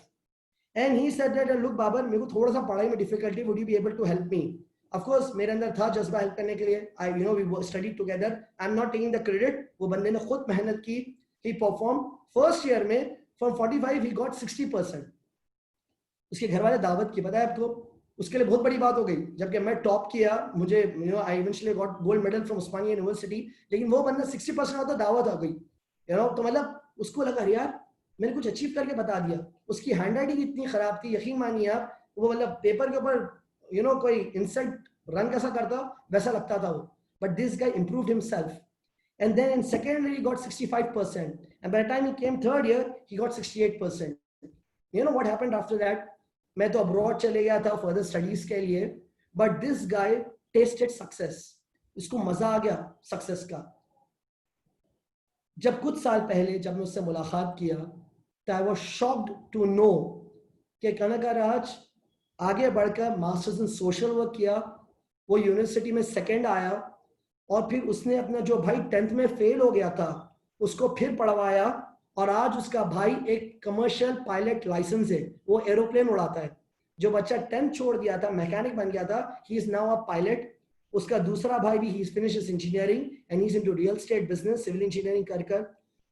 and he said that look Babar, मेरे को थोड़ा सा पढ़ाई में difficulty, would you be able to help me? Of course मेरे अंदर था जज्बा हेल्प करने के लिए, I we study together, I am not taking the credit, वो बंदे ने खुद मेहनत की, ही परफॉर्म फर्स्ट ईयर में फ्रॉम 45 ही गॉट 60%। उसके घर वाले दावत की, पता है आपको, उसके लिए बहुत बड़ी बात हो गई, जबकि मैं टॉप किया, मुझे आई eventually got gold medal from Osmania university, लेकिन वो बंदा 60% आता, दावत आ गई, तो मतलब उसको लगा यार मैंने कुछ अचीव करके बता दिया। उसकी हैंड राइटिंग इतनी खराब थी, यकीन मानिए आप, वो मतलब पेपर के ऊपर कोई इंसेक्ट रन कैसा करता वैसा लगता था वो, but this guy improved himself, and then in second year he got 65%, and by the time he came third year he got 68%. You know what happened after that? मैं तो abroad चले गया था further studies के लिए, but this guy tasted success, इसको मजा आ गया सक्सेस का। जब कुछ साल पहले जब मैं उससे मुलाकात किया, तो I was shocked to know कि कनका राज आगे बढ़कर मास्टर्स इन सोशल वर्क किया, वो यूनिवर्सिटी में सेकंड आया, और फिर उसने अपना जो भाई 10th में फेल हो गया था उसको फिर पढ़वाया, और आज उसका भाई एक कमर्शियल पायलट लाइसेंस है, वो एरोप्लेन उड़ाता है। जो बच्चा 10th छोड़ दिया था, मैकेनिक बन गया था, he is now a pilot. उसका दूसरा भाई भी, he is finished his engineering and he is into real estate business, civil engineering कर।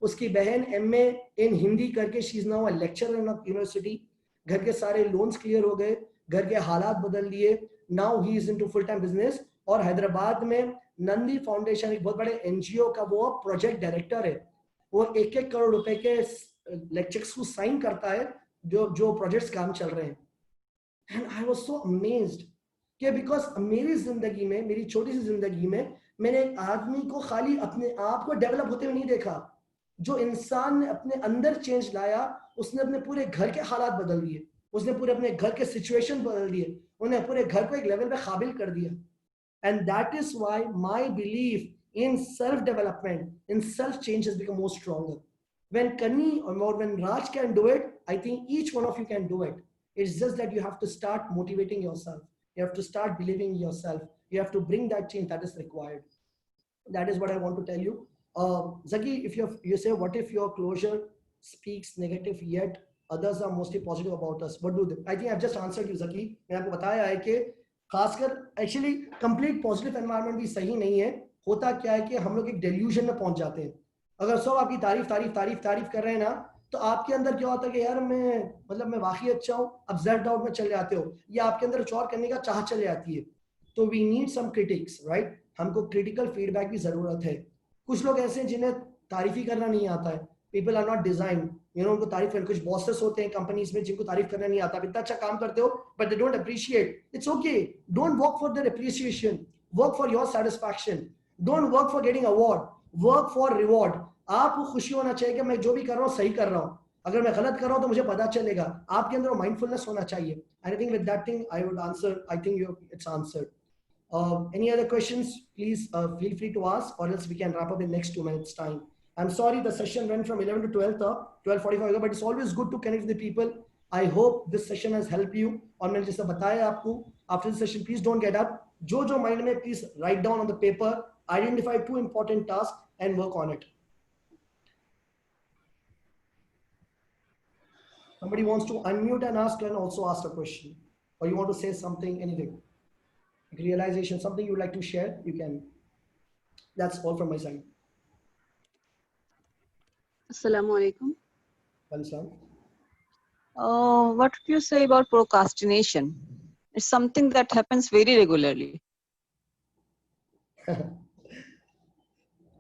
उसकी बहन MA इन हिंदी करके she is now a lecturer in university. घर के सारे लोन्स क्लियर हो गए, घर के हालात बदल लिए, now he is into full time business, और हैदराबाद में नंदी फाउंडेशन एक बहुत बड़े NGO का वो प्रोजेक्ट डायरेक्टर है। वो 1-1 करोड़ रुपए के लेक्चर्स को साइन करता है जो प्रोजेक्ट्स काम चल रहे हैं। And I was so amazed कि बिकॉज मेरी जिंदगी में, मेरी छोटी सी जिंदगी में, मैंने एक आदमी को खाली अपने आप को डेवलप होते हुए नहीं देखा, जो इंसान ने अपने अंदर चेंज लाया, उसने अपने पूरे घर के हालात बदल दिए, उसने पूरे अपने घर के सिचुएशन बदल दिए, उन्हें पूरे घर को एक लेवल पे काबिल कर दिया। And that is why my belief in self-development, in self-change has become more stronger. When Kani or when Raj can do it, I think each one of you can do it. It's just that you have to start motivating yourself. You have to start believing in yourself. You have to bring that change that is required. That is what I want to tell you. Zaki, if you say, what if your closure speaks negative yet others are mostly positive about us? What do they? I think I've just answered you, Zaki. मैंने आपको बताया है कि खासकर actually complete positive environment भी सही नहीं है। होता क्या है कि हम लोग एक डेल्यूजन में पहुंच जाते हैं अगर सब आपकी तारीफ तारीफ तारीफ तारीफ कर रहे हैं ना, तो आपके अंदर क्या होता है कि यार मैं वाकई अच्छा हूँ, अब जेड डाउट में चले जाते हो, या आपके अंदर कुछ और करने का चाह चले जाती है। तो we need some critics, right? हमको क्रिटिकल फीडबैक की जरूरत है। कुछ लोग ऐसे हैं जिन्हें तारीफ ही करना नहीं आता है। पीपल आर नॉट डिजाइन, उनको तारीफ करना, कुछ बॉसेस होते हैं कंपनीज में जिनको तारीफ करना नहीं आता, इतना अच्छा काम करते हो but they don't appreciate. It's okay, don't work for their appreciation, work for your satisfaction. Don't work for getting award, work for reward. आपको खुशी होना चाहिए कि मैं जो भी कर रहा हूँ सही कर रहा हूँ, अगर मैं गलत कर रहा हूँ तो मुझे पता चलेगा। आपके अंदर माइंडफुलनेस होना चाहिए। I think with that thing I would answer, I think you it's answered. Any other questions, please feel free to ask, or else we can wrap up in next 2 minutes time. I'm sorry the session went from 11 to 12 12:45, but it's always good to connect with the people. I hope this session has helped you. और मैंने जैसा बताया आपको, after this session please don't get up, जो mind में please write down on the paper, identify 2 important tasks and work on it. Somebody wants to unmute and ask, and also ask a question, or you want to say something, anything, realization, something you would like to share, you can. That's all from my side. Assalamu alaikum. Welcome. What would you say about procrastination? It's something that happens very regularly.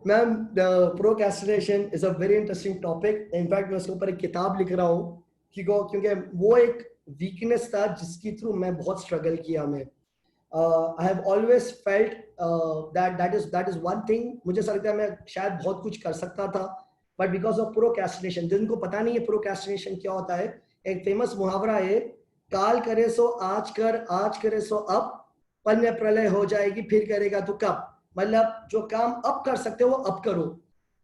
Ma'am, the procrastination is a very interesting topic. In fact, मैं उसके ऊपर एक किताब लिख रहा हूँ, क्योंकि वो एक वीकनेस था जिसकी थ्रू मैं बहुत स्ट्रगल किया। मैं I have always felt that is one thing. मुझे ऐसा लगता है मैं शायद बहुत कुछ कर सकता था, but because of procrastination, जिनको पता नहीं है procrastination क्या होता है, एक फेमस मुहावरा है, काल करे सो आज कर, आज करे सो अब, पल में प्रलय हो जाएगी, फिर करेगा तो कब। मतलब जो काम अब कर सकते हो वो अब करो।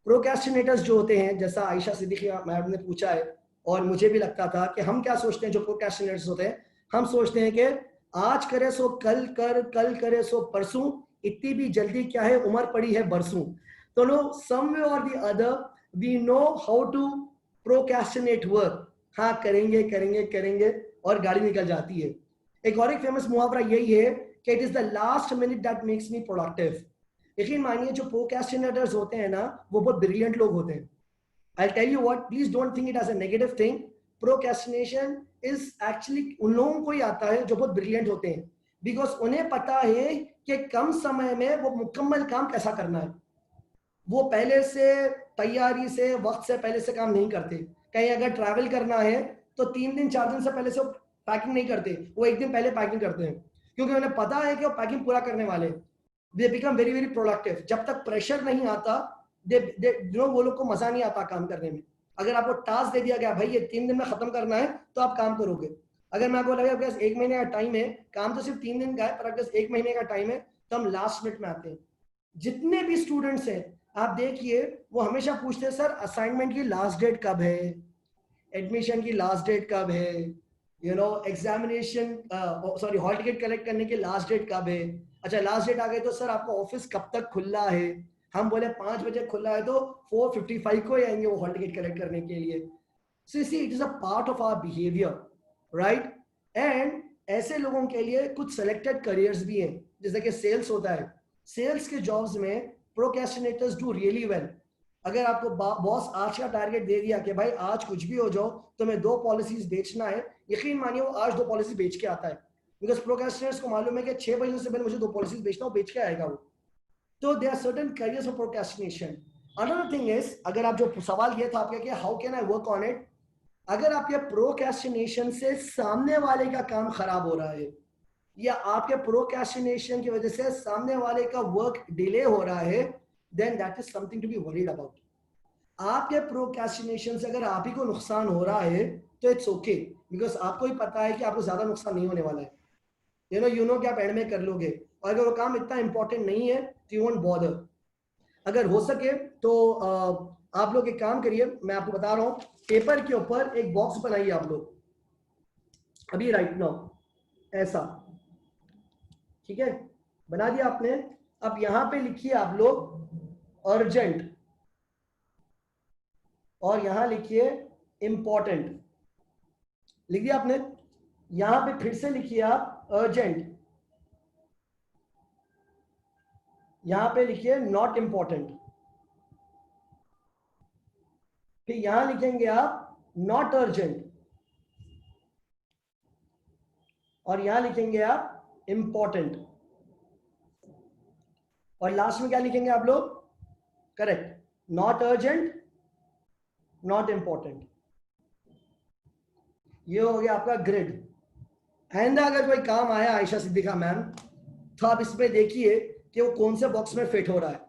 प्रोक्रेस्टिनेटर्स जो होते हैं, जैसा आयशा सिद्दीकी मैडम ने पूछा है, और मुझे भी लगता था कि हम क्या सोचते हैं, जो प्रोक्रेस्टिनेटर्स होते हैं, हम सोचते हैं कि आज करे सो कल कर, कल करे सो परसों, इतनी भी जल्दी क्या है, उम्र पड़ी है बरसों। तो no, some way or the other we know how to procrastinate work. हाँ, करेंगे करेंगे करेंगे, और गाड़ी निकल जाती है। एक और एक फेमस मुहावरा यही है कि it is the last minute that makes me productive. यकीन मानिए, जो प्रोक्रेस्टिनेटर्स होते हैं ना, वो बहुत ब्रिलियंट लोग होते हैं। I'll tell you what, please don't think it as a negative thing. Procrastination is actually उन लोगों को ही आता है जो बहुत ब्रिलियंट होते हैं, बिकॉज उन्हें पता है कि कम समय में वो मुकम्मल काम कैसा करना है। वो पहले से तैयारी से, वक्त से पहले से काम नहीं करते। कहीं अगर ट्रैवल करना है तो 3 दिन 4 दिन से पहले से पैकिंग नहीं करते, वो 1 दिन पहले पैकिंग करते हैं, क्योंकि उन्हें पता है कि वो पैकिंग पूरा करने वाले हैं। They become very very productive. जब तक प्रेशर नहीं आता, वो लोग को मजा नहीं आता काम करने में। अगर आपको टास्क दे दिया गया, भाई ये 3 दिन में खत्म करना है, तो आप काम करोगे। अगर मैं आपको लगा आपके पास 1 महीने का टाइम है, काम तो सिर्फ 3 दिन का है, पर आपके पास 1 महीने का टाइम है, तो हम लास्ट मिनट में आते हैं। जितने भी स्टूडेंट्स हैं, आप देखिए, वो हमेशा पूछते हैं, सर असाइनमेंट की लास्ट डेट कब है, एडमिशन की लास्ट डेट कब है, examination sorry hall ticket collect करने की लास्ट डेट कब है। अच्छा, लास्ट डेट आ गई तो सर आपका ऑफिस कब तक खुला है। हम बोले 5 बजे खुला है, तो 4:55 को ही आएंगे वो हॉल टिकट कलेक्ट करने के लिए। So see, it is a part of our behaviour, right? And ऐसे लोगों के लिए कुछ सेलेक्टेड करियर्स भी हैं, जैसे कि सेल्स होता है। सेल्स के जॉब्स में प्रोक्रेस्टिनेटर्स डू रियली वेल। अगर आपको बॉस आज का टारगेट दे दिया कि भाई आज कुछ भी हो जाओ, तो मैं 2 पॉलिसीज बेचना है, यकीन मानिए वो आज 2 पॉलिसी बेच के आता है, बिकॉज प्रोक्रेस्टिनेटर्स को मालूम है कि 6 बजे से पहले मुझे 2 पॉलिसीज बेचना, वो बेच के आएगा वो। तो there are certain careers of procrastination. Another thing is, अगर आप जो सवाल किया था आपका कि how can I work on it, अगर आपके प्रोक्रेस्टिनेशन से सामने वाले का काम खराब हो रहा है, या आपके प्रोक्रेस्टिनेशन की वजह से सामने वाले का वर्क डिले हो रहा है, then that is something to be worried about. आपके प्रोक्रेस्टिनेशन से अगर आप ही को नुकसान हो रहा है, तो इट्स ओके, बिकॉज आपको ही पता है कि आपको ज्यादा नुकसान नहीं होने वाला है। यू नो कि आप एंड में कर लोगे, और अगर वो काम इतना इंपॉर्टेंट नहीं है तो यू वोंट बॉदर। अगर हो सके तो आप लोग एक काम करिए, मैं आपको बता रहा हूँ, पेपर के ऊपर एक बॉक्स बनाइए आप लोग अभी राइट नाउ, ऐसा, ठीक है, बना दिया आपने। अब यहां पे लिखिए आप लोग अर्जेंट, और यहां लिखिए इंपॉर्टेंट। लिख दिया आपने? यहां पे फिर से लिखिए आप अर्जेंट, यहां पे लिखिए नॉट इंपॉर्टेंट। फिर यहां लिखेंगे आप नॉट अर्जेंट, और यहां लिखेंगे आप इंपॉर्टेंट, और लास्ट में क्या लिखेंगे आप लोग? Correct, not urgent, not important. ये हो गया आपका ग्रिड। आइंदा अगर कोई काम आया आयशा सिद्दीका मैम, तो आप इसमें देखिए कि वो कौन से बॉक्स में फिट हो रहा है।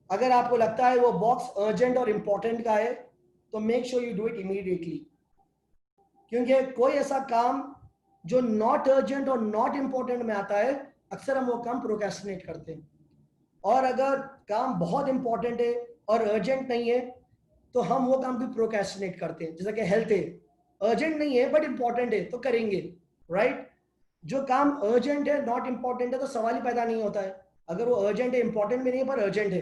अगर आपको लगता है वो बॉक्स अर्जेंट और इंपॉर्टेंट का है, तो make sure you do it immediately, क्योंकि कोई ऐसा काम जो नॉट अर्जेंट और नॉट इंपॉर्टेंट में आता है, अक्सर हम वो काम प्रोक्रेस्टिनेट करते हैं। और अगर काम बहुत इंपॉर्टेंट है और अर्जेंट नहीं है, तो हम वो काम भी प्रोक्रेस्टिनेट करते हैं। जैसा कि हेल्थ है, अर्जेंट नहीं है बट इंपॉर्टेंट है तो करेंगे, राइट? जो काम अर्जेंट है, नॉट इंपॉर्टेंट है, तो सवाल ही पैदा नहीं होता है। अगर वो अर्जेंट है, इंपॉर्टेंट भी नहीं है पर अर्जेंट है,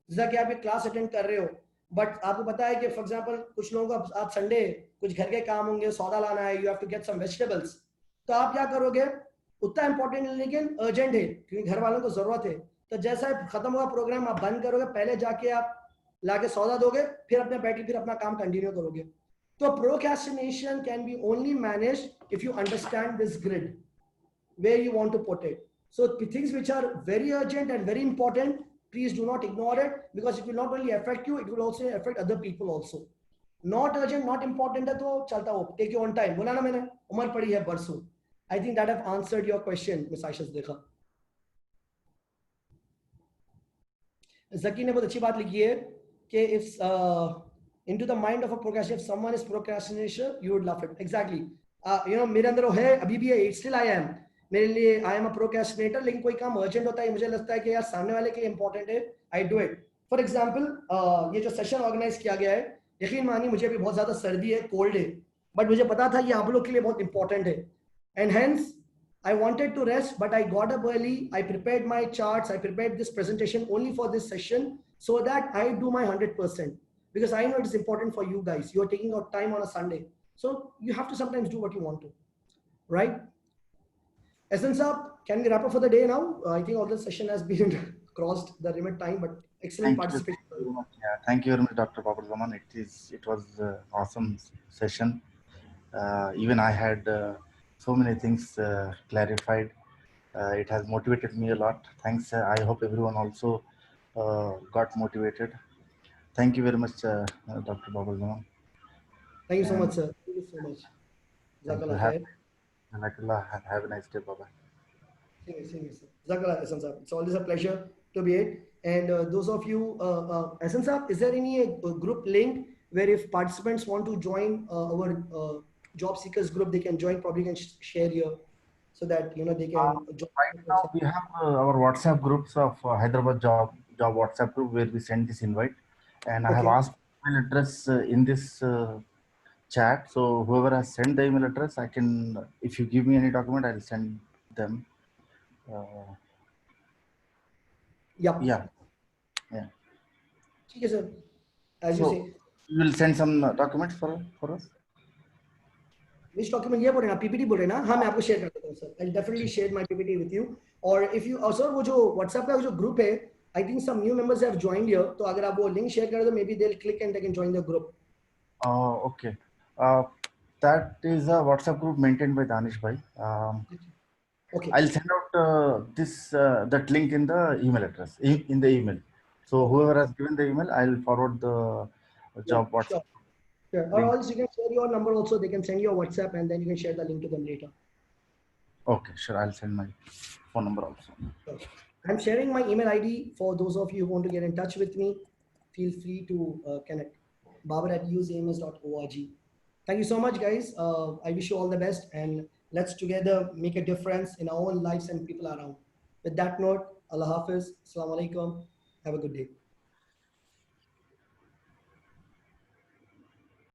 जैसा कि आप एक क्लास अटेंड कर रहे हो, बट आपको पता है कि फॉर एग्जांपल कुछ लोगों को आप संडे कुछ घर के काम होंगे, सौदा लाना है, you have to get some vegetables, तो आप क्या करोगे? उतना इंपॉर्टेंट नहीं लेकिन अर्जेंट है क्योंकि घर वालों को जरूरत है, तो जैसा खत्म हुआ प्रोग्राम आप बंद करोगे, पहले जाके आप लाके सौदा दोगे, फिर अपने बैठ फिर अपना काम कंटिन्यू करोगे। तो procrastination can be only managed if you understand this grid where you want to put it. So things which are very urgent and very important, please do not ignore it, because it will not only affect you, it will also affect other people also. Not urgent, not important है तो चलता हो, take your own time। बोला ना मैंने, उम्र पड़ी है बरसों। I think that I've answered your question, Miss Aisha Siddiqa। जकी ने बहुत अच्छी बात लिखी है कि if into the mind of a procrastinator, if someone is procrastination, you would love it। Exactly। you know, मेरे अंदर वो है, अभी भी है, still I am। मेरे लिए आई एम अ प्रोक्रेस्टिनेटर, लेकिन कोई काम अर्जेंट होता है, मुझे लगता है कि यार सामने वाले के लिए इंपॉर्टेंट है, I do it. For example ये जो सेशन ऑर्गेनाइज किया गया है, यकीन मानिए मुझे भी बहुत ज्यादा सर्दी है, कोल्ड है, बट मुझे पता था ये आप लोग के लिए बहुत इंपॉर्टेंट है, and hence I wanted to rest, but I got up early. I prepared my charts. I prepared this presentation only for this session so that I do my 100%, because I know it is important for you guys. You are taking out time on a Sunday, so you have to sometimes do what you want to, right? Essence up, can we wrap up for the day now? I think all the session has been crossed the limit time, but excellent participation. Thank you very much. Yeah, thank you very much, Dr. Babul Zaman. It was awesome session. Even I had so many things clarified. It has motivated me a lot. Thanks. I hope everyone also got motivated. Thank you very much, Dr. Babul Zaman. Thank you so much, sir. Thank you so much. Thank you. Have a nice day. Bye-bye. Same here, sir. Jazakallah, Essence up. It's always a pleasure to be it. And those of you, Essence up, is there any group link where if participants want to join our job seekers group, they can join? Probably can share here so that you know they can join. Right now we have our WhatsApp groups of Hyderabad job WhatsApp group where we send this invite, and I have asked email address in this chat. So whoever has sent the email address, I can, if you give me any document, I'll send them. Yeah. Okay, sir. As you say, you will send some documents for us. Which document ये बोल रहे हैं? PPT बोल रहे हैं ना? हाँ, मैं आपको share कर देता हूँ, sir. I'll definitely share my PPT with you. Or if you also वो जो WhatsApp का जो group है, I think some new members have joined here. तो अगर आप वो link share करें तो maybe they'll click and they can join the group. Okay. That is a WhatsApp group maintained by Danish bhai. Okay. I'll send out that link in the email address in the email. So whoever has given the email, I'll forward the job WhatsApp. Sure. Or else you can share your number also. They can send you a WhatsApp and then you can share the link to them later. Okay, sure. I'll send my phone number also. Sure. I'm sharing my email ID for those of you who want to get in touch with me. Feel free to connect. babar@useams.org. Thank you so much, guys. I wish you all the best, and let's together make a difference in our own lives and people around. With that note, Allah Hafiz. Assalamu alaikum. Have a good day.